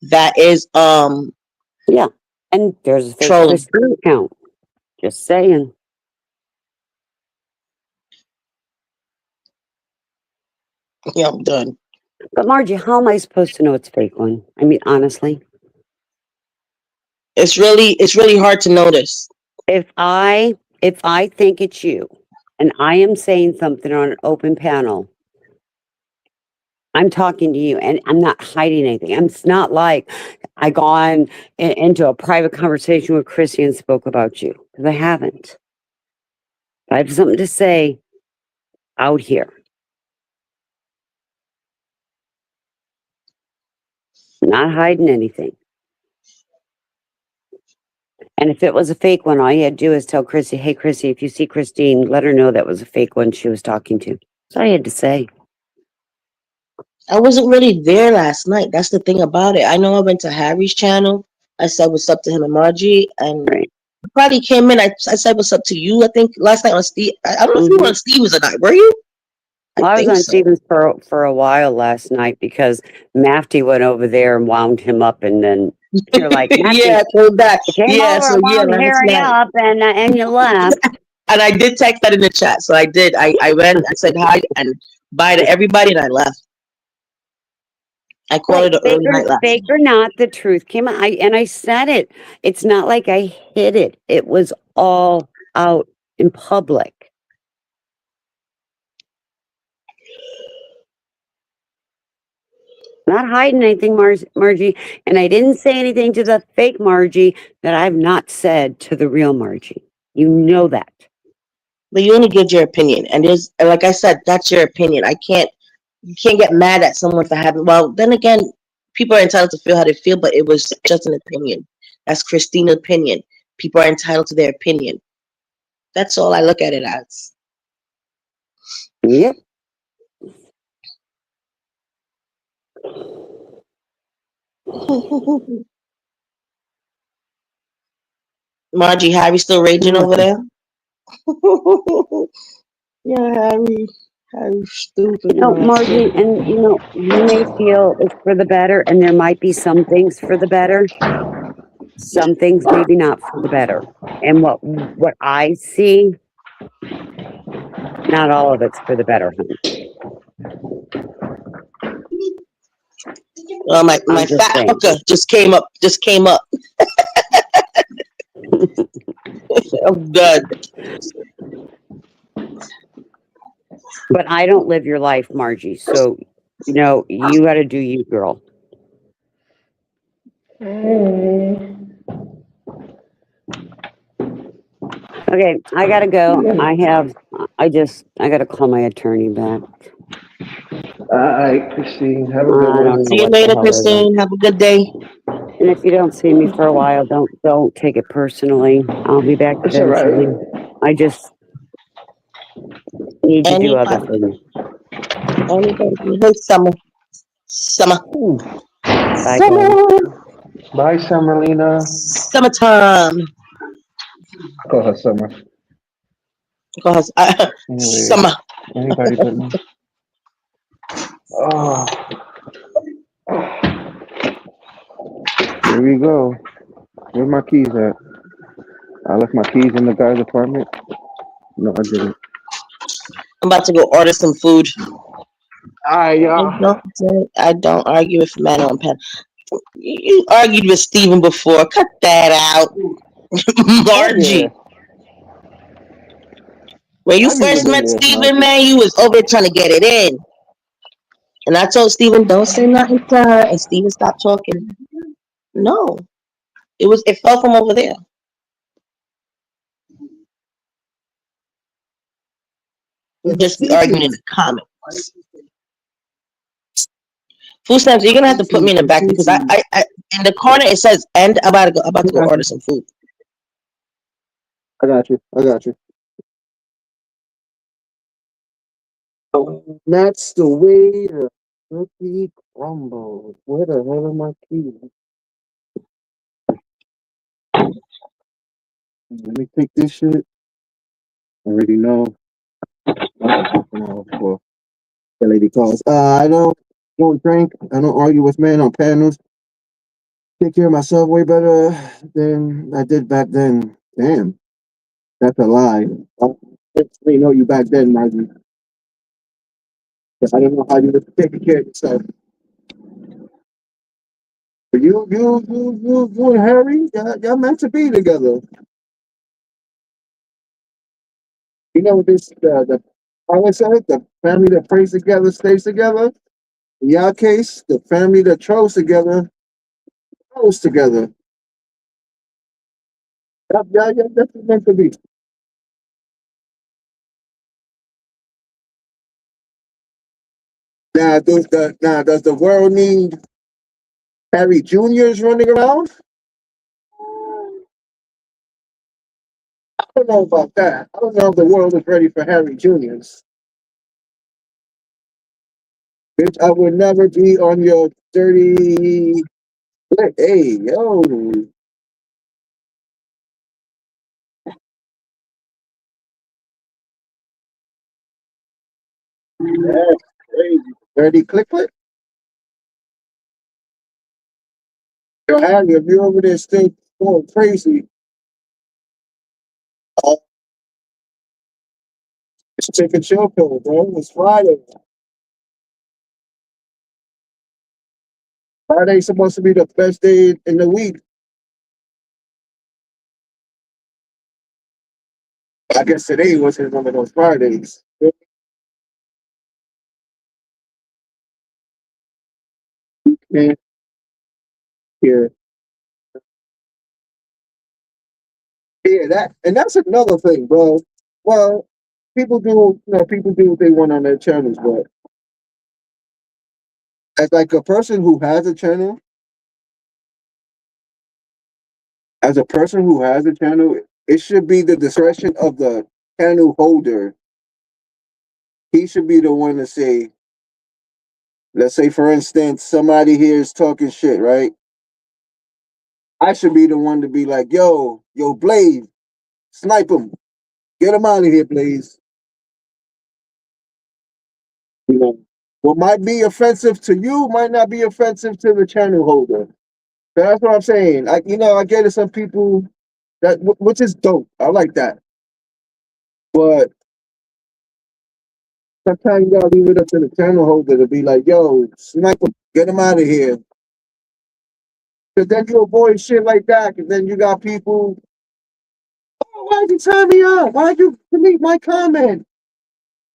That is... Yeah, and there's a fake Christine account. Just saying. Yeah, I'm done. But Margie, how am I supposed to know it's fake one? I mean, honestly. It's really hard to notice. If I think it's you and I am saying something on an open panel, I'm talking to you and I'm not hiding anything. It's not like I gone into a private conversation with Chrissy and spoke about you, because I haven't. I have something to say out here. Not hiding anything. And if it was a fake one, all you had to do is tell Chrissy, hey, Chrissy, if you see Christine, let her know that was a fake one she was talking to. That's all you had to say. I wasn't really there last night. That's the thing about it. I know I went to Harry's channel. I said what's up to him and Margie, and probably came in. I said what's up to you. I think last night on Steve. I don't know if you were on Steve's or not. Were you? Well, I was on Stevens for a while last night because Mafty went over there and wound him up, and then you're like, Mafty, yeah, came back. you came Yeah, over so and yeah, wound last Harry night. up, and you left. And I did text that in the chat, so I did. I went. I said hi and bye to everybody, and I left. I called it an early night last. Fake or not, the truth came out. I said it. It's not like I hid it. It was all out in public. Not hiding anything, Margie. And I didn't say anything to the fake Margie that I've not said to the real Margie. You know that. But you only give your opinion, and there's, like I said, that's your opinion. You can't get mad at someone for having. Well, then again, people are entitled to feel how they feel, but it was just an opinion. That's Christina's opinion. People are entitled to their opinion. That's all I look at it as. Yep. Margie, Harry still raging over there? Yeah, Harry's stupid. You know, Margie, and you may feel it's for the better, and there might be some things for the better, some things maybe not for the better. And what I see, not all of it's for the better, honey. Well, my fat hooker just came up. I'm done. But I don't live your life, Margie. So, you got to do you, girl. Okay, I gotta go. I gotta call my attorney back. All right, Christine. Have a good one. See you later, Christine. Have a good day. And if you don't see me for a while, don't take it personally. I'll be back That's all right. eventually. I just need to do other things. Hey, Summer. Bye, Bye, Summerlina. Summertime. Call her Summer. Anyway, Summer. Anybody but me. Oh. Here we go. Where my keys at? I left my keys in the guy's apartment. No, I didn't. I'm about to go order some food. Alright, y'all. I don't argue with man on pen. You argued with Steven before. Cut that out. Margie. When you first met Steven, man, you was over there trying to get it in. And I told Steven, don't say nothing to her. And Steven stopped talking. No. It fell from over there. We'll just be arguing in the comments. Food stamps, you're gonna have to put me in the back because I in the corner it says end. I'm about to go order some food. I got you. That's the way the cookie crumbles. Where the hell are my keys? Let me take this shit. I already know. The lady calls. I don't drink. I don't argue with men on panels. Take care of myself way better than I did back then. Damn, that's a lie. I didn't know you back then, Margie. I don't know how you were taking care of yourself. But you and Harry, y'all meant to be together. You know this, the how I said it, the family that prays together stays together. In y'all case, the family that chose together goes together. Yeah, that's meant to be. Now, does the world need Harry Jr. is running around. I don't know about that. I don't know if the world is ready for Harry Jr.'s. Bitch, I would never be on your dirty. Hey, yo. That's crazy. Dirty click click. Yo, Harry, if you're over there still going crazy, uh, just take a chill pill, bro. It's Friday. Friday's supposed to be the best day in the week. I guess today wasn't one of those Fridays. Man, yeah. Yeah, that's another thing, bro. Well, people do what they want on their channels, but as like a person who has a channel, as a person who has a channel, it should be the discretion of the channel holder. He should be the one to say, let's say for instance, somebody here is talking shit, right? I should be the one to be like, yo, Blaze, snipe him. Get him out of here, Blaze. You know, what might be offensive to you might not be offensive to the channel holder. That's what I'm saying. I get it. Some people which is dope. I like that. But sometimes you gotta leave it up to the channel holder to be like, yo, sniper, get him out of here. Cause then you avoid shit like that. Cause then you got people, oh, why'd you turn me off? Why'd you delete my comment?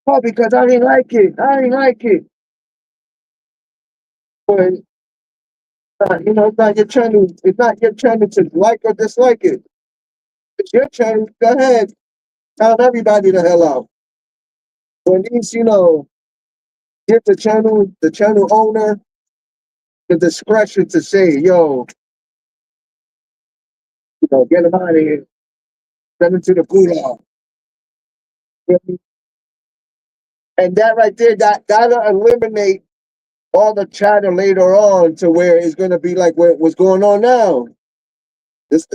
Oh, because I didn't like it. I didn't like it. But it's not your channel. It's not your channel to like or dislike it. It's your channel. Go ahead. Tell everybody the hell out. But at least, give the channel owner the discretion to say, yo, get him out of here. Send him to the gulag. And that right there, that'll eliminate all the chatter later on to where it's gonna be like what's going on now. This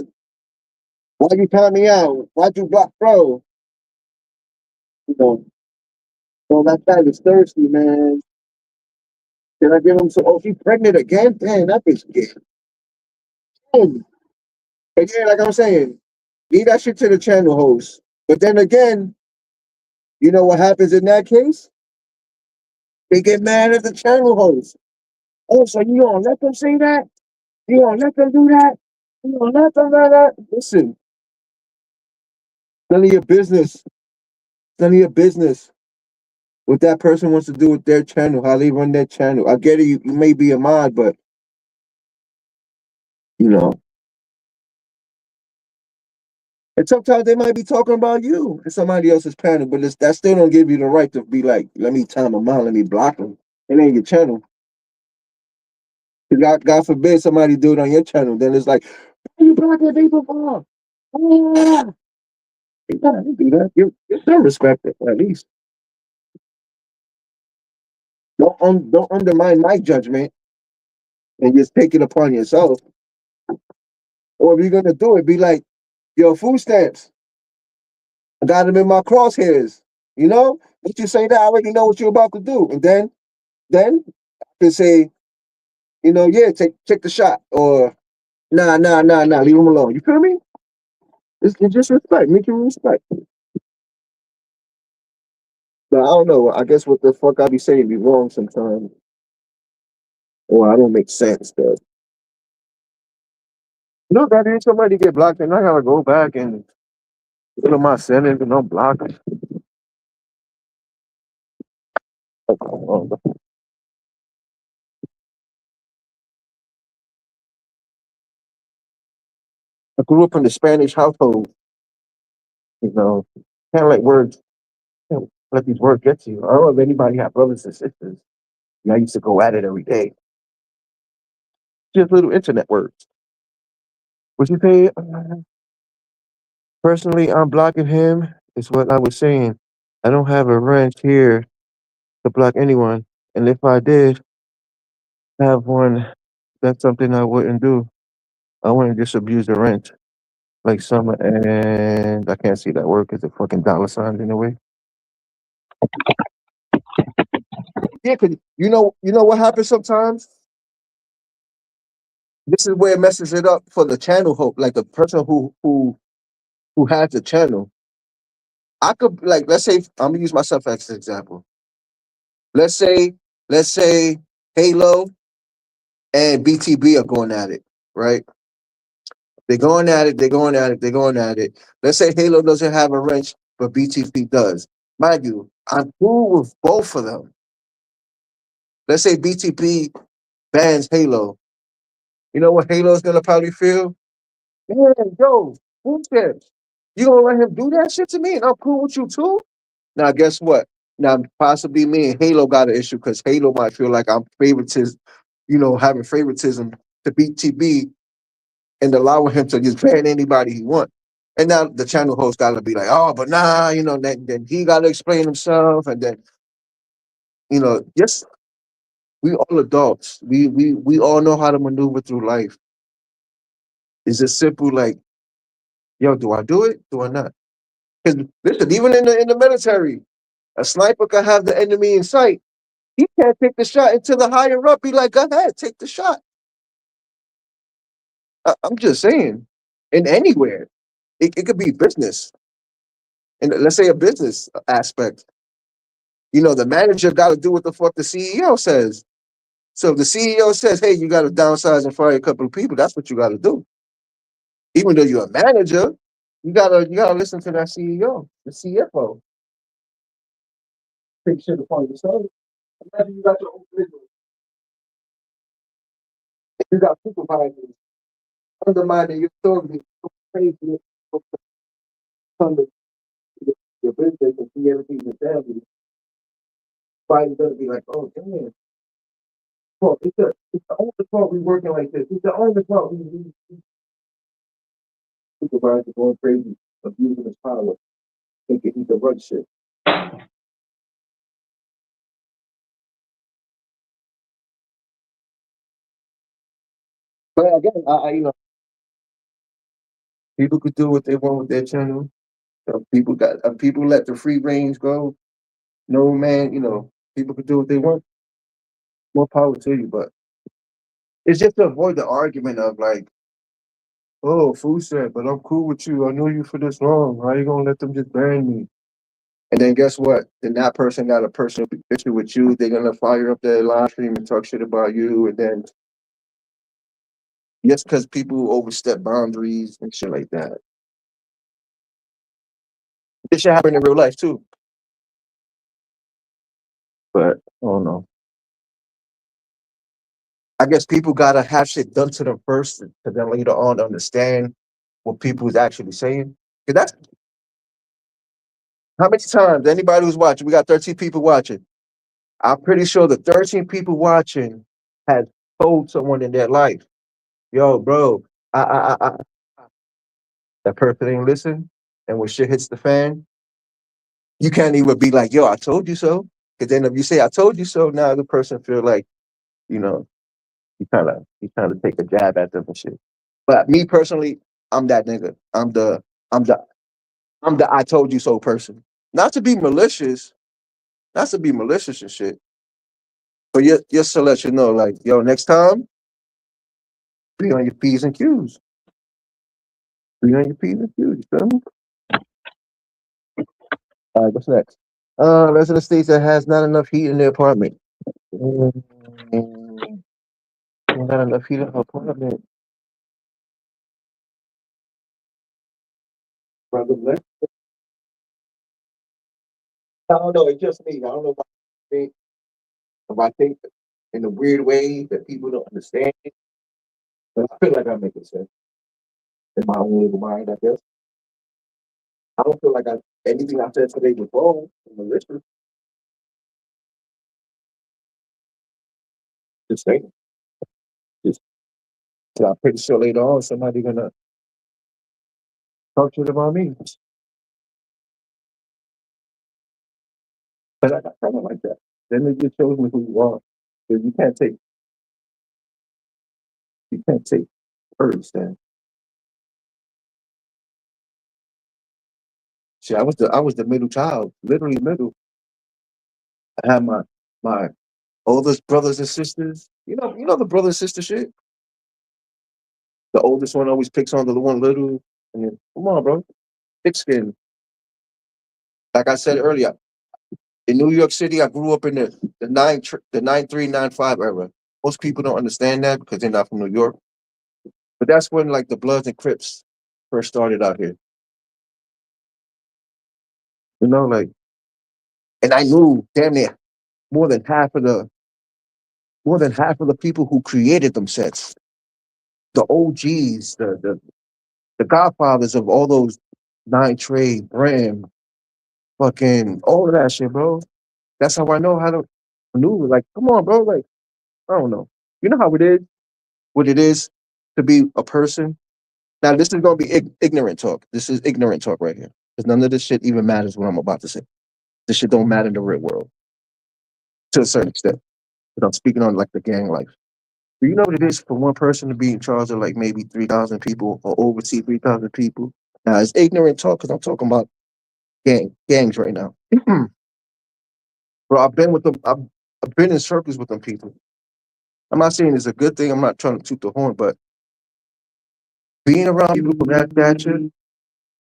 why you count me out? Why'd you block bro? You know, well that guy is thirsty, man. Can I give him some she's pregnant again? Damn, that bitch gay. Damn. But yeah, like I'm saying, leave that shit to the channel host. But then again, you know what happens in that case? They get mad at the channel host. Oh, so you gonna let them say that? You gonna let them do that? You gonna let them do that? Listen, none of your business. None of your business. What that person wants to do with their channel, how they run their channel. I get it, you may be a mod, but you know. And sometimes they might be talking about you in somebody else's panel, but that still don't give you the right to be like, let me time them out, let me block them. It ain't your channel. God forbid somebody do it on your channel, then it's like, why you blocking people for? Ah. You gotta do that. You still respect it, at least. Don't undermine my judgment and just take it upon yourself. Or if you're gonna do it, be like, yo, food stamps. I got them in my crosshairs. Once you say that, I already know what you're about to do. And then I can say, yeah, take the shot. Or nah, leave them alone. You feel me? It's just respect, mutual respect. But I don't know. I guess what the fuck I be saying be wrong sometimes. Or I don't make sense, though. That is somebody get blocked and I gotta go back and go to my settings and unblock it. I grew up in the Spanish household. Can't let words, can't let these words get to you. I don't know if anybody have brothers and sisters. I used to go at it every day. Just little internet words. What you say? Personally, I'm blocking him. Is what I was saying. I don't have a wrench here to block anyone, and if I did have one, that's something I wouldn't do. I wouldn't just abuse the wrench like some, and I can't see that word because the fucking dollar signs in the way. Yeah, cause you know what happens sometimes. This is where it messes it up for the channel host, like the person who has the channel. I could like let's say I'm gonna use myself as an example. Let's say let's say Halo and BTB are going at it, right? They're going at it, they're going at it, they're going at it. Let's say Halo doesn't have a wrench, but BTB does. Mind you, I'm cool with both of them. Let's say BTB bans Halo. You know what Halo's gonna probably feel? Man, yo, who cares? You gonna let him do that shit to me and I'm cool with you too? Now guess what? Now possibly me and Halo got an issue because Halo might feel like I'm favoritism, having favoritism to BTB and allowing him to just ban anybody he wants. And now the channel host gotta be like, oh, but nah, then he gotta explain himself, and then yes, we all adults. We all know how to maneuver through life. It's just simple like, yo, do I do it? Do I not? Because listen, even in the military, a sniper can have the enemy in sight. He can't take the shot until the higher up be like, go ahead, take the shot. I'm just saying, in anywhere, it could be business, and let's say a business aspect. The manager got to do what the fuck the CEO says. So if the CEO says, "Hey, you got to downsize and fire a couple of people," that's what you got to do. Even though you're a manager, you gotta listen to that CEO, the CFO. Take shit upon yourself. Imagine you got your own business. You got supervisors undermining your authority. So crazy. Come to your business and see everything that's happening. Everybody's gonna be like, "Oh damn, well, it's the only fault we working like this. It's the only fault we supervisor going crazy, abusing his power, thinking he can run shit." But again, people could do what they want with their channel. People let the free range go. No man, people could do what they want. More power to you, but it's just to avoid the argument of like, oh, food said, but I'm cool with you. I knew you for this long. How you gonna let them just ban me? And then guess what? Then that person got a personal issue with you. They're gonna fire up their live stream and talk shit about you. And then just because people overstep boundaries and shit like that. This should happen in real life too. But I don't know. I guess people gotta have shit done to them first to then later on understand what people is actually saying. Because that's how many times anybody who's watching, we got 13 people watching. I'm pretty sure the 13 people watching has told someone in their life, yo, bro, that person ain't listen. And when shit hits the fan, you can't even be like, yo, I told you so. Because then if you say I told you so, now the person feel like, you know, you kind of take a jab at them and shit. But me personally, I'm that nigga. I'm the I'm the I told you so person. Not to be malicious, not to be malicious and shit. But just to let you know, like, yo, next time, be on your P's and Q's. Be on your P's and Q's, you feel me? All right, what's next? Resident states that has not enough heat in their apartment. Mm, not enough heat in her apartment. Brother, I don't know, it's just me. I don't know if I think in a weird way that people don't understand it, but I feel like I'm making sense in my own little mind, I guess. I don't feel like anything I said today was wrong in the listener. Just saying. I'm pretty sure later on somebody gonna talk shit about me. But I kind of like that. Then it just shows me who you are. 'Cause you can't take words, man. See, I was the middle child, literally middle. I had my oldest brothers and sisters. You know the brother and sister shit. The oldest one always picks on the one little, and then come on, bro, thick skin. Like I said earlier, in New York City, I grew up in the 9395 era. Most people don't understand that because they're not from New York. But that's when like the Bloods and Crips first started out here. Like, and I knew damn near more than half of the people who created them sets, the OGs, the godfathers of all those Nine Trade, Bram, fucking all of that shit, bro. That's how I know how to maneuver. Like, come on, bro. Like, I don't know. You know how it is, what it is to be a person. Now, this is gonna be ignorant talk. This is ignorant talk right here, because none of this shit even matters. What I'm about to say, this shit don't matter in the real world to a certain extent. But I'm speaking on like the gang life. Do you know what it is for one person to be in charge of like maybe 3,000 people or oversee 3,000 people? Now, it's ignorant talk because I'm talking about gangs right now. Bro, I've been with them. I've been in circles with them people. I'm not saying it's a good thing. I'm not trying to toot the horn, but being around people from that stature,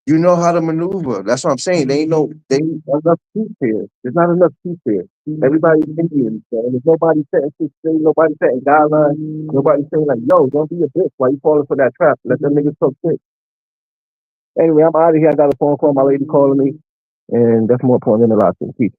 you know how to maneuver. That's what I'm saying. They ain't enough peace here. There's not enough peace here. Everybody's Indian, so there's nobody setting shit straight, nobody setting guidelines, nobody saying like, yo, don't be a bitch. Why you falling for that trap? Let them niggas talk shit. Anyway, I'm out of here. I got a phone call, my lady calling me, and that's more important than a lot of things. Peace.